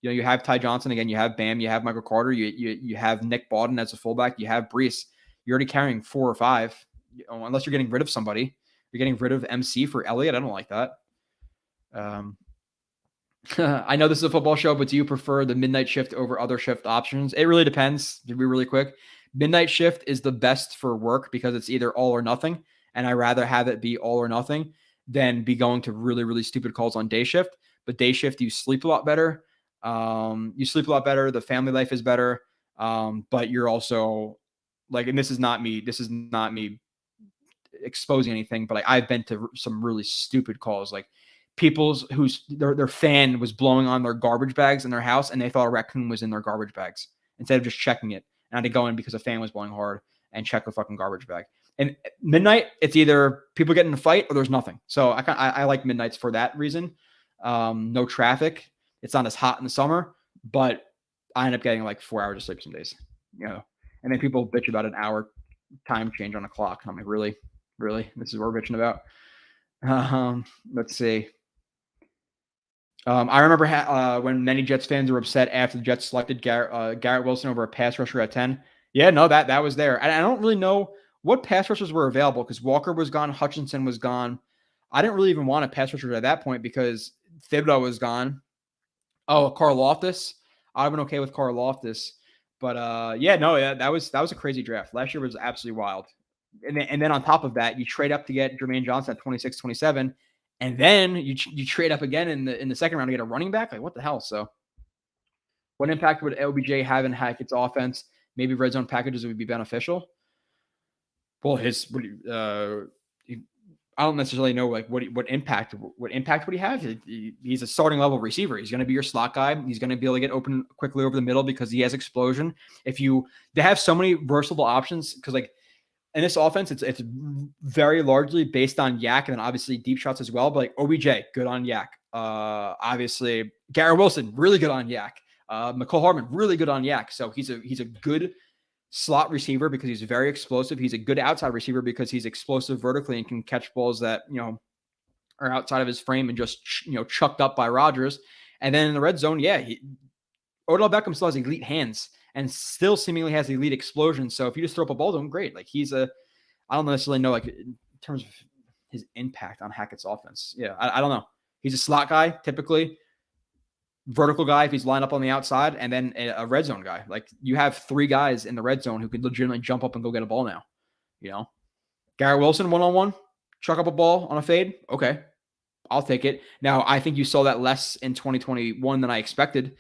You have Ty Johnson again. You have Bam. You have Michael Carter. You have Nick Bawden as a fullback. You have Brees. You're already carrying 4 or 5. Unless you're getting rid of somebody, you're getting rid of MC for Elliott. I don't like that. I know this is a football show, but do you prefer the midnight shift over other shift options? It really depends. To be really quick, midnight shift is the best for work because it's either all or nothing, and I rather have it be all or nothing than be going to really, really stupid calls on day shift. But day shift, you sleep a lot better. The family life is better. But you're also like, and this is not me exposing anything, but I've been to some really stupid calls, like people's whose their fan was blowing on their garbage bags in their house and they thought a raccoon was in their garbage bags instead of just checking it. And I had to go in because a fan was blowing hard and check the fucking garbage bag. And midnight, it's either people get in a fight or there's nothing. So I like midnights for that reason. No traffic. It's not as hot in the summer, but I end up getting like 4 hours of sleep some days, and then people bitch about an hour time change on a clock. I'm like, really? This is what we're bitching about. Let's see. I remember when many Jets fans were upset after the Jets selected Garrett Wilson over a pass rusher at 10. Yeah, no, that was there. And I don't really know what pass rushers were available because Walker was gone, Hutchinson was gone. I didn't really even want a pass rusher at that point because Thibodeau was gone. Oh, Carl Loftus. I'd have been okay with Carl Loftus. But that was a crazy draft. Last year was absolutely wild. And then on top of that, you trade up to get Jermaine Johnson at 26, 27. And then you trade up again in the second round to get a running back. Like, what the hell? So what impact would LBJ have in Hackett's offense? Maybe red zone packages would be beneficial. Well, I don't necessarily know like what impact would he have. He's a starting level receiver. He's going to be your slot guy. He's going to be able to get open quickly over the middle because he has explosion. They have so many versatile options because like in this offense, it's very largely based on Yak and then obviously deep shots as well. But like OBJ, good on Yak. Obviously Garrett Wilson, really good on Yak. McCole Hardman, really good on Yak. So he's a good slot receiver because he's very explosive. He's a good outside receiver because he's explosive vertically and can catch balls that, are outside of his frame and just, chucked up by Rodgers. And then in the red zone, Odell Beckham still has elite hands and still seemingly has elite explosion. So if you just throw up a ball to him, great. Like I don't necessarily know, like in terms of his impact on Hackett's offense. Yeah. I don't know. He's a slot guy, typically. Vertical guy if he's lined up on the outside, and then a red zone guy. Like you have 3 guys in the red zone who could legitimately jump up and go get a ball now, Garrett Wilson one-on-one, chuck up a ball on a fade. Okay, I'll take it. Now, I think you saw that less in 2021 than I expected,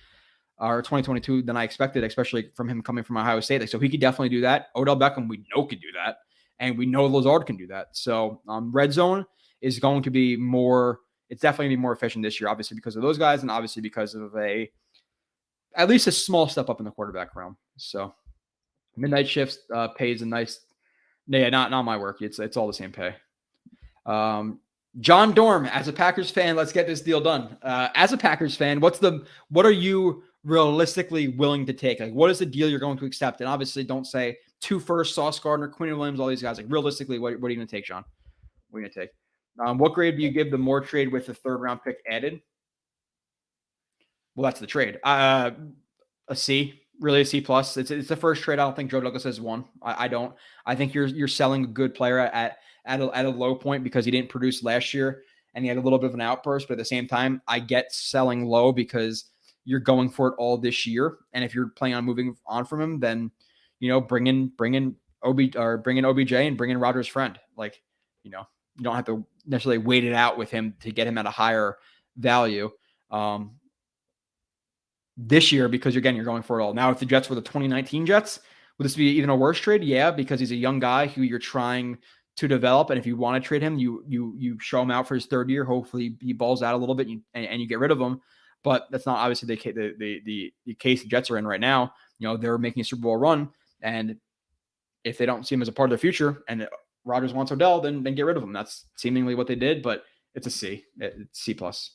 or 2022 than I expected, especially from him coming from Ohio State. So he could definitely do that. Odell Beckham, we know, could do that. And we know Lazard can do that. So red zone is going to be more, it's definitely going to be more efficient this year, obviously because of those guys and obviously because of at least a small step up in the quarterback realm. So midnight shifts pays a nice, not my work. It's all the same pay. John Dorm, as a Packers fan, let's get this deal done. As a Packers fan, what are you realistically willing to take? Like, what is the deal you're going to accept? And obviously don't say 2 firsts, Sauce Gardner, Quinn Williams, all these guys. Like, realistically, what are you going to take, John? What are you going to take? What grade do you give the Moore trade with the 3rd round pick added? Well, that's the trade. A C, really a C plus. It's the first trade. I don't think Joe Douglas has won. I don't. I think you're selling a good player at a low point because he didn't produce last year and he had a little bit of an outburst. But at the same time, I get selling low because you're going for it all this year. And if you're planning on moving on from him, then, bring in OBJ and bring in Rodgers' friend. Like, you don't have to necessarily wait it out with him to get him at a higher value this year because you're going for it all. Now, if the Jets were the 2019 Jets, would this be even a worse trade? Yeah, because he's a young guy who you're trying to develop. And if you want to trade him, you show him out for his 3rd year. Hopefully he balls out a little bit and you get rid of him. But that's not obviously the case the Jets are in right now. They're making a Super Bowl run. And if they don't see him as a part of their future and Rodgers wants Odell, then get rid of him. That's seemingly what they did, but it's a C. It's C plus.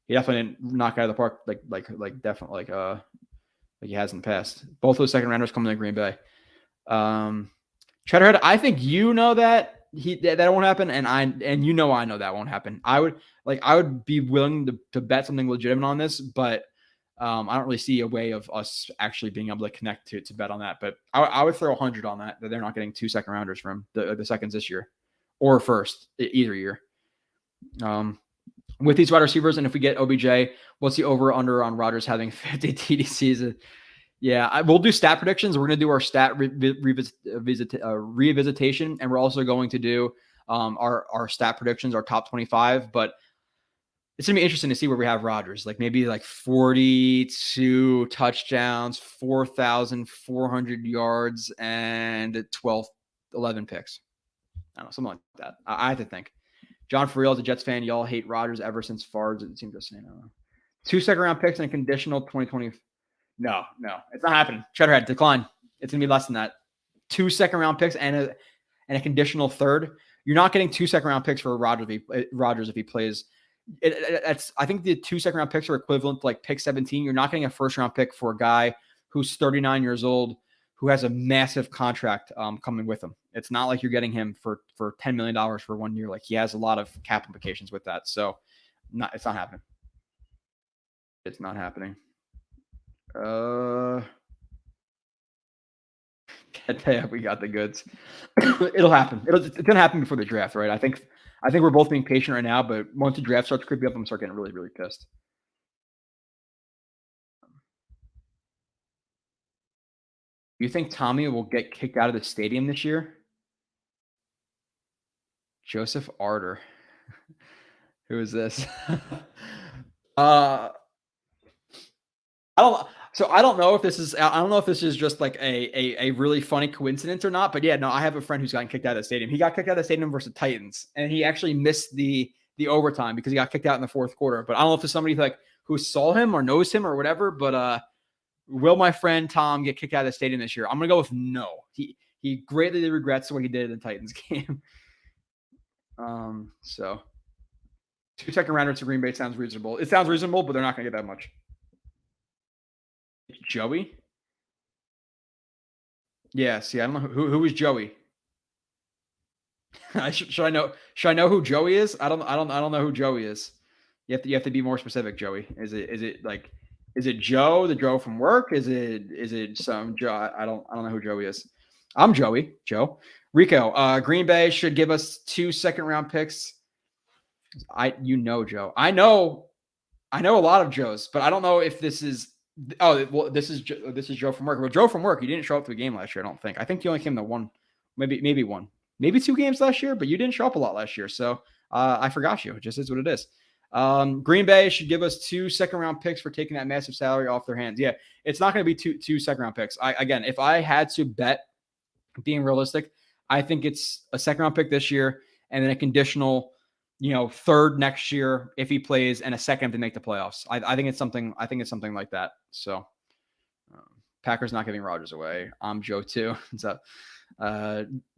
He definitely didn't knock out of the park like he has in the past. Both those 2nd rounders coming to Green Bay. Cheddarhead, I think that that won't happen, and I know that won't happen. I would be willing to bet something legitimate on this, but I don't really see a way of us actually being able to connect to bet on that. But I would throw 100 on that they're not getting 2 second rounders from the seconds this year or first either year. With these wide receivers, and if we get OBJ, what's the over under on Rodgers having 50 TDCs? Yeah, we'll do stat predictions. We're going to do our stat revisitation, and we're also going to do our stat predictions, our top 25. But it's going to be interesting to see where we have Rodgers. Like maybe 42 touchdowns, 4,400 yards, and 11 picks. I don't know, something like that. I have to think. John, for real, as a Jets fan, y'all hate Rodgers ever since Favre. It seems to say no. 2 second round picks and a conditional 2020. No, it's not happening. Cheddarhead, decline. It's going to be less than that. 2 second round picks and a conditional 3rd. You're not getting 2 second round picks for Rodgers if he plays. I think the 2 second round picks are equivalent to pick 17. You're not getting a 1st round pick for a guy who's 39 years old, who has a massive contract coming with him. It's not like you're getting him for $10 million for 1 year. Like he has a lot of cap implications with that. So it's not happening. It's not happening. Can't tell you we got the goods. It'll happen. It's gonna happen before the draft, right? I think we're both being patient right now, but once the draft starts creeping up, I'm gonna start getting really, really pissed. You think Tommy will get kicked out of the stadium this year? Joseph Arter. Who is this? I don't know if this is just like a really funny coincidence or not, but yeah, no, I have a friend who's gotten kicked out of the stadium. He got kicked out of the stadium versus the Titans, and he actually missed the overtime because he got kicked out in the 4th quarter. But I don't know if it's somebody who saw him or knows him or whatever, but will my friend Tom get kicked out of the stadium this year? I'm going to go with no. He greatly regrets what he did in the Titans game. So 2 second rounders to Green Bay sounds reasonable. It sounds reasonable, but they're not going to get that much. Joey? Yeah, see, I don't know who is Joey. Should I know who Joey is? I don't know who Joey is. You have to be more specific, Joey. Is it Joe, the Joe from work? Is it some Joe? I don't know who Joey is. I'm Joey. Joe. Rico. Green Bay should give us 2 second round picks. Joe. I know a lot of Joes, but I don't know if this is. Oh, well, this is Joe from work. Well, Joe from work, he didn't show up to the game last year. I don't think. I think he only came to one, maybe one. maybe 2 games last year, but you didn't show up a lot last year. So I forgot you. It just is what it is. Green Bay should give us 2 second-round picks for taking that massive salary off their hands. Yeah, it's not going to be two second-round picks. Again, if I had to bet, being realistic, I think it's a second-round pick this year and then a conditional, third next year if he plays, and a second to make the playoffs. I think it's something. I think it's something like that. So, Packers not giving Rodgers away. I'm Joe too. So,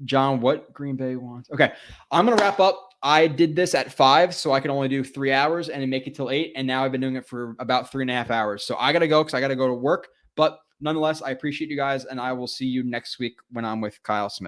John, what Green Bay wants? Okay, I'm gonna wrap up. I did this at 5, so I can only do 3 hours and then make it till 8. And now I've been doing it for about 3.5 hours. So I gotta go because I gotta go to work. But nonetheless, I appreciate you guys, and I will see you next week when I'm with Kyle Smith.